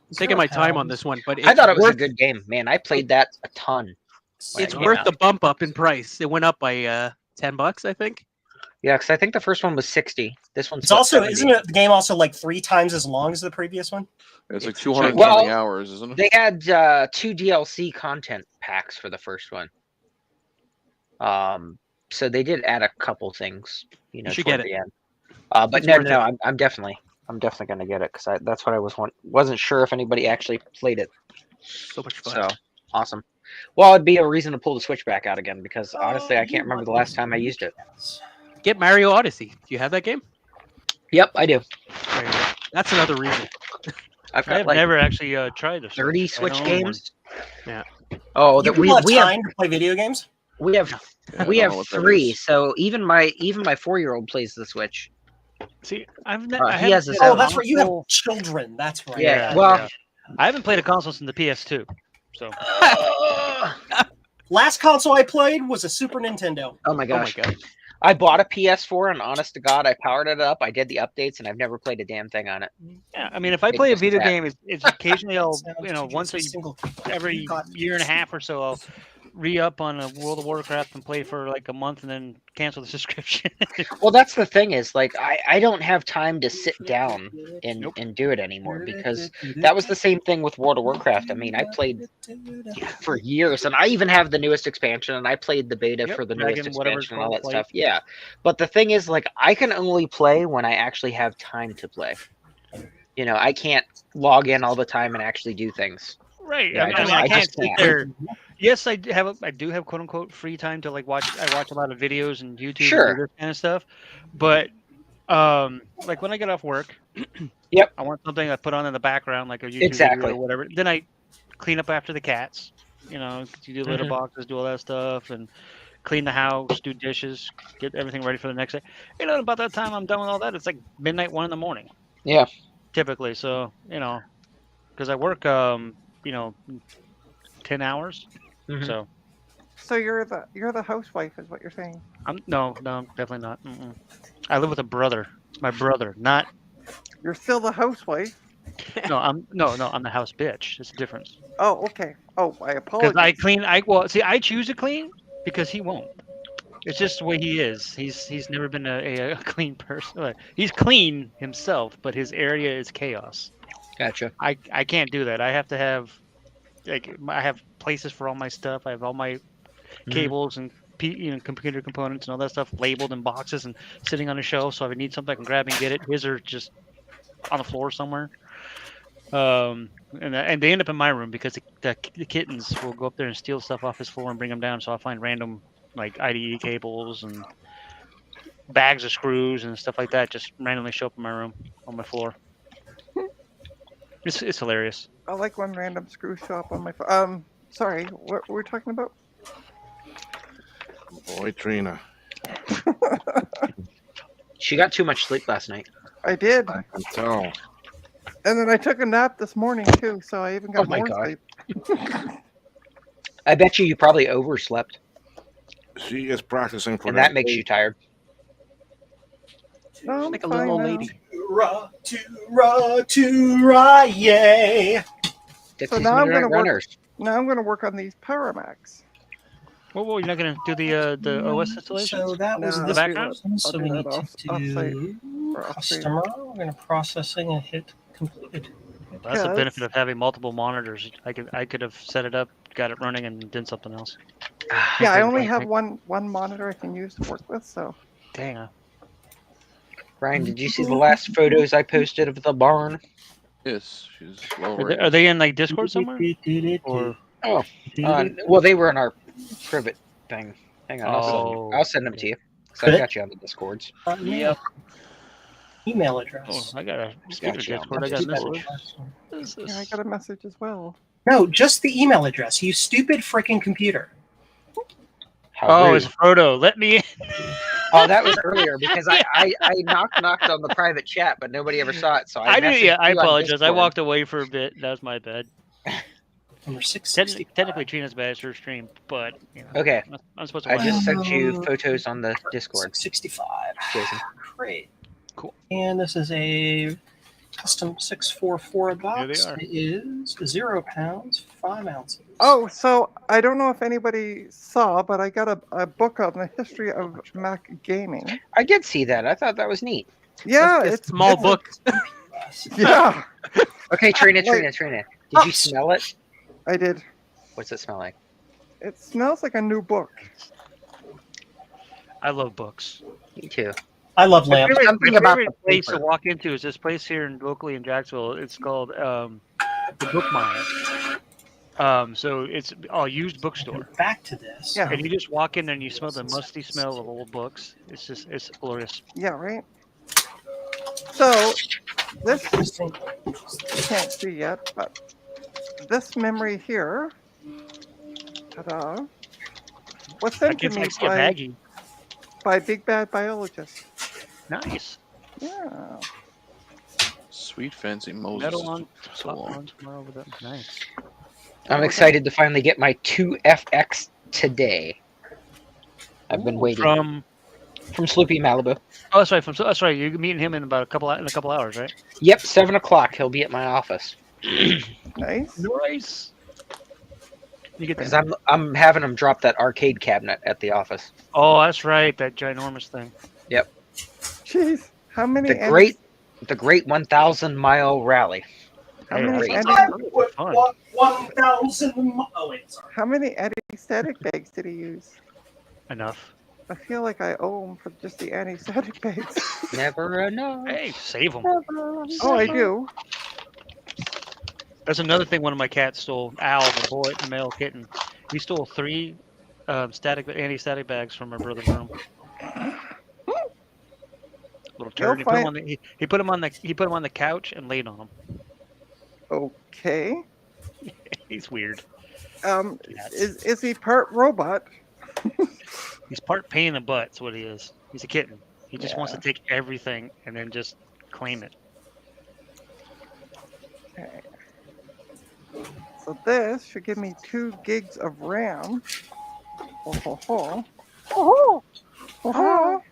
I'm taking my time on this one, but I thought it was a worth, good game, man. I played that a ton. it's Yeah. worth the bump up in price. It went up by $10, I think. Yeah, because I think the first one was 60. This one's It's also 70. isn't it the game also like 3 times as long as the previous one? It's like It's 200 well, something hours, isn't it? They had 2 DLC content packs for the first one. So they did add a couple things, You should toward get it. the end. But It's no, worth no, it. I'm definitely gonna get it because that's what I wasn't sure if anybody actually played it. So much fun. So awesome. Well, it'd be a reason to pull the Switch back out again because honestly, I can't remember the last time I used it. Get Mario Odyssey. Do you have that game? Yep, I do. There you go. That's another reason. I've got I've like never actually tried this. 30 I Switch don't own one. games. Yeah. Oh, You that people have we have time to play video games? we have Yeah, I we don't have know what that 3. is. So even my 4-year-old plays the Switch. See, I he haven't has his played Oh, own a that's right. You have console- children. That's right. Yeah, well- I haven't played a console since the PS2. So Last console I played was a Super Nintendo. Oh my Oh my gosh. god. I bought a PS4 and honest to God, I powered it up. I did the updates and I've never played a damn thing on it. yeah, I mean, if I It's play a just video that. game, it's occasionally I'll Sounds once just single every got- year and a half or so I'll re-up on a World of Warcraft and play for like a month and then cancel the subscription. Well, that's the thing is like I don't have time to sit down and Nope. and do it anymore because that was the same thing with World of Warcraft. I mean, I played for years and I even have the newest expansion and I played the beta Yep, for the Dragon, newest whatever it's expansion and all that called, stuff. Yeah. But the thing is like I can only play when I actually have time to play. I can't log in all the time and actually do things. Right. Yeah, I mean, I can't just sit can't. there. Yes, I do have quote unquote free time to like watch. I watch a lot of videos and YouTube Sure. and do this kind of stuff. But like when I get off work, Yep. I want something I put on in the background, like a YouTube Exactly. video or whatever. Then I clean up after the cats. You do litter Mhm. boxes, do all that stuff, and clean the house, do dishes, get everything ready for the next day. About that time I'm done with all that, it's like midnight, 1 a.m. Yeah. Typically, so because I work 10 hours. Mhm. So So you're the housewife, is what you're saying? I'm no, definitely not. I live with a brother. My brother, not You're still the housewife. no. I'm the house bitch. It's a difference. Oh, okay. Oh, I Because apologize. I clean. I choose to clean because he won't. It's just the way he is. He's never been a clean person. He's clean himself, but his area is chaos. Gotcha. I can't do that. I have to have I have places for all my stuff. I have all my cables and computer components and all that stuff labeled in boxes and sitting on a shelf. So if I need something, I can grab and get it. His are just on the floor somewhere. And they end up in my room because the kittens will go up there and steal stuff off his floor and bring them down. So I'll find random like IDE cables and bags of screws and stuff like that just randomly show up in my room on my floor. It's hilarious. I like when random screws show up on my phone. Sorry, what were we talking about? Boy, Trina, She got too much sleep last night. I did, I can tell. and then I took a nap this morning too, so I even got Oh my more God. sleep. I bet you probably overslept, She is practicing for and that makes you tired. No, I'm Like a fine little old now. lady. Toora, yay! So now I'm gonna work- runners. Now I'm going to work on these Paramax. Well, you're not gonna do the OS installation? So that was No, this the background? person. So I'll we do need that to off-site do or off-stream. customer. We're going to processing and hit completed. That's the Yeah, benefit that's- of having multiple monitors. I could have set it up, got it running, and did something else. Yeah, I Okay, only okay. have one monitor I can use to work with, so Dang. Ryan, did you see the last photos I posted of the barn? Yes, she's well Are they, raised. are they in like Discord somewhere? Or Well, they were in our privet thing, Hang on, Oh, I'll send them to you. So I got you on the Discords. Yep. Email Oh, address. I got a speaking of Discord. I got a message. What is Yeah, I this? got a message as well. No, just the email address. You stupid freaking computer. How Oh, rude. it's Frodo. Let me in. Oh, that was earlier because I knocked on the private chat, but nobody ever saw it. So I I messaged do. Yeah, I you on apologize. I Discord. walked away for a bit. That was my bad. Number 660. Technically, Trina's bad. It's her stream, but you know, Okay, I'm supposed to. I watch just it. sent you photos on the Discord, 665. Jason. Great. Cool. And this is a custom 644 box. are. It is 0 pounds, 5 ounces. Oh, so I don't know if anybody saw, but I got a book on the history of Mac gaming. I did see that. I thought that was neat. Yeah, That's a it's small it's a- book. Yeah, Okay, Trina, Like- Trina. Did you smell it? I did. What's it smell like? It smells like a new book. I love books. Me too. I love My lamps. favorite, Something my about favorite the place to paper. walk into is this place here locally in Jacksonville. It's called the Book Mine. So it's a used bookstore, Back to this. Yeah. and you just walk in there and you smell the musty smell of old books. It's glorious. Yeah, right. So this Interesting. you can't see yet, but this memory here, ta-da, was I sent to can me see a by, baggie. by Big Bad Biologist. Nice. Yeah. Sweet fancy Moses. Metal on So top long. on tomorrow with that. Nice. I'm excited to finally get my 2FX today. I've been waiting From Sloopy Malibu. oh, that's right. That's right. You're meeting him in about a couple hours, right? Yep, 7 o'clock. He'll be at my office Nice. Nice. You get because that. I'm having him drop that arcade cabinet at the office. Oh, that's right. That ginormous thing. Jeez. How many The great 1,000 mile rally. How Hey, many that's anti, fun. 1,000. Oh, wait, sorry. how many anti-static bags did he use? Enough. I feel like I owe him for just the anti-static bags. Never enough. Hey, save them. Oh, I do. That's another thing. One of my cats stole. Al, the boy, the male kitten. He stole 3 anti-static bags from my brother's room. Little turd. He put, him on the, he put him on the couch and laid on him. Okay. He's weird. Cats. Is he part robot? He's part pain in the butt. That's what he is. He's a kitten. He just wants to Yeah. take everything and then just claim it. Okay. So this should give me 2 gigs of RAM. Oh ho ho. Oh ho. Oh ho.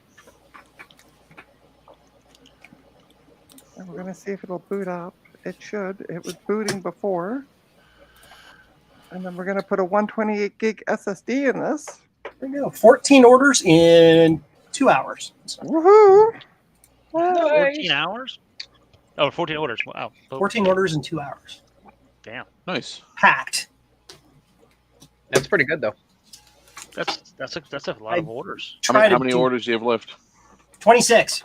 And we're gonna see if it'll boot up. It should. It was booting before. And then we're gonna put a 128 gig SSD in this. There you go. 14 orders in 2 hours. Woohoo! 14 hours? Oh, 14 orders. Wow. 14 orders in 2 hours. Damn. Nice. Packed. That's pretty good though. That's a lot of orders. How many orders do you have left? 26.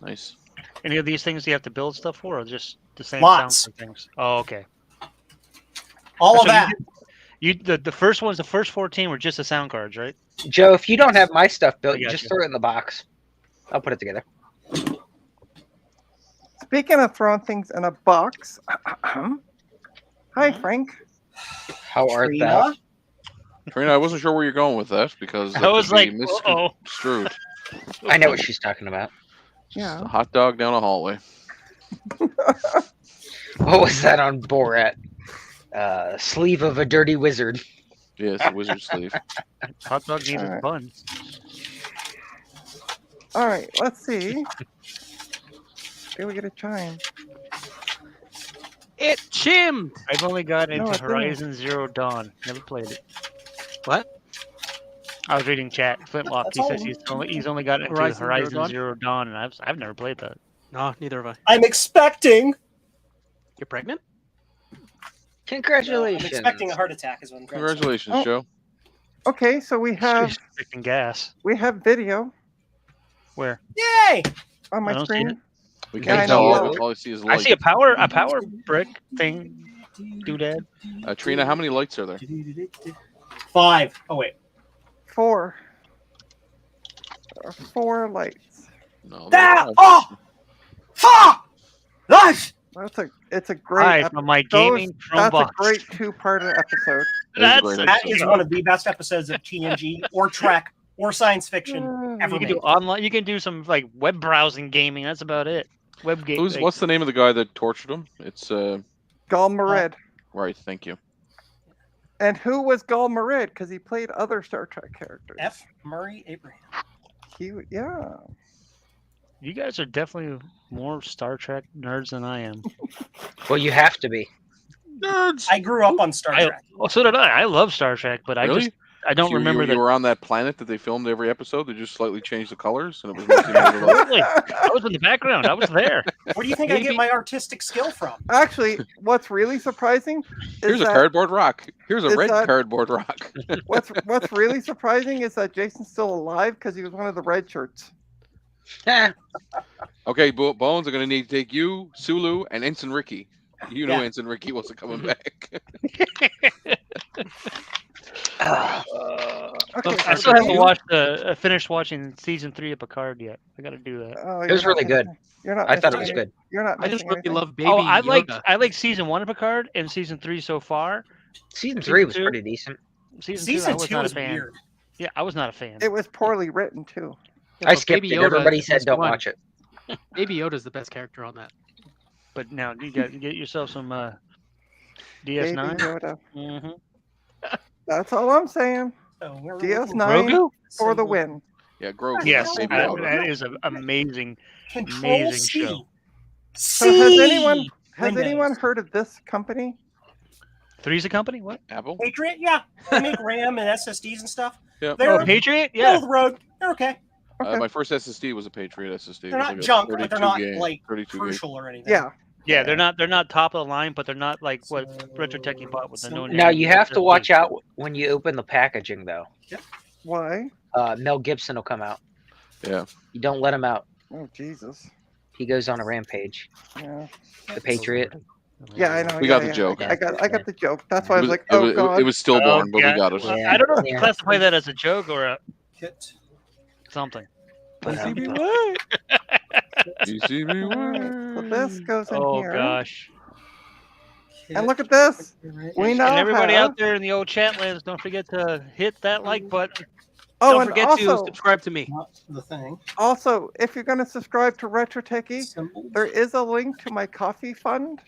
Nice. Any of these things you have to build stuff for, or just the same Lots. sounds and things? Oh, okay. All So of that. The first ones, the first 14 were just the sound cards, right? Joe, if you don't have my stuff built, I got just you. throw it in the box. I'll put it together. Speaking of throwing things in a box, hi Frank. How art Trina? thou? Trina, I wasn't sure where you're going with that because I was like, uh-oh. misconstrued. I know what she's talking about. Yeah. A hot dog down a hallway. What was that on Borat? Sleeve of a dirty wizard. Yes, a wizard sleeve. Hot dog needs a Alright. bun. All right, let's see. Here we get a chime. It chimmed. I've only got No, into it didn't. Horizon Zero Dawn. Never played it. What? I was reading chat. Flintlock. That's He says all. he's only got into Horizon Zero Dawn, and I've never played that. No, neither have I. I'm expecting. You're pregnant? I'm Congratulations. expecting a heart attack is what I'm trying to say. Congratulations, Oh. Joe. Okay, so we have Freaking gas. video Where? Yay! on I my don't see screen. it. We Yeah, I can't know. tell. Well, All I see is I light. see a power brick thing. Doodad. Trina, how many lights are there? 5. Oh, wait. 4. There are 4 lights. No, That, that's oh! Fuck! Nice! It's a great Hi, episode. from my gaming That's a Chromebox. great 2-parter episode. That is a great That episode. is one of the best episodes of TNG or Trek or science fiction ever You can made. do online. You can do some like web browsing gaming. That's about it. Web game. What's the name of the guy that tortured him? It's Gul Marid. right. Thank you. And who was Gul Marid? Because he played other Star Trek characters. F. Murray Abraham. Yeah. You guys are definitely more Star Trek nerds than I am. Well, you have to be. Nerds. I grew up on Star Trek. Well, so did I. I love Star Trek, but Really? I don't You- remember you that. were on that planet that they filmed every episode. They just slightly changed the colors, and it was mostly made of- Absolutely. I was in the background. I was there. Where do you think I get my artistic skill from? Actually, what's really surprising is Here's a that cardboard rock. Here's a is red that- cardboard rock. what's really surprising is that Jason's still alive because he was one of the red shirts. Okay, Bones are going to need to take you, Sulu, and Ensign Ricky. You know Yeah. Ensign Ricky wasn't coming back. Okay, I so still haven't you- watched finished watching season 3 of Picard yet. I got to do that. Oh, It was you're not really good. missing- You're not. I thought it missing was any- good. You're not. I just missing really anything. love Baby Oh, I Yoda. like season 1 of Picard and season 3 so far. Season 3 was two? pretty decent. Season 2, I was not a was fan. weird. Yeah, I was not a fan. It was poorly written too. Yeah, I but skipped Baby it. Yoda Everybody is the said best don't one. watch it. Baby Yoda's the best character on that. But now you get yourself some Baby DS9. Yoda. Mm-hmm. That's all I'm saying. So we're DS9 Grogu? for the win. Yeah, Grogu. Yes, Baby that, Yoda. that is an amazing. Control Amazing C. show. So has anyone Windows. heard of this company? Three's a company? What? Apple? Patriot? Yeah. They make RAM and SSDs and stuff. Yeah. They're Oh, Patriot? middle Yeah. of the road. They're okay. Okay. My first SSD was a Patriot SSD. It They're was not like a junk, but they're 32 not gig, like 32 gig. crucial or anything. Yeah. Yeah, they're not top of the line, but they're not like what Retro Techie bought with the no name. Now you have to watch out when you open the packaging, though. Why? Mel Gibson will come out. Yeah. You don't let him out. Oh Jesus. He goes on a rampage. Yeah. The Patriot. Yeah, I know. We yeah, got the yeah. joke. I got the joke. That's why I was like, it oh was, God. it was stillborn, but yeah. we got it. Yeah. I don't know if Yeah. you classify that as a joke or a Kit. something. But, You see me So this goes in Oh here. gosh! And look at this. We now And everybody have. out there in the old chat lands, don't forget to hit that like button. Oh, Don't and forget also, to subscribe to me. Not the thing. also, if you're going to subscribe to Retro Techie, Symbols. there is a link to my coffee fund.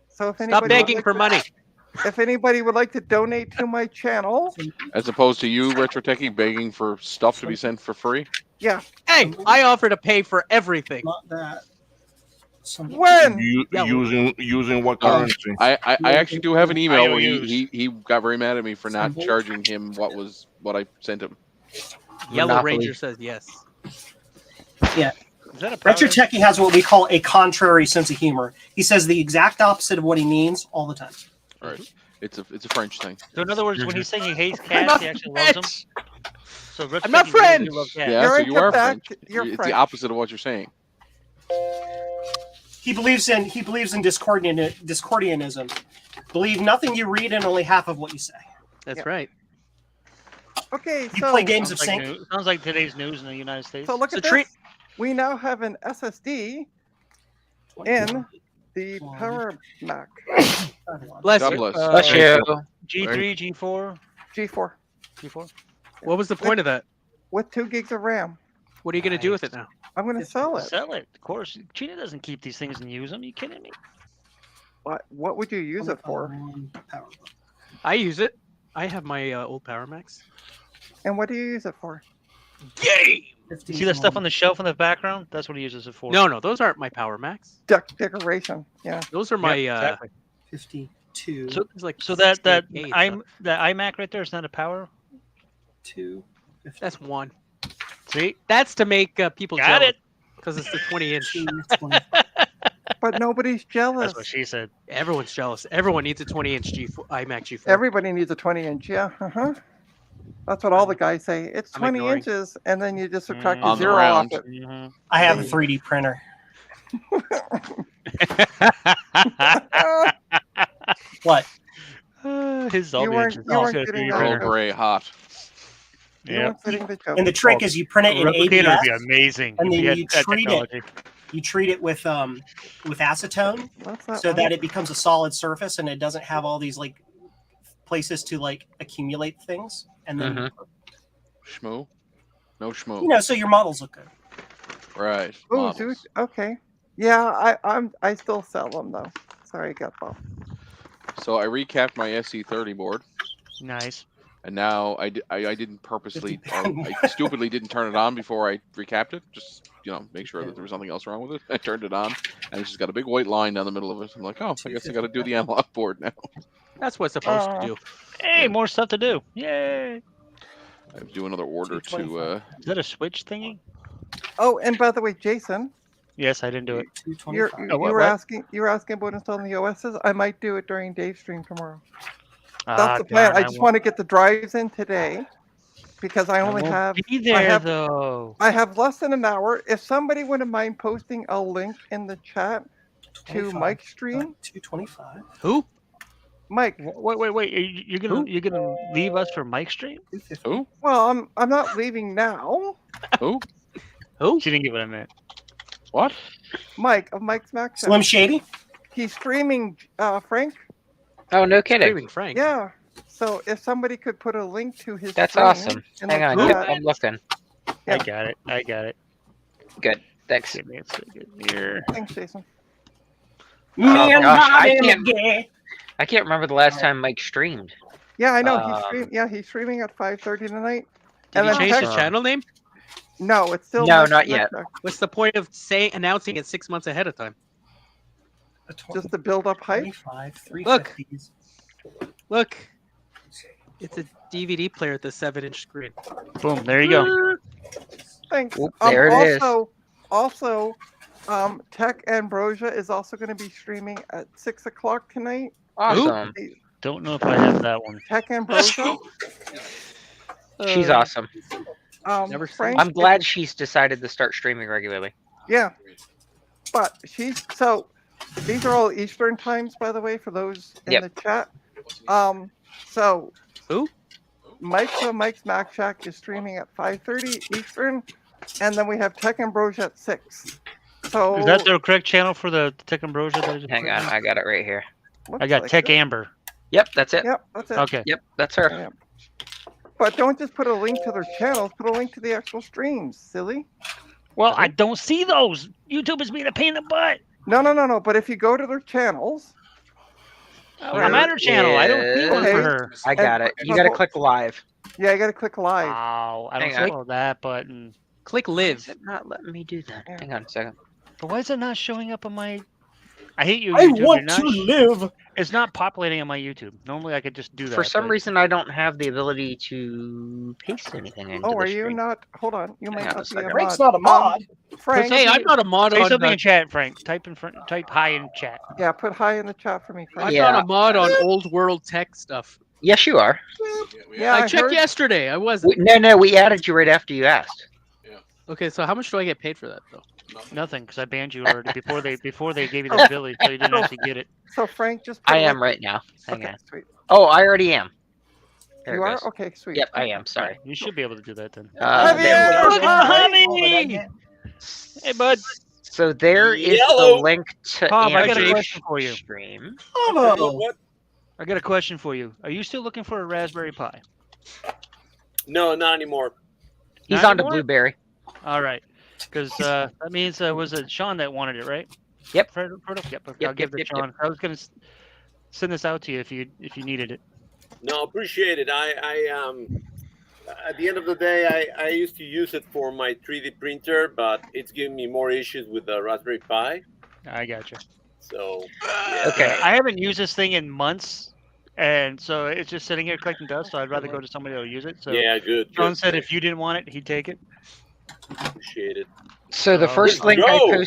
So if Stop anybody would begging like for to- money. if anybody would like to donate to my channel, As opposed to you, Retro Techie, begging for stuff to be sent for free. yeah. Hey, I offer to pay for everything. Not that. Symbols. When? Yeah. Using what Um, currency? I actually do have an email where IOUs. he got very mad at me for not Symbols. charging him what I sent him. Yellow Monopoly. Ranger says yes. Is that a Retro product? Techie has what we call a contrary sense of humor. He says the exact opposite of what he means all the time. All right, it's a French thing. So in other words, when he's saying he hates I'm cats, not he actually loves them. French. So Retro I'm not Techie really French. do love cats. Yeah, You're so in you are Quebec, French. you're It's French. the opposite of what you're saying. He believes in Discordianism. Believe nothing you read and only half of what you say. That's Yeah. right. Okay, You so play games of Sounds like, sync. sounds like today's news in the United States. so look So at this. treat- We now have an SSD in the Power Mac Bless God you. bless. Bless you. G3, G4, G4 G4. What was the point of that? with 2 gigs of RAM. What are you going to do with it now? I'm going to sell it. Sell it, of course. China doesn't keep these things and use them. You kidding me? What would you use it for? I use it. I have my old Power Max. And what do you use it for? Game. You see that stuff on the shelf in the background? That's what he uses it for. No, those aren't my Power Max. Decoration. Yeah. Those are my. exactly. 52. So- it's like So that 68 stuff. that iMac right there is not a power. 2. That's one. See, That's to make people got jealous it. because it's the 20-inch. 20. But nobody's jealous. That's what she said. Everyone's jealous. Everyone needs a 20-inch iMac G4. Everybody needs a 20-inch. Yeah. That's what all the guys say. It's I'm 20 ignoring. inches, and then you just subtract On the the zero round. off it. Mhm. I have a 3D printer. What? His You weren't- you weren't getting Earl that. Grey hot. You're the one setting the joke. And the trick is you print it in Replicator would be ABS, amazing. and if then we had you that treat it. technology. You treat it with acetone What's that so one? that it becomes a solid surface and it doesn't have all these like places to like accumulate things. And then Schmoo? No schmoo. you know, so your models look good. Right. Oh, models. okay. Yeah, I still sell them though. Sorry, gut bomb. So I recapped my SC30 board, Nice. and now I didn't purposely, or I stupidly didn't turn it on before I recapped it. Just make sure that there was nothing else wrong with it. I turned it on, and it's just got a big white line down the middle of it. I'm like, oh, I guess I got to do the analog board now. That's what it's supposed to do. Hey, more stuff to do. Yay. I have to do another order to. Is that a switch thingy? Oh, and by the way, Jason, Yes, I didn't do it. you 225. what- were what? asking about installing the OSs. I might do it during Dave's stream tomorrow. Ah, That's the plan. darn, I just won't- want to get the drives in today because I only won't have be there have- though. I have less than an hour. If somebody wouldn't mind posting a link in the chat to 25. Mike's stream, 225. Who? Mike. Wait! You're gonna leave us for Mike's stream? 250. Who? Well, I'm not leaving now. Who? Who? She didn't get what I meant. What? Mike of Mike's Max. Slim Shady. He's streaming. Frank. Oh, no kidding. Screaming Frank. Yeah. So if somebody could put a link to his That's stream awesome. in the Hang on, chat. I'm looking. Yeah. I got it. Good. Thanks. Give me a second here. Thanks, Jason. Me and gosh, my I can't- McGee. I can't remember the last time Mike streamed. Yeah, I know. He's streaming at 5:30 tonight. Did And you then change text- his channel name? No, it's still No, Mike's not Max yet. Shack, What's the point of announcing it 6 months ahead of time? just to build up hype. 25, Look. 350s. Look, it's a DVD player with a 7-inch screen. Boom. There you go. Thanks. Whoop, there it is. Also, Tech Ambrosia is also going to be streaming at 6 o'clock tonight. Awesome. Don't know if I have that one. Tech Ambrosia. She's awesome. Never seen Frank, I'm glad she's decided to start streaming regularly. Yeah, but these are all Eastern times, by the way, for those in Yep. the chat. So Who? Mike's Mac Shack is streaming at 5:30 Eastern, and then we have Tech Ambrosia at 6. So Is that the correct channel for the Tech Ambrosia? That I just Hang put on, in? I got it right here. looks I got like Tech it. Amber. Yep, that's it. Yep, that's it. Okay. Yep, that's her. Yeah. But don't just put a link to their channels. Put a link to the actual streams, silly. Well, I don't see those. YouTube is being a pain in the butt. No. But if you go to their channels, I'm at her channel. I don't see one Okay. for her. I got it. You got to click live. yeah, you got to click live. Wow, I don't Hang see that button. Click Is live. it not letting me do that? Yeah. Hang on a second. But why is it not showing up on my? I hate you. I YouTube. You're want not to live. It's not populating on my YouTube. Normally, I could just do that. For some but- reason, I don't have the ability to paste anything into Oh, the are you stream. not? Hold on. You might Hang on a not be a second. mod. Frank's not a mod. Frank, Hey, I'm not a mod Say on. something in chat, Frank. Type hi in chat. yeah, put hi in the chat for me, Frank. I'm Yeah. not a mod on old world tech stuff. Yes, you are. Yeah, I checked heard- yesterday. I wasn't. No, we added you right after you asked. Okay, so how much do I get paid for that though? Nothing, because I banned you already before they gave you the ability, so you didn't actually get it. So Frank, just. Put I a am link- right now. Hang Okay, on. sweet. Oh, I already am. There You it are goes. okay, sweet. Yep, I am. Sorry. You should be able to do that then. There we Look go. at honey! Hey, bud. So there is the Yellow. link to Bob, I got a Andrew's question for you. stream. What? I got a question for you. Are you still looking for a Raspberry Pi? No, not anymore. He's Not on to anymore? Blueberry. All right, because that means was it Sean that wanted it, right? Yep. Frodo? Yep. Okay, Yep, I'll give yep, it yep, to Sean. I was gonna send this out to you if you needed it. No, appreciate it. I at the end of the day, I used to use it for my 3D printer, but it's giving me more issues with the Raspberry Pi. I gotcha. So Okay. I haven't used this thing in months, and so it's just sitting here collecting dust. So I'd rather go to somebody that'll use it. So yeah, good. Sean good. said if you didn't want it, he'd take it. Appreciate it. So the Oh, first let's link go.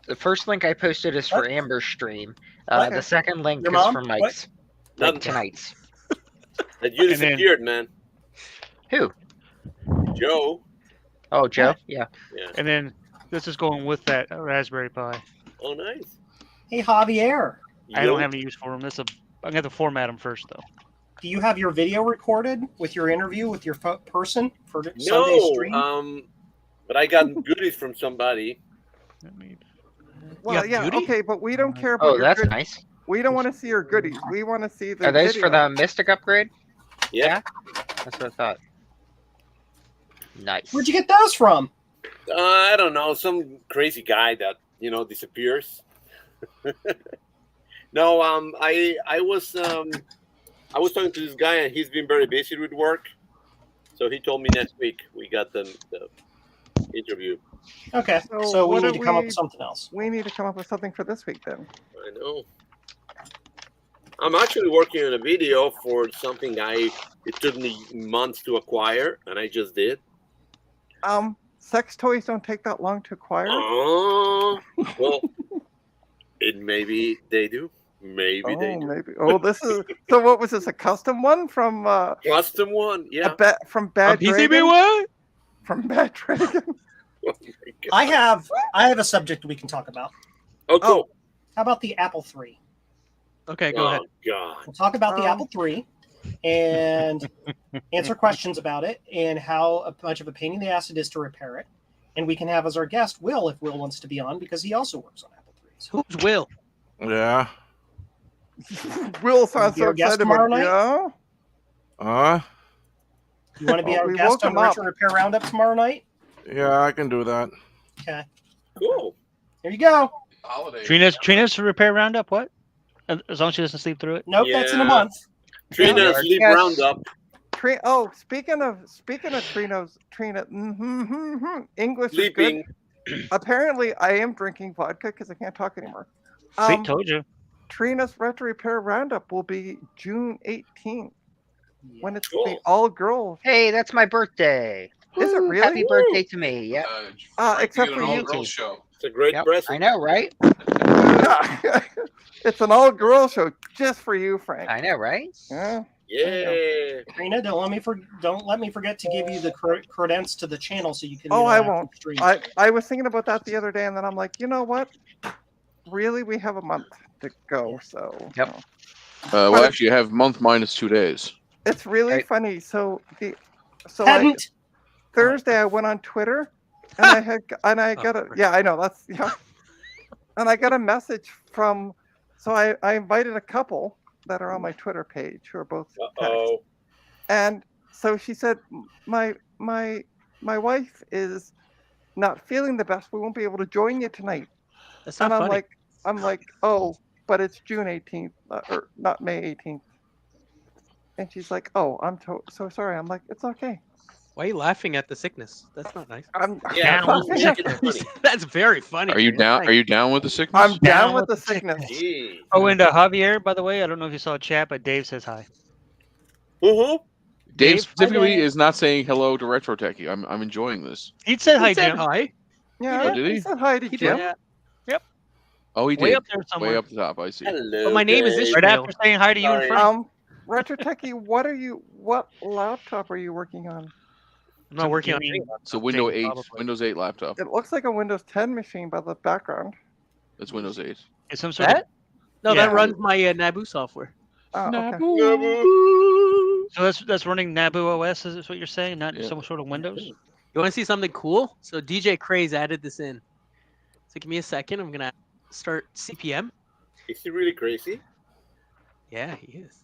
the first link I posted is for What? Amber's stream. Okay. The second link Your is mom? for What? Mike's. Like Nothing. tonight's. That you And then- disappeared, man. Who? Joe. Oh, Joe. Yeah. Yeah. And then this is going with that Raspberry Pi. Oh, nice. Hey, Javier. I don't Yo. have any use for them. I'm gonna have to format them first though. Do you have your video recorded with your interview with your person for Sunday's No, stream? but I got goodies from somebody. Well, got yeah, beauty? okay, but we don't care about Oh, your that's good- nice. We don't want to see your goodies. We want to see the Are those for video. the Mystic upgrade? Yeah. That's what I thought. Nice. Where'd you get those from? I don't know, some crazy guy that disappears. No, I was talking to this guy and he's been very busy with work, so he told me next week we got the interview. Okay, So so we what need do to come up we- with something else. We need to come up with something for this week then. I know. I'm actually working on a video for something it took me months to acquire, and I just did. Sex toys don't take that long to acquire. Oh, well, maybe they do. Maybe they do. Maybe. Oh, this is so. What was this? A custom one from Custom one, yeah. from Bad PCB Dragon? what? From Bad Dragon. Oh my God. I have a subject we can talk about. Oh, cool. How about the Apple III? Okay, go ahead. Oh, God. We'll talk about the Apple III and answer questions about it and how much of a pain in the ass it is to repair it. And we can have as our guest Will, if Will wants to be on, because he also works on Apple IIIs. Who's Will? Yeah. Will sounds Be so our guest excited tomorrow about night? yeah. You want to be Oh, our we guest woke on him the up. Retro Repair Roundup tomorrow night? Yeah, I can do that. Okay. Cool. There you go. Holiday. Trina's repair roundup. What? As long as she doesn't sleep through it. Nope, that's in a Yeah. month. Trina's Yeah. sleep Yes. roundup. Speaking of Trina, English Sleeping. is good. Apparently, I am drinking vodka because I can't talk anymore. See, told you. Trina's Retro Repair Roundup will be June 18th when it's the Cool. all-girl. Hey, that's my birthday. Is it really? Happy birthday to me. Yep. Except for you. Girl show. It's a great Yep. present. I know, right? It's an all-girl show just for you, Frank. I know, right? Yeah. Yeah. Trina, don't let me forget to give you the credence to the channel so you can. Oh, I interact won't. with stream. I was thinking about that the other day, and then I'm like, you know what? Really, we have a month to go, so. Yep. you know. Well, But- actually, you have month minus 2 days. It's really Right. funny. So Hadn't. Thursday I went on Twitter and I got a right. yeah, I know that's yeah. And I got a message from so I invited a couple that are on my Twitter page who are both text. Uh-oh. And so she said my wife is not feeling the best. We won't be able to join you tonight. That's not And funny. I'm like, oh, but it's June 18th or not May 18th. And she's like, oh, I'm so sorry. I'm like, it's okay. Why are you laughing at the sickness? That's not nice. I'm Yeah, Down it's Yeah. funny. That's very funny. Are you Trina. down? Thank Are you down with the sickness? I'm down with the with the sickness. Gee. Oh, and Javier, by the way, I don't know if you saw chat, but Dave says hi. Woohoo. Dave Dave, specifically hi, is not saying hello to Retro Techie. I'm enjoying this. He said He hi, said Jim. hi. Yeah, Oh, did he? said hi to He Jim. did. Oh, he Way did. up there somewhere. Way up the top. I see. Hello. But my name is Dave. Ishmael. Right after saying hi to you in Sorry. front. Retro Techie, what laptop are you working on? I'm not working on gaming it. It's a Windows 8. Probably. Windows 8 laptop. It looks like a Windows 10 machine by the background. It's Windows 8. It's some sort of. That? No, Yeah. that runs my Nabu software. Oh, okay. So that's running Nabu OS. Is this what you're saying? Not Yeah. some sort of Windows. You want to see something cool? So DJ Craze added this in. So give me a second. I'm gonna start CPM. Is he really crazy? Yeah, he is.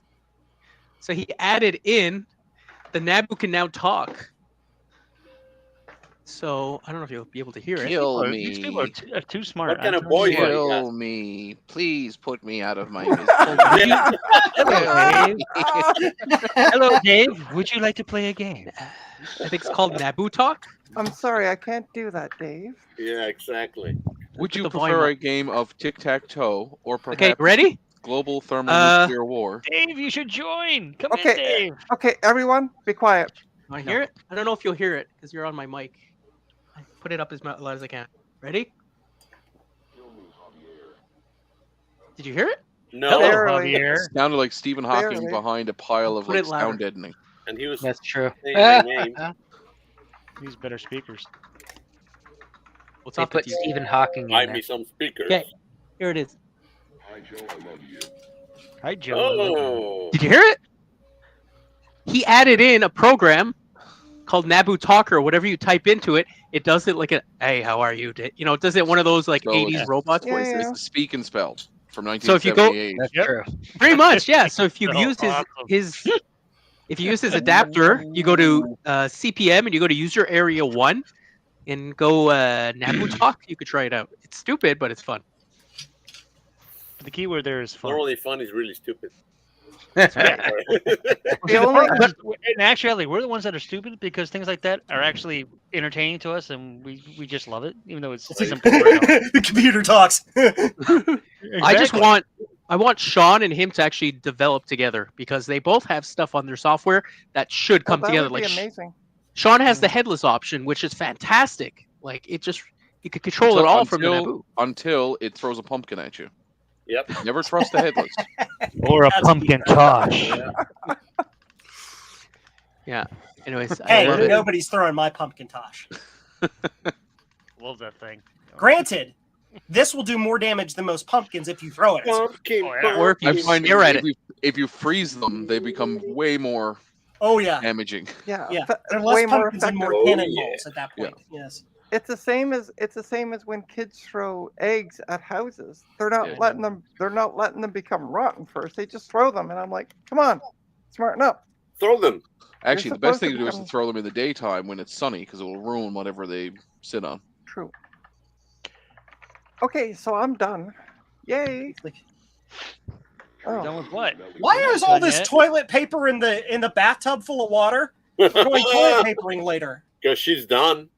So he added in the Nabu can now talk. So I don't know if you'll be able to hear it. Kill These people are me. too smart. What kind I'm of telling boy you. are you? Kill me. Please put me out of my misery. Hello, Dave. Hello, Dave. Would you like to play a game? I think it's called Nabu Talk. I'm sorry, I can't do that, Dave. Yeah, exactly. Would Put you the volume prefer up. a game of tic-tac-toe or perhaps Okay, ready? global thermonuclear war? Dave, you should join. Come Okay. in, Dave. Okay, everyone, be quiet. Want to hear it? I don't know if you'll hear it because you're on my mic. I put it up as loud as I can. Ready? Did you hear it? No. Hello, Barely. Javier. Sounded like Stephen Hawking Barely. behind a pile of Put like it louder. sound deadening. And he was That's true. saying my name. Use better speakers. What's They up put with you? Stephen Hawking in Buy there. me some speakers. Okay, here it is. Hi, Joe. I love you. Oh. Did you hear it? he added in a program called Naboo Talker. Whatever you type into it, it does it like a "Hey, how are you?" You know, it does it one of those like So 80s it's- robots Yeah, voices. yeah. It's the speak and spell from So if you go- 1978. That's Yep. true. Pretty much, yeah. So if you've So used awesome. his if you use his adapter, you go to CPM and you go to user area 1 and go Naboo Talk. You could try it out. It's stupid, but it's fun. The keyword there is fun. Normally, fun is really stupid. See, The the only- part- but in actuality, we're the ones that are stupid because things like that are actually entertaining to us, and we just love it, even though it's simple. The computer talks. I want Sean and him to actually develop together because they both have stuff on their software that should come that together. would be Like amazing. Sean has the headless option, which is fantastic. Like it just you could control it all from the Naboo. Until it throws a pumpkin at you. Yep. Never trust the headless. Or a That's- pumpkin tosh. Yeah. Anyways, I Hey, love it. nobody's throwing my pumpkin tosh. Love that thing. Granted, this will do more damage than most pumpkins if you throw it. Pumpkin, Oh, yeah. Or if you I find stare at if if you freeze them, they become way more Oh yeah, damaging. Yeah, yeah. fa- They're less way more pumpkins and effective. more Oh, cannonballs yeah. at that point. Yes. It's the same as when kids throw eggs at houses. They're not Yeah. letting them. They're not letting them become rotten first. They just throw them, and I'm like, come on, smarten up. Throw them. Actually, the best supposed to thing to do is to become- throw them in the daytime when it's sunny because it will ruin whatever they sit on. True. Okay, so I'm done. Yay! Oh, Done with what? Why is all Done this yet? toilet paper in the bathtub full of water? We're going toilet papering later. Because she's done.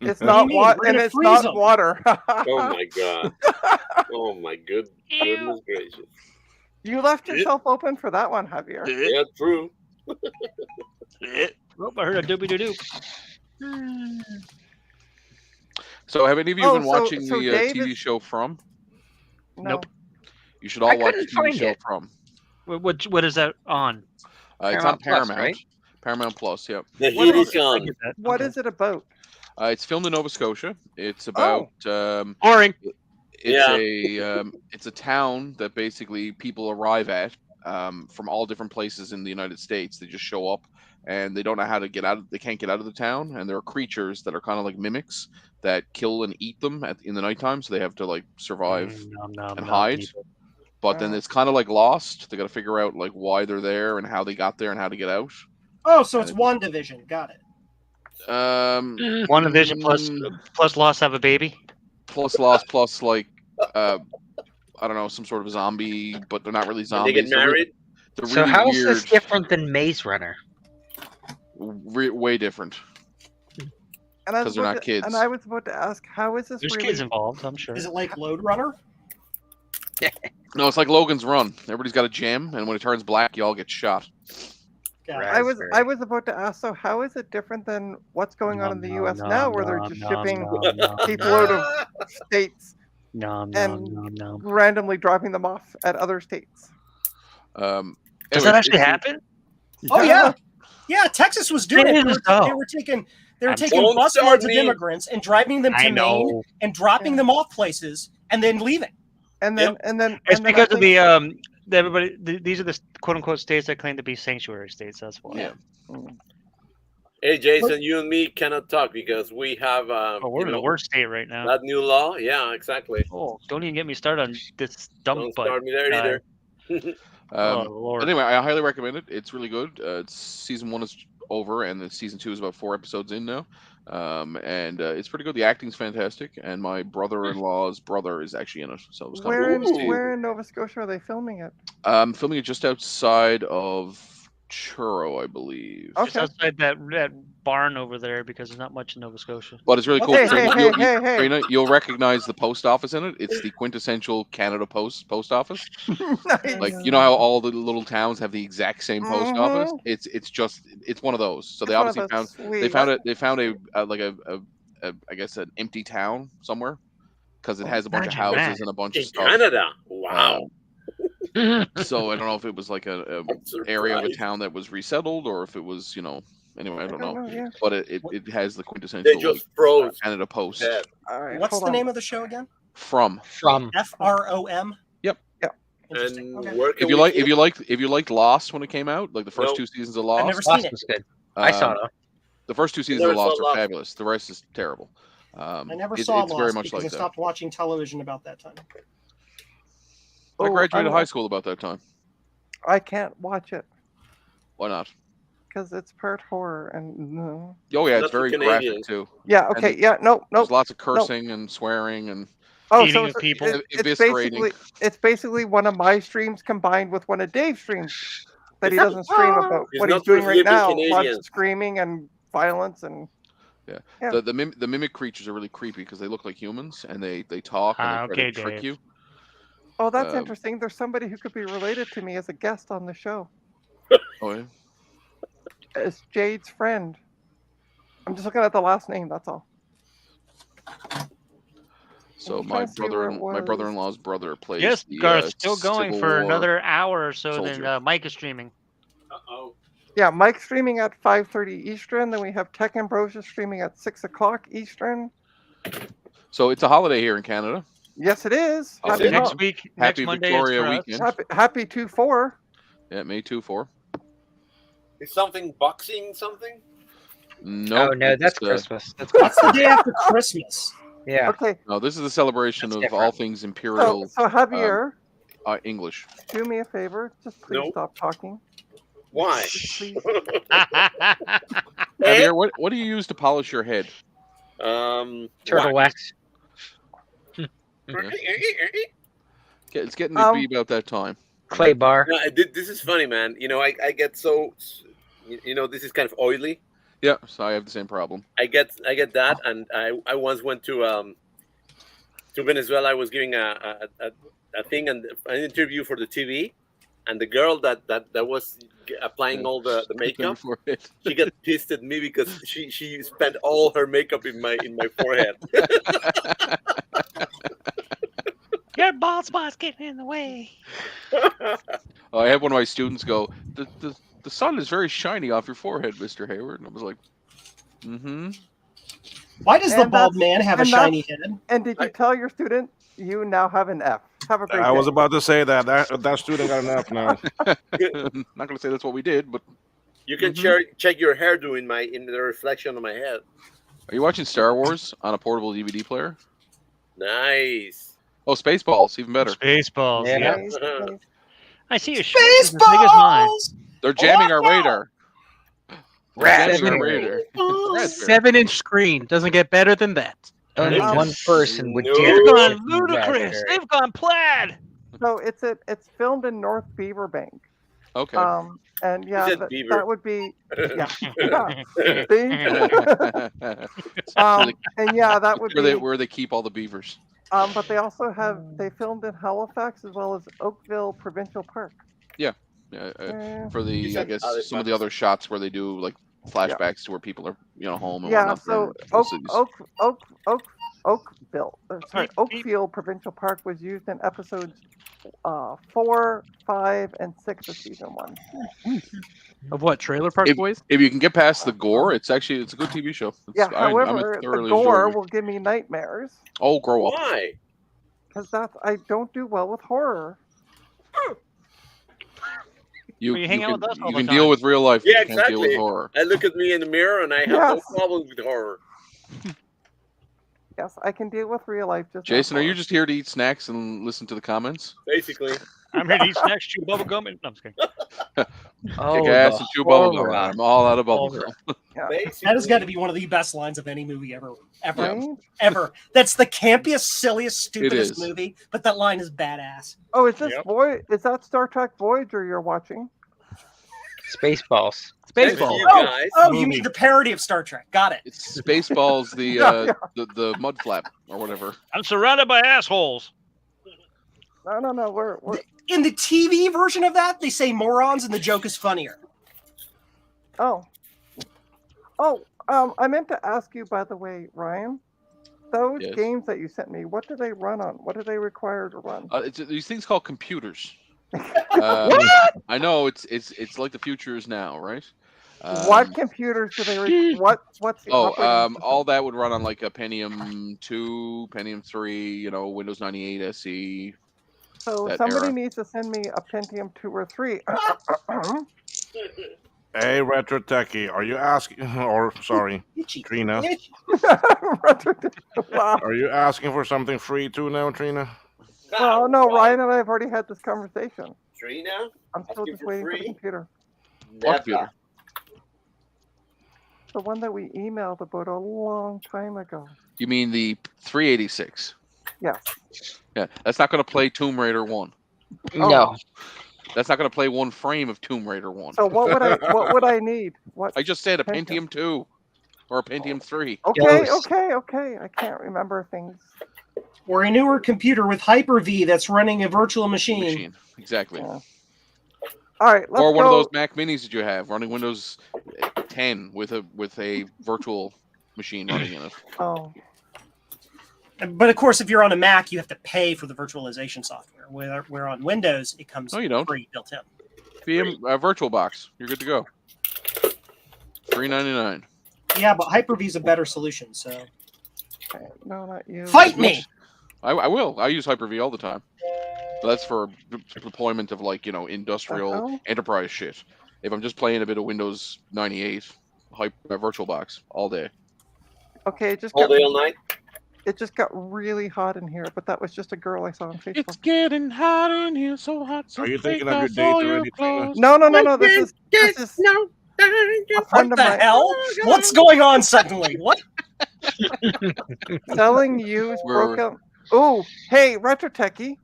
it's What do not you mean? water, We're and gonna it's freeze not 'em. water. Oh my god. Oh my goodness gracious. You left yourself open for that one, Javier. Yeah, true. Oh, I heard a doobie doo doo. So, have any of you Oh, been so- watching so the Dave TV is- show From? No. Nope. You should all I watch the couldn't TV find show it. From. What is that on? It's on Paramount Plus, Paramount. right? Paramount Plus, yep. The What heat is is I on. get that. What Okay. is it about? It's filmed in Nova Scotia. It's about Boring. it's a town that basically people arrive at from all different places in the United States. They just show up and they don't know how to get out. They can't get out of the town, and there are creatures that are kind of like mimics that kill and eat them in the nighttime. So they have to like survive Nom, nom, and nom, hide. people. But then it's kind of like Lost. They got to figure out like why they're there and how they got there and how to get out. Oh, so it's one division. Got it. One division plus Lost have a baby. plus Lost plus like I don't know, some sort of zombie, but they're not really And zombies. they get married. They're So really how is weird. this different than Maze Runner? Way different. And I was 'Cause they're about not to- kids. And I was about to ask, how is this There's really? kids involved, I'm sure. Is it like Load Runner? No, it's like Logan's Run. Everybody's got a gem, and when it turns black, you all get shot. Got it. I was Raspberry. about to ask. So how is it different than what's going on in the Nom, U.S. nom, now, where they're nom, just nom, shipping nom, nom, people nom, out of states, nom, and- nom, nom, nom. randomly dropping them off at other states? Does Anyways, that actually it's- happen? Oh yeah, yeah. Texas was doing it. They Jesus, were, no. they were taking I'm- taking Don't busloads start of me. immigrants and driving them to I Maine know. and dropping them off places and then leaving. And then and then It's and then I because of think- these are the quote unquote states that claim to be sanctuary states. That's why. Yeah. Hey, Jason, you and me cannot talk because we have Oh, we're in the worst state right now. that new law. Yeah, exactly. Oh, don't even get me started on this dumb Don't butt. start me there guy. either. Oh Lord. Anyway, I highly recommend it. It's really good. Season 1 is over, and the season 2 is about 4 episodes in now. And it's pretty good. The acting's fantastic, and my brother-in-law's brother is actually in it, so it was kind where of cool to see. where in Nova Scotia are they filming it? Filming it just outside of Truro, I believe. Just Okay. outside that barn over there because there's not much in Nova Scotia. But it's really cool. Hey, Trina, hey, you'll, hey, hey. Trina, you'll recognize the post office in it. It's the quintessential Canada post office. Nice. Like, you know how all the little towns have the exact same post office? It's one of those. So they It's one of obviously those found sweet- they found a I guess an empty town somewhere because it has a bunch of Imagine houses that. and a bunch In of stuff. Canada. Wow. So I don't know if it was like a I'm area of a surprised. town that was resettled or if it was, anyway, I don't know. Yeah. But it has the quintessential They just froze. Canada Post Yeah. All right, What's hold the on. name of the show again? from. From FROM. Interesting. And Okay. where can If you we like, see if you liked Lost when it came out, like the first Nope. 2 seasons of I've Lost, never seen Lost it. was good. I saw it. the first 2 seasons never of Lost saw are Lost. fabulous. The rest is terrible. I never saw It's Lost very much because like I that. stopped watching television about that time. I Oh, graduated I'm high not- school about that time. I can't watch it Why not? because it's part horror and no. Oh yeah, Not it's for very graphic Canadians. too. Yeah. Okay. And Yeah. No. There's No. lots of cursing and swearing and Oh, Eating so of people. it's eviscerating. basically one of my streams combined with one of Dave's streams that he doesn't stream about It's what not he's doing for right sleeping now. Lots Canadians. of screaming and violence and Yeah. Yeah. The mimic creatures are really creepy because they look like humans and they talk and they try Okay, to trick Dave. you. oh, that's Um, interesting. There's somebody who could be related to me as a guest on the show. Oh yeah. It's Jade's friend. I'm just looking at the last name. That's all. So I'm my trying to see where it was. brother-in-law's brother plays. Yes, the, Garth's still going Civil for War another hour or so. soldier. Then Mike is streaming. Uh-oh. Yeah, Mike's streaming at 5:30 Eastern. Then we have Tech Ambrosia streaming at 6 o'clock Eastern. So it's a holiday here in Canada. Yes, it is. Oh, Happy, yeah. Next hol- week, Happy next Monday Victoria is for us. weekend. happy 2/4. Yeah, May 2/4. Is something boxing something? No. Oh no, that's it's, Christmas. That's That's the day after Christmas. yeah. Okay, No, this is a celebration That's of all different. things so imperial Javier, English. do me a favor. Just please Nope. stop talking. Why? Just please. Javier, what do you use to polish your head? Turtle wax. It's getting to Um, be about that time. Clay bar. No, this is funny, man. You know, I get so, you know, this is kind of oily. Yeah, so I have the same problem. I get that, and I once went to Venezuela. I was giving a thing and an interview for the TV, and the girl that was applying all the makeup, Forehead. she got pissed at me because she spent all her makeup in my forehead. Your bald spot's getting in the way. I had one of my students go, the sun is very shiny off your forehead, Mr. Hayward. And I was like, mm-hmm. Why does the And bald that's- man have a and shiny head? And did you tell your student you now have an F? Have a great I day. was about to say that student got an F now. Not going to say that's what we did, but You can Mm-hmm. check your hairdo in the reflection of my head. are you watching Star Wars on a portable DVD player? Nice. Oh, Spaceballs, even better. Spaceballs. Yeah. Yeah. Nice, nice. I see your shirt is as big as mine. Baseballs! They're jamming our radar. They're jamming our Raspberry. radar. Raspberry. 7-inch screen doesn't get better than that. Only Um, one person would no. dare. They've to gone do ludicrous. raspberry. They've gone plaid. So it's filmed in North Beaverbank. Okay. And yeah, said beaver. that would be yeah. See? Where And yeah, that would be. where they keep all the beavers. But they also they filmed in Halifax as well as Oakville Provincial Park. Yeah, for You the I said guess Halifax. some of the other shots where they do like flashbacks to where people are home and Yeah, whatnot. so They're in those cities. Oakville, sorry, Beep, beep. Oakfield Provincial Park was used in episodes 4, 5, and 6 of season 1. Of what? Trailer Park Boys? If you can get past the gore, it's a good TV show. Yeah, I'm however, the thoroughly gore enjoying it. will give me nightmares Oh, grow up. Why? because I don't do well with horror. You, Well, you hang out with us all you the can deal time. with real life. Yeah, but you can't deal with exactly. horror. I look at me in the mirror and I have Yes. no problem with horror. Yes, I can deal with real life. Just not Jason, are you horror. just here to eat snacks and listen to the comments? Basically, I'm here to eat snacks, chew bubble gum, and no, I'm just kidding. Oh, Kick ass the and chew bubble gum. horror. I'm all out of bubble Horror. gum. basically. That has got to be one of the best lines of any movie ever. Right? Ever. That's the campiest, silliest, stupidest is. movie, but that line is badass. Oh, is this Yep. Is that Star Trek Voyager you're watching? Spaceballs. Thanks to Spaceballs. you Oh, guys. oh, you Movie. mean the parody of Star Trek. Got it. It's Spaceballs, the Yeah, the mud flap or whatever. I'm surrounded by assholes. No. We're In the TV version of that, they say morons and the joke is funnier. oh. I meant to ask you, by the way, Ryan. Those Yes. games that you sent me, what do they run on? What do they require to run? It's these things called computers. I know it's like the future is now, right? What computers do they? What's the? operating system? all that would run on like a Pentium 2, Pentium 3, Windows 98 SE. So that somebody era. needs to send me a Pentium 2 or 3. Hey, Retro Techie, are you asking, or sorry, Itchy. Trina, Itchy. Wow. are you asking for something free too now, Trina? Well, no, Ryan and I have already had this conversation. Trina? I'm still Asking just for waiting for the free? computer. What Never. computer? The one that we emailed about a long time ago. You mean the 386? Yes. Yeah, that's not going to play Tomb Raider 1. No. That's not going to play one frame of Tomb Raider 1. So what would I need? What? I just said a Pentium. Pentium 2 or a Pentium 3. Okay, Ghost. okay. I can't remember things. Or a newer computer with Hyper-V that's running a virtual machine. Exactly. Yeah. All right, let's Or one go. of those Mac Minis that you have running Windows 10 with a virtual machine running in it. Oh, But of course, if you're on a Mac, you have to pay for the virtualization software. Where on Windows, it comes No, you don't. free built in. VirtualBox. You're good to go. $3.99. Yeah, but Hyper-V is a better solution. So okay. No, not you. fight me. I will. I use Hyper-V all the time. But that's for deployment of industrial Uh-oh. enterprise shit. If I'm just playing a bit of Windows 98, VirtualBox all day. Okay, All day, all night? it just got really hot in here, but that was just a girl I saw on Facebook. It's getting hot in here, so hot. So Are you take thinking of your off date all your already, Trina? clothes. No. This is a What friend of the mine hell? What's going on suddenly? What? selling used We're- broken. Oh, hey, Retro Techie.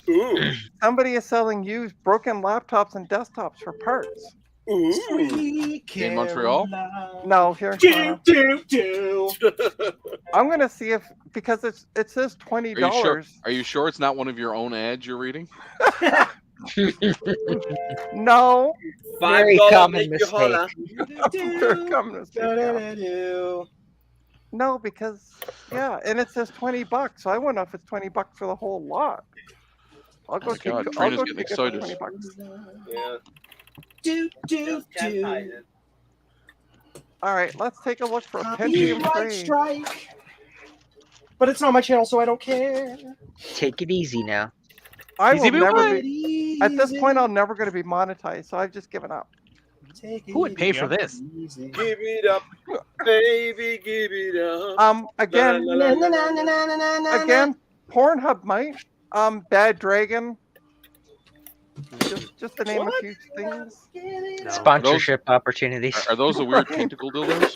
Ooh. Somebody is selling used broken laptops and desktops for parts. Ooh. Sweet In Montreal? Caroline. No, here in Do, Toronto. do. I'm gonna see if because it says $20. Are you sure it's not one of your own ads you're reading? No, Very $5 common make you mistake. holla. They're coming to speak now. Do-do-do-do. No, because yeah, and it says $20, so I wonder if it's $20 for the whole lot. I'll go Oh my take. God, I'll Trina's go getting take it for excited. $20. Yeah. Do, do, Just can't hide do. it. All right, let's take a look for a Pentium Copyright 3. strike. But it's not my channel, so I don't care. Take it easy now. I Easy will never boy. be. At this point, I'm never going to be monetized, so I've just given up. Who would pay for this? Give it up, baby, give it up. Again, La, la, la, la, la, la. again, Pornhub might. Bad Dragon. Just to name a few things. No. Sponsorship opportunities. Are those the weird tentacle dildos?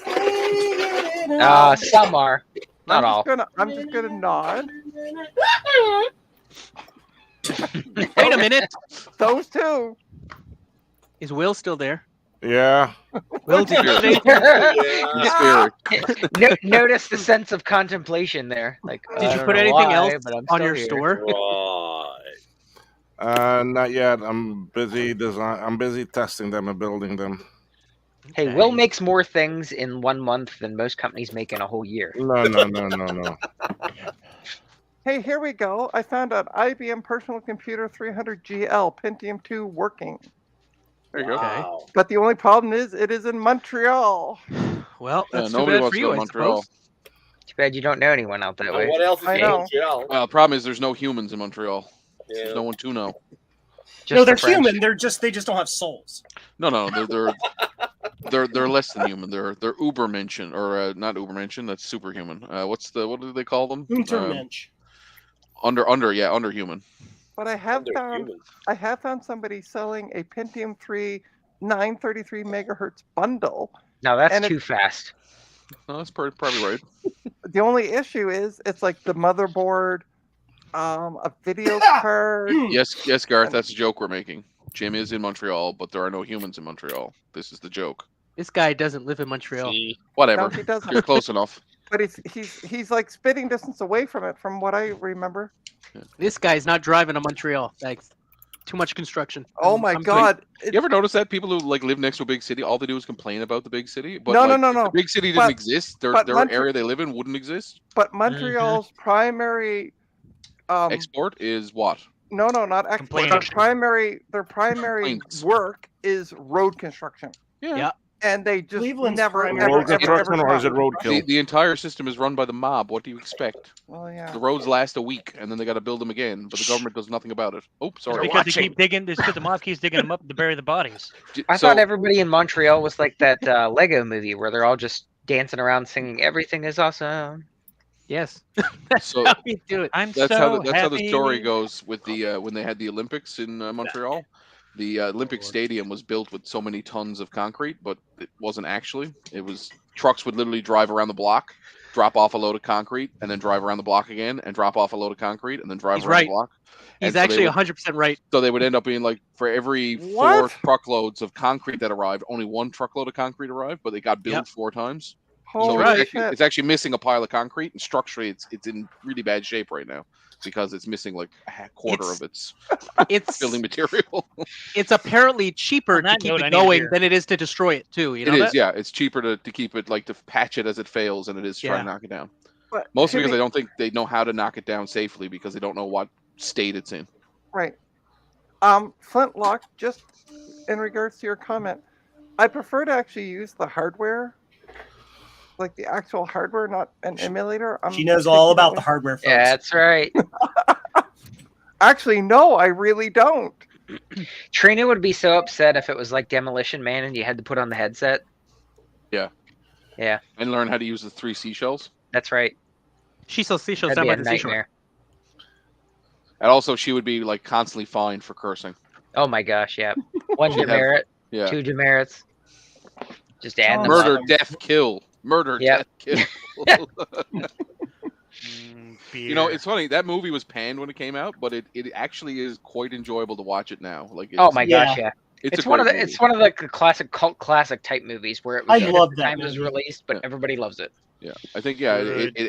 Some are. Not all. I'm just gonna nod. Wait a minute. Those two. Is Will still there? Yeah. Will, did you say? Yeah. Spirit. Notice the sense of contemplation there. Like, Did I you don't put know anything why, else but I'm on still your here. store? Right. Not yet. I'm busy I'm busy testing them and building them. Hey, Okay. Will makes more things in 1 month than most companies make in a whole year. No. Hey, here we go. I found an IBM Personal Computer 300 GL Pentium 2 working. There you go. Wow. But the only problem is it is in Montreal. Well, Yeah, that's too nobody bad wants for to go you, to I Montreal. suppose. Too bad you don't know anyone out that And way. what else is I in know. Montreal? Well, the problem is there's no humans in Montreal. Yeah. There's no one to know. Just No, they're the French. human. They just don't have souls. No, they're less than human. They're Ubermenschen or not Ubermenschen. That's superhuman. What do they call them? Untermensch. Underhuman. But I have They're found humans. I have found somebody selling a Pentium 3 933 megahertz bundle. No, that's And too fast. No, that's probably right. The only issue is it's like the motherboard, a video card. Yes, Garth. That's a joke we're making. Jim is in Montreal, but there are no humans in Montreal. This is the joke. This guy doesn't live in Montreal. See? Whatever. No, he doesn't. You're close enough. But he's like spitting distance away from it, from what I remember. This guy's not driving to Montreal. Thanks. Too much construction. Oh my I'm good. God! You ever notice that people who live next to a big city, all they do is complain about the big city? But No, if no. the big city didn't But- exist, their but area they live in wouldn't exist. But Montreal's primary, Export is what? no, not export. Complaining. Their primary Complaints. work is road construction. Yeah. Yeah. and they just Cleveland's never, primary- ever, Road ever, ever construction, or is it stopped. roadkill? The entire system is run by the mob. What do you expect? Well, yeah. The roads last a week, and then they got to build them again, but the government does nothing about it. Oh, It's sorry. because they keep digging. It's because the mob keeps digging them up to bury the bodies. I So- thought everybody in Montreal was like that Lego movie where they're all just dancing around singing "Everything is awesome." Yes. So How you do it? I'm that's so how the happy. story goes with the when they had the Olympics in Montreal. The Olympic Stadium was built with so many tons of concrete, but it wasn't actually. It was trucks would literally drive around the block, drop off a load of concrete, and then drive around the block again, and drop off a load of concrete, and then drive He's around right. the block. He's And so they actually would- 100% right. So they would end up being like, for every What? 4 truckloads of concrete that arrived, only 1 truckload of concrete arrived, but they got billed Yep. 4 times. Holy So right. shit. it's actually missing a pile of concrete, and structurally, it's in really bad shape right now because it's missing like a quarter It's- of its It's building material. it's apparently cheaper On to that keep note, it I need a going beer. than it is to destroy it too. You know It is, that? yeah. It's cheaper to keep it, like to patch it as it fails, than it is to try Yeah. to knock it down. But Mostly because Timmy- they don't think they know how to knock it down safely because they don't know what state it's in. Right. Flintlock, just in regards to your comment, I prefer to actually use the hardware, like the actual hardware, not an emulator. She knows all thinking about that the way. hardware, folks. Yeah, that's right. Actually, no, I really don't. Trina would be so upset if it was like Demolition Man and you had to put on the headset. And learn how to use the 3 seashells. That's right. She sells seashells That'd down be by a the seashore. nightmare. And also, she would be like constantly fined for cursing. Oh my gosh, yeah. One She'd have- demerit, Yeah. 2 demerits. Just add Oh, them Murder, up. death, kill. Murder, Yep. death, kill. Beer. You know, it's funny. That movie was panned when it came out, but it actually is quite enjoyable to watch it now. Like, Oh my Yeah. gosh, yeah. it's It's a one of great the movie. it's one of the classic cult classic type movies where it was I good love at the that time it was movie. released, but Yeah. everybody loves it. Yeah, I think it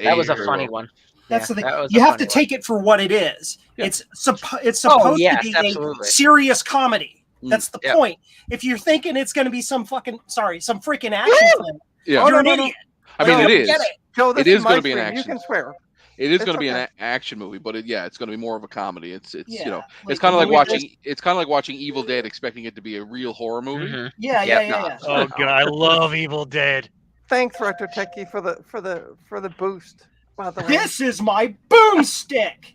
That was a aged very funny well. one. That's Yeah, the that thing. was You a have to funny take it for what it is. Yeah. It's supposed yes, to be absolutely. a serious comedy. Mm. That's the Yep. point. If you're thinking it's going to be some freaking action film, Yeah, Oh, you're no, an no, no. idiot. I mean, Like, it is. Get it. Joe, this It is my gonna be an stream. You action. can swear. It is It's going to be okay. an action movie, but it's going to be more of a comedy. It's Yeah, you know, like it's kind the of like movie watching Evil Dead, expecting it to be a real horror movie. Mhm. Yeah, Yep. yeah. Oh god, I love Evil Dead. Thanks, Retro Techie, for the boost. By the way, This is my boomstick.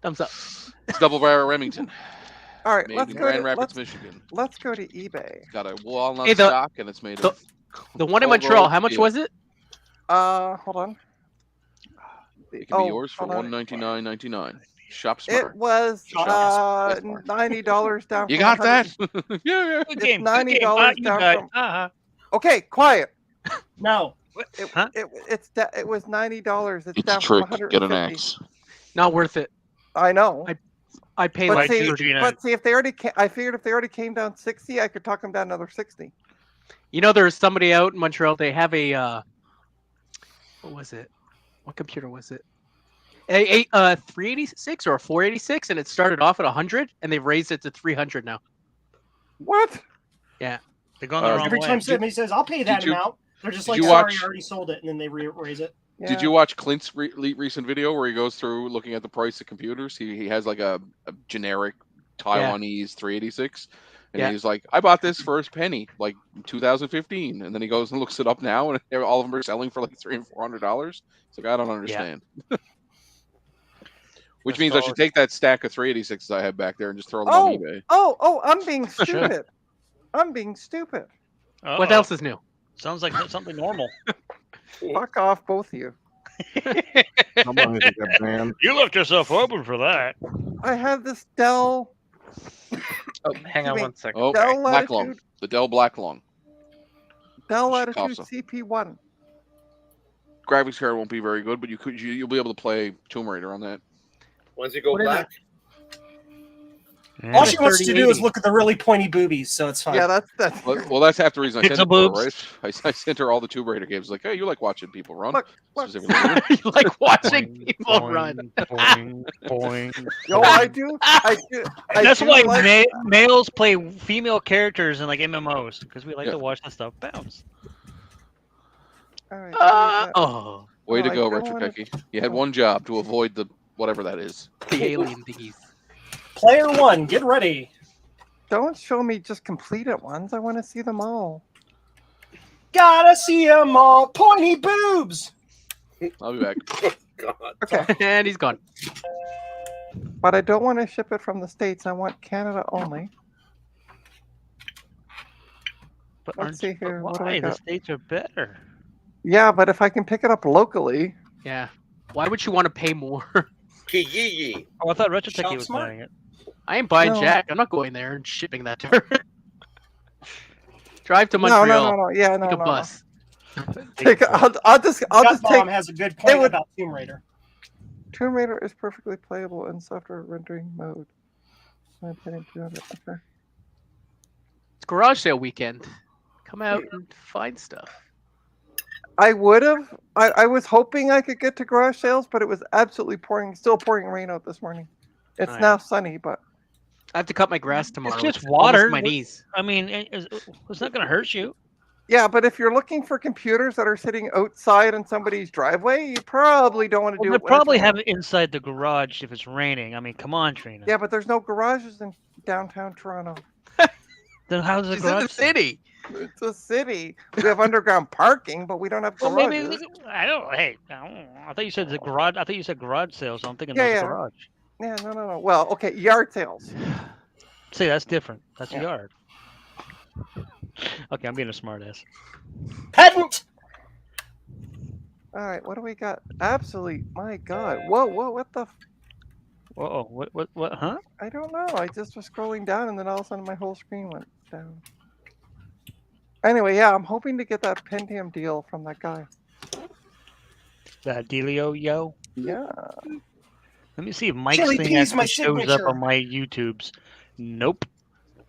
Thumbs up. It's Double Barrel Remington, all right, made let's in go Grand to Rapids, let's, Michigan. let's go to eBay. Got a walnut Hey, the- stock, and it's made the- of. The one in Cold Montreal, rolled how much steel. was it? Hold on. It can be Oh, yours for hold on. $199.99. Shop It smart. was That's smart. $90 down. You from got 100. that? Yeah. Good It's game. $90 Good game. You down got from- it. Uh-huh. Okay, quiet. No. Huh? It was $90. It's It's down a from trick. Get an 150. axe. Not worth it. I know. I paid But like see, Georgina. but see, if they already, I figured if they already came down 60, I could talk them down another 60. You know, there's somebody out in Montreal. They have a what was it? What computer was it? A 386 or a 486, and it started off at 100, and they've raised it to 300 now. What? They're going the wrong Every way. time somebody says, "I'll pay that Did you- amount," they're just did like, you "Sorry, watch- I already sold it," and then they raise it. Did Yeah. you watch Clint's recent video where he goes through looking at the price of computers? He has like a generic Taiwanese 386, and Yeah. he's like, "I bought this for a penny, like 2015," and then he goes and looks it up now, and all of them are selling for like $300 and $400. It's like, I don't understand. Which means I should take that stack of 386s I have back there and just throw them on eBay. Oh, I'm being stupid. I'm being stupid. What Uh-oh. else is new? Sounds like something normal. Fuck off, both of you. Somebody should get banned. You left yourself open for that. I have this Dell. Oh, hang on Wait. one second. Oh, Dell Black Lung. Latitude. The Dell Black Lung. Dell Shikasa. Latitude CP1. Graphics card won't be very good, but you'll be able to play Tomb Raider on that. Once you go What is black, All she wants to do 3080. is look at the really pointy boobies, so it's fine. Yeah, that's. Well, that's half the reason I sent Pixel it to her, boobs. right? I sent her all the Tomb Raider games. Like, hey, you like watching people run? Look, look. Specifically. You like watching Boing, people boing, run. boing, boing, Yo, I do. I do. I That's do why like- males play female characters in like MMOs because we like Yeah. to watch the stuff bounce. All right, give me that. Oh, Way Oh, to I go, don't Retro wanna- Techie. You had one job to avoid the whatever that is. the alien thingies. Player one, get ready. Don't show me just completed ones. I want to see them all. Gotta see 'em all. Pointy boobs. I'll be back. God. Okay, And he's gone. but I don't want to ship it from the States. I want Canada only. But Let's aren't see you- but here, what do I why? The got? states are better. Yeah, but if I can pick it up locally, Yeah. Why would you want to pay more? Kijiji. Oh, I thought Retro Techie Shop was smart. buying it. I ain't buying No. Jack. I'm not going there and shipping that to her. Drive to no, Montreal. no. Yeah, no, Take a no. bus. Take, I'll just Gut take. Bomb has a good point would- about Tomb Raider. Tomb Raider is perfectly playable in software rendering mode. I'm hitting 200. Okay. It's garage sale weekend. Come out and find stuff. I would have. I was hoping I could get to garage sales, but it was absolutely pouring, still pouring rain out this morning. It's Oh, yeah. now sunny, but I have to cut my grass tomorrow. just almost water. my knees. I mean, it's not going to hurt you. yeah. But if you're looking for computers that are sitting outside in somebody's driveway, you probably don't want to Well, do they it. when it's probably raining. have it inside the garage if it's raining. I mean, come on, Trina. Yeah, but there's no garages in downtown Toronto. Then how's the It's in the garage? city. It's a city. We have underground parking, but we don't have Well, garages. maybe I don't. Hey, I don't know. I thought you said the garage. I thought you said garage sales. So I'm thinking Yeah, that's yeah. a garage. Yeah, no. Well, okay, yard sales. See, that's different. That's Yeah. a yard. Okay, I'm being a smartass. Pedant. All right, what do we got? Absolutely, my God. Whoa, what the? Whoa, what? Huh? I don't know. I just was scrolling down, and then all of a sudden my whole screen went down. Anyway, yeah, I'm hoping to get that Pentium deal from that guy. That dealio, yo. Yeah. Let me see if Mike's Chili thing P's my actually shows up signature. on my YouTubes. Nope.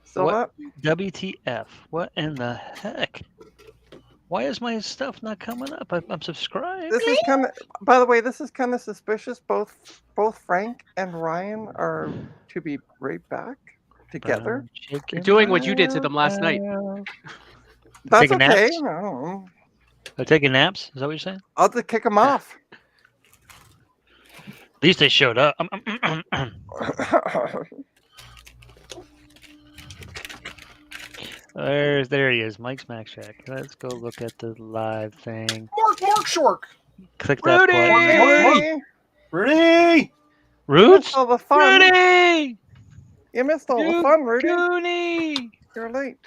So What? that, WTF? What in the heck? Why is my stuff not coming up? I'm subscribed. this is kind of. By the way, this is kind of suspicious. Both Frank and Ryan are to be right back together. Brown chicken You're doing what you did to them last night. brown. That's Taking okay. naps? No, They're taking naps? Is that what you're saying? I'll just kick them off. At least they showed up. There he is, Mike's Mac Shack. Let's go look at the live thing. Mark Shork. Click that Rudy! button. Rudy. You Roots? missed all the fun. Rudy! You missed all the fun, Rudy. Rooney! You're late.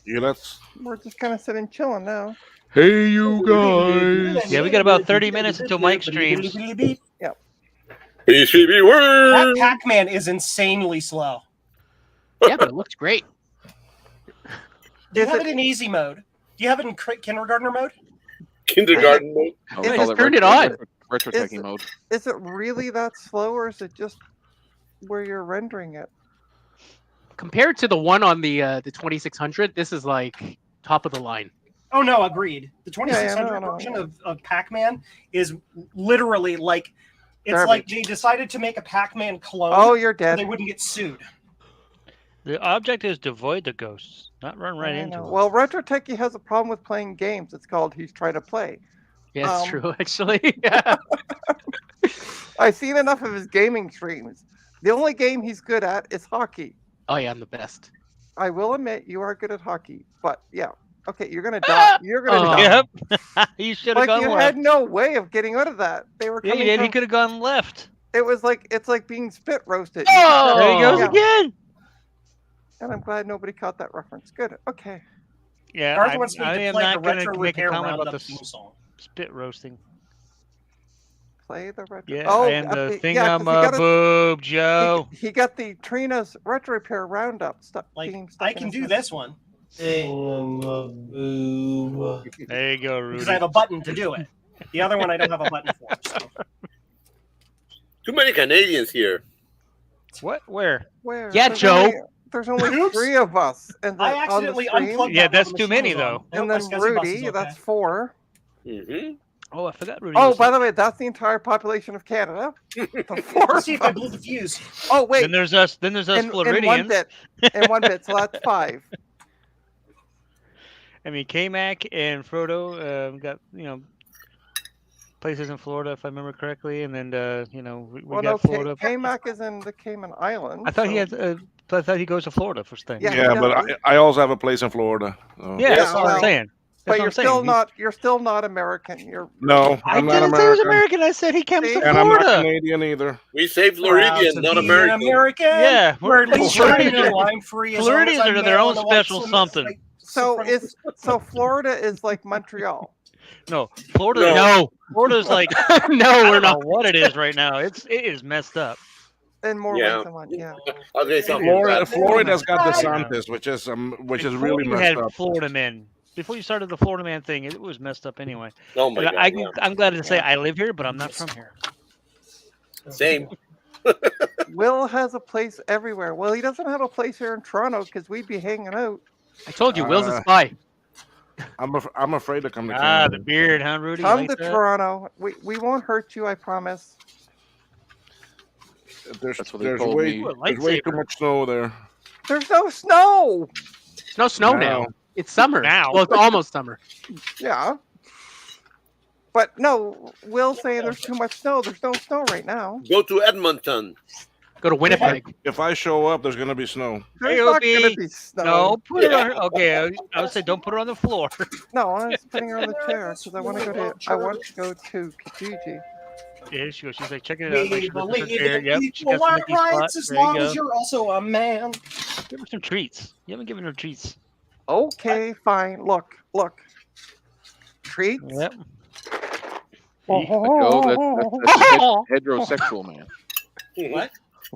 Yeah, that's. We're just kind of sitting chilling now. Hey, you guys. Yeah, we got about 30 minutes until Mike streams. That PCB word. Pac-Man is insanely slow. Yeah, but it looks great. Do you Is have it- it in easy mode? Do you have it in kindergartner mode? Kindergarten mode. Oh, we It call has it turned it retro- on. Retro Is techie it- mode. Is it really that slow, or is it just where you're rendering it? Compared to the one on the 2600, this is like top of the line. Oh no, agreed. The Yeah, yeah, 2600 no. version of Pac-Man is literally like it's Garbage. like they decided to make a Pac-Man clone Oh, you're so dead. they wouldn't get sued. The object is to avoid the ghosts, not run right I into know. them. Well, Retro Techie has a problem with playing games. It's called He's Trying to Play. Yeah, it's Um, true, actually. Yeah. I've seen enough of his gaming streams. The only game he's good at is hockey. Oh, yeah, I'm the best. I will admit you are good at hockey, but yeah. Okay, you're gonna die. You're gonna Oh. die. Yep. You should have Like gone you left. had no way of getting out of that. They were Yeah, coming you did. He from, could have gone left. It was like it's like being spit roasted. Oh! There he goes Yeah. again. And I'm glad nobody caught that reference. Good. Okay. Yeah, Garth wants me I to am play not the going retro to make a repair comment about roundup the theme song. spit roasting. Play the retro. Yeah, oh, and the thing yeah, 'cause he got it- boob, Joe. He got the Trina's retro repair roundup stuff. Like theme stuck I in can his do head. this one There you go, Rudy. because I have a button to do it. The other one I don't have a button for. So. Too many Canadians here. What? Where? Where? Yeah, There's Joe. There's only Oops. 3 of us, and I on the accidentally stream, unplugged. Yeah, that that's while too the many, machine was though. on. and Nope, my then SCSI bus is Rudy. okay. That's 4. Mm-hmm. Oh, I forgot Rudy. Oh, was by here. the way, that's the entire population of Canada. The 4 Let's see if of I us. blew the fuse. Oh wait, Then there's us. Then there's us in one Floridians. bit. In one bit, so that's 5. I mean, K-Mac and Frodo got places in Florida, if I remember correctly, and then we Well, got no, Florida. K-Mac is in the Cayman Islands. I thought he so- had. I thought he goes to Florida for things. Yeah, he Yeah, but does. I also have a place in Florida. So. Yeah, Yeah, that's what well- I'm saying. But what you're I'm saying. still He's- not. You're still not American. You're. No, I I'm not didn't say he was American, American. I said he comes See? to and I'm not Florida. Canadian either. We say Proud Floridian, to not be an American. American. Yeah, we're at least trying to Floridians go line free. Floridians are their own special something. So Florida is like Montreal. No, Florida. No. No, Florida's like no, I we're don't know not. what it is right now. It is messed up. In more Yeah. ways than one. Yeah. I'll say something. Florida's got Right. DeSantis, which is Before really you messed had up. Florida men. Before you started the Florida man thing, it was messed up anyway. Oh my And god. yeah. I'm glad to say I live here, but I'm not from here. Same. Will has a place everywhere. Well, he doesn't have a place here in Toronto because we'd be hanging out. I told you, Will's a spy. I'm afraid to come to Ah, Canada. the beard, huh, Rudy? Come Like to that? Toronto. We won't hurt you. I promise. There's That's what they there's told way me. there's way too much snow there. There's no snow. It's no snow Now. now. It's summer. Now. Well, it's almost summer. Yeah. But no, Will's saying there's too much snow. There's no snow right now. Go to Edmonton. Go to Winnipeg. If I show up, there's gonna be snow. There's not AOB. gonna be snow. No, put it on. Okay, I would say don't put it on the floor. No, I'm just putting her on the chair because I want to go to Kijiji. Yeah, she's like, check it out. We Make sure believe it's fair. in Yep, she equal got some Mickey rights spots. as There you long go. as you're also a man. Give her some treats. You haven't given her treats. Okay, fine. Look. Treats. Yep. Joe, that's a heterosexual man. What?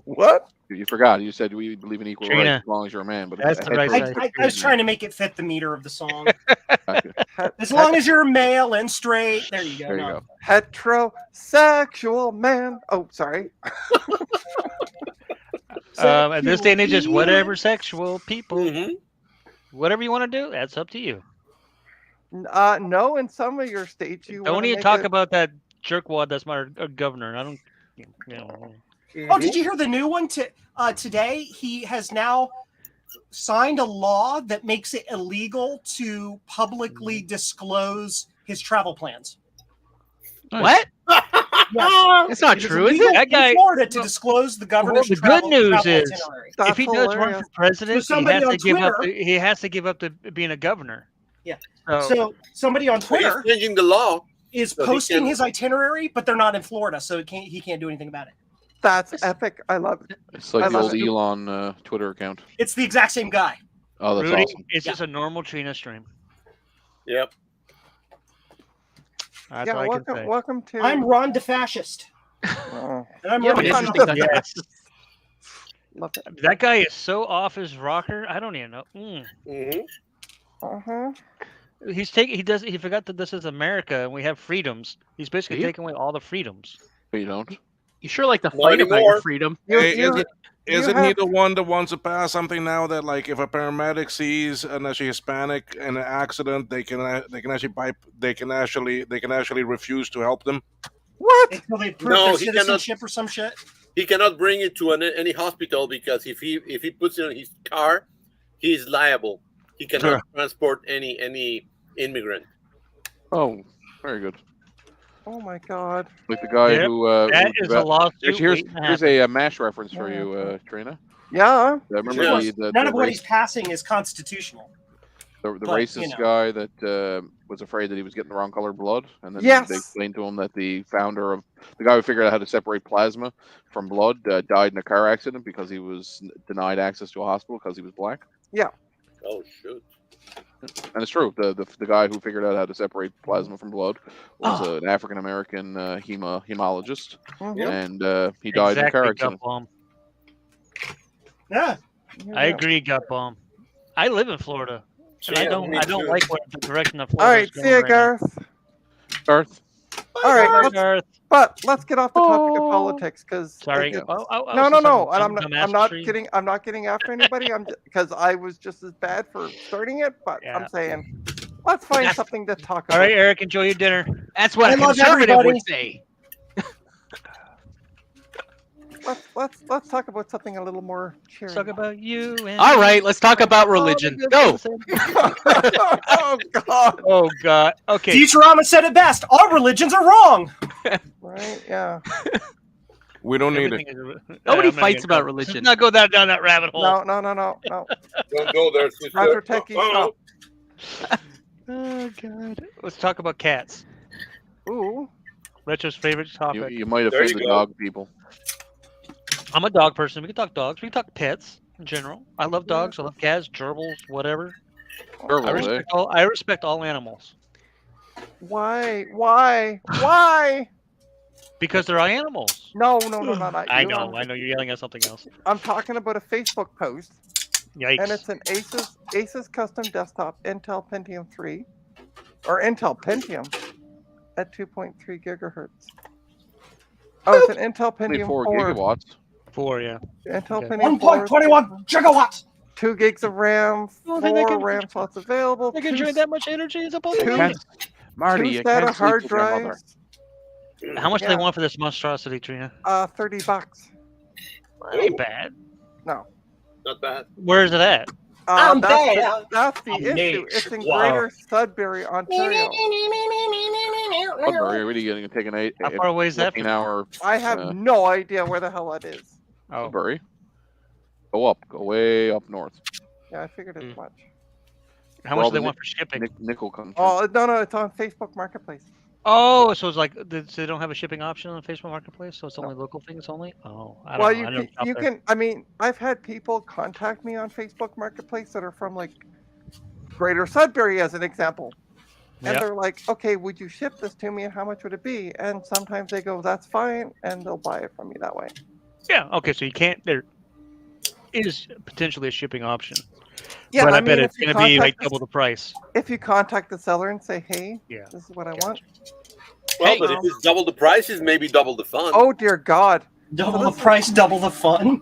What? You forgot. You said we believe in equal Trina. rights as long as you're a man. But That's it's the right heterosexual side. I was trying to make it fit the meter of the song. Gotcha. As long as you're male and straight, there you go. There you No. go. Heterosexual man. Oh, sorry. At this day and age, it's whatever sexual people, Mhm. whatever you want to do, that's up to you. No, in some of your states you Don't wanna even make talk it- about that jerkwad that's my governor. I don't. You know. Oh, did you hear the new one today? He has now signed a law that makes it illegal to publicly disclose his travel plans. What? Yes. It's not It is true, is illegal it? That in guy- Florida to disclose the governor's the good travel news is- itinerary. That's If he does run hilarious. for president, So he somebody has to on give up. Twitter- He has to give up to being a governor. Yeah. So, So somebody on He's Twitter changing the law. is So he posting can- his itinerary, but they're not in Florida, so he can't do anything about it. That's epic. I love it. It's like I the love old it. Elon Twitter account. It's the exact same guy. Oh, that's Rudy, awesome. it's just a normal Trina stream. Yep. That's Yeah, all I can say. welcome to. I'm Ron DeFascist. Oh, And I'm Yeah, running but for interesting something. Yes. love it. That guy is so off his rocker. I don't even know. hmm Uh-huh. He's taking. He forgot that this is America and we have freedoms. He's basically Do you? taking away all the freedoms. But you don't. You sure like to Not fight about anymore. your freedom? Hey, you isn't he have- the one that wants to pass something now that like if a paramedic sees an actually Hispanic in an accident, they can actually refuse to help them? What? Until they prove No, their he cannot- citizenship or some shit. He cannot bring it to any hospital because if he puts it in his car, he's liable. He cannot transport any immigrant. Oh, very good. Oh my God. Like the guy Yep, who. That who is a lawsuit. Here's waiting to here's happen. a MASH reference for you, Trina. Yeah. Remember Yeah. the None of what race- he's passing is constitutional. the but, racist you know. guy that was afraid that he was getting the wrong color blood, and then Yes. they explained to him that the founder of the guy who figured out how to separate plasma from blood died in a car accident because he was denied access to a hospital because he was black. Oh shoot! And it's true. The guy who figured out how to separate plasma from blood was Oh. an African American hemologist, Mhm. and he died in a car Exactly, accident. gut bomb. Yeah. I Yeah. agree, gut bomb. I live in Florida, and I Yeah, don't. me I don't too. like what the direction of All Florida. right. See ya, Garth. Garth, All right. Sorry, Let's, Garth. but let's get off the topic of politics because Sorry. no, and I'm not getting. I'm not getting after anybody. Because I was just as bad for starting it. But Yeah. I'm saying, let's find That's- something to talk All about. right, Eric. Enjoy your dinner. That's what I a love conservative everybody. would say. Let's talk about something a little more cheery. Let's talk about you. And All right, let's talk about religion. Go. Oh God. Oh God. Okay. Futurama said it best. All religions are wrong. Right. Yeah. We don't need Everything it. is- Nobody I'm not fights gonna about go- religion. Let's not go down that rabbit hole. No. Don't go there, sister. Roger Techie, Oh, stop. Oh god. Let's talk about cats. Ooh. Retro's favorite topic. You might There offend you the go. dog people. I'm a dog person. We can talk dogs. We can talk pets in general. I love dogs. I love cats, gerbils, whatever. I Gerbils, eh? respect all animals Why? Why? because they're animals. No, not I you. know. I know. You're yelling at something else. I'm talking about a Facebook post, Yikes. and it's an Asus custom desktop Intel Pentium 3, or Intel Pentium, at 2.3 gigahertz. Oh, it's an Intel Pentium 24 4. gigawatts. 4, yeah. Intel Okay. Pentium 4. 1.21 gigawatts. 2 gigs of RAM, don't think they 4 can- RAM slots available. They can two drain that much energy. It's a two- bullshit. Marty, two you set can't of sleep hard with your mother. drives. How much do Yeah. they want for this monstrosity, Trina? $30. That ain't bad. No. Not bad. Where is it at? I'm that's bad. that's the I'm issue. Nate. It's in Wow. Greater Sudbury, Ontario. Sudbury, really getting take an How far away is that from 14-hour I have no idea where the hell that is. Oh, Sudbury. Go way up north. Yeah, I figured as much. how Where much all do they the want for shipping? Nickel country. Oh no, it's on Facebook Marketplace. Oh, so it's like so they don't have a shipping option on Facebook Marketplace, so it's only local things only. Oh, I don't Well, know. I never shop you there. can. I mean, I've had people contact me on Facebook Marketplace that are from like Greater Sudbury, as an example, and Yeah. they're like, "Okay, would you ship this to me, and how much would it be?" And sometimes they go, "That's fine," and they'll buy it from me that way. Yeah. Okay, so you can't. There is potentially a shipping option. Yeah, but I mean, bet if it's you going to be like contact the- double the price. If you contact the seller and say, "Hey, Yeah. this is what I want," Well, but if it's double the price, it's maybe double the fun. oh dear God, Double So the this is- price, double the fun.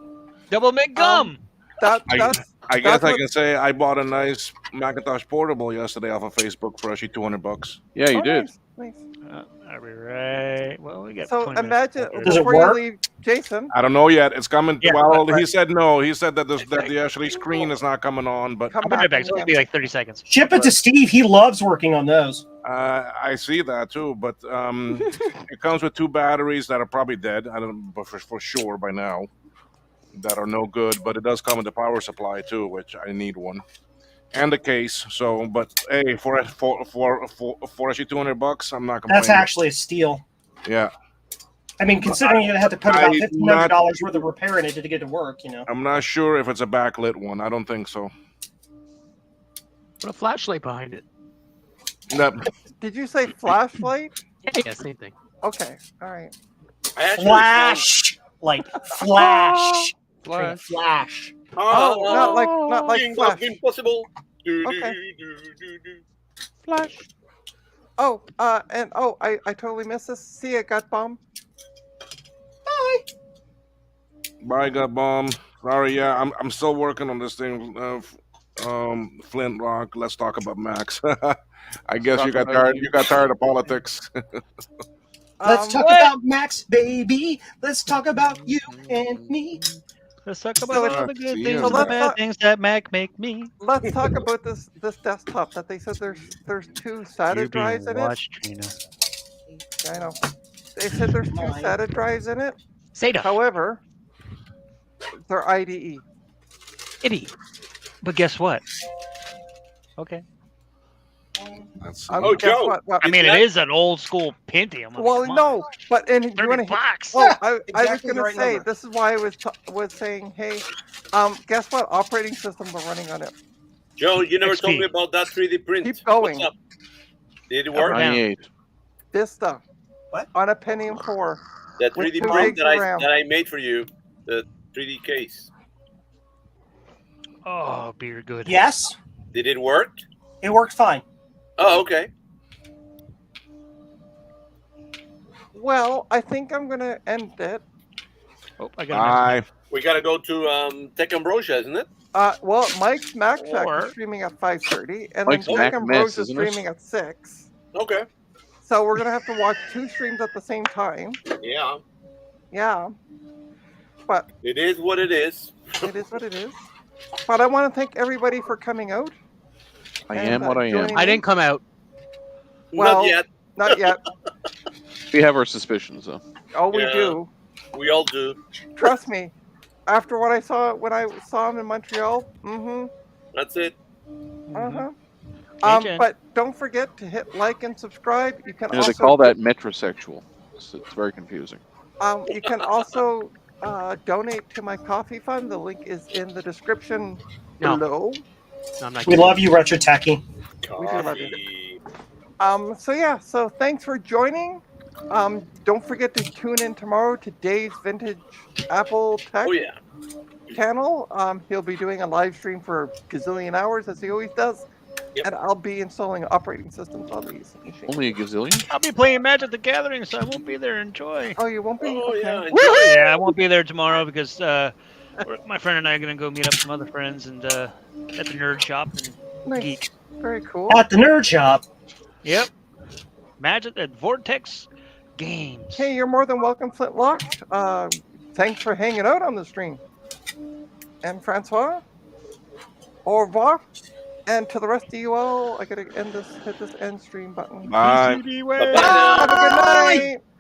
Double make gum. that's I guess That's I what- can say I bought a nice Macintosh portable yesterday off of Facebook for actually $200. Yeah, you oh, did. Nice. Are we right? Well, we got. So 20 minutes imagine left. Does it before you work? leave, Jason. I don't know yet. It's coming. Yeah, well, right. he said no. He said that the actually screen is not coming on, but Come I'll be right back. back. It's going to be like 30 seconds. Ship it to Steve. He loves working on those. I see that too. But it comes with 2 batteries that are probably dead. I don't, but for sure by now, that are no good. But it does come with the power supply too, which I need one, and the case. So, but hey, for actually $200, I'm not complaining. That's actually a steal. Yeah, I mean, considering you're gonna have to put about I'm $1,500 worth of repair in it to get it to work, you know. I'm not sure if it's a backlit one. I don't think so. Put a flashlight behind it. That, Did you say flashlight? Yeah, same thing. Okay, all right. I actually Flash, like flash, Flash. flash. Oh, not like Things flash. have been possible. Okay. Do. Flash. Oh, and I totally missed this. See ya, gut bomb. Bye, got bomb. Sorry, yeah, I'm still working on this thing. Flintlock. Let's talk about Max. I guess you got tired. You got tired of politics. Let's talk about Max, baby. Let's talk about you and me. Let's talk So about it's- all the good see things ya, and the let's bad talk- things that Mac make me. Let's talk about this desktop that they said there's 2 SATA You're drives being in it. watched, Trina. Yeah, I know. They said there's 2 Mine. SATA drives in it. Seda. However, they're IDE. Itty. But guess what? Okay. That's, Oh, guess Joe. what? I mean, it is an old school Pentium. I mean, Well, come on. no, but and you 30 want to bucks. Well, I was Exactly the gonna right say number. this is why I was saying, hey, guess what operating system we're running on it? Joe, you never told XP. me about that 3D print. Keep going. What's up? Did it Up or work? down? 98. Vista. What? On a Pentium 4. That With 3D 2 print gigs of RAM. that I made for you, the 3D case. Oh, beer good. Yes, Did it work? it worked fine. Oh, okay. Well, I think I'm gonna end it. Oh, I got a message. Bye. We gotta go to Tech Ambrosia, isn't it? Well, Mike's Mac Shack Or- is streaming at 5:30, and Mike's then Mac Tech Mess, Ambrosia is isn't it? streaming at 6. Okay. So we're gonna have to watch 2 streams at the same time. Yeah. Yeah, but It is what it is. it is what it is. But I want to thank everybody for coming out. I And, am what I am. joining I me. didn't come out. Well- Not yet. Not yet. We have our suspicions, though. Oh, we Yeah. do. We all do. Trust me. After what I saw when I saw him in Montreal, That's it. uh-huh. Jen. But don't forget to hit like and subscribe. You can You know, also they call that metrosexual. It's very confusing. you can also donate to my coffee fund. The link is in the description No. below. No, I'm not We kidding. love you, Retro Techie. We do love you. Coffee. So yeah, so thanks for joining. Don't forget to tune in tomorrow to Dave's Vintage Apple Tech Oh yeah. channel. He'll be doing a live stream for a gazillion hours as he always does. Yep. And I'll be installing operating systems on these machines. Only a gazillion? I'll be playing Magic the Gathering, so I won't be there. Enjoy. Oh, you won't be? Oh Okay. yeah. Yeah, I won't be there tomorrow because my friend and I are gonna go meet up some other friends and at the nerd shop and Nice. geek. Very cool. At the nerd shop. Yep. Magic at Vortex Games. Hey, you're more than welcome, Flintlock. Thanks for hanging out on the stream. And Francois, au revoir. And to the rest of you all, I gotta hit this end stream button. Bye. PCB way. Bye-bye now. Have a good night.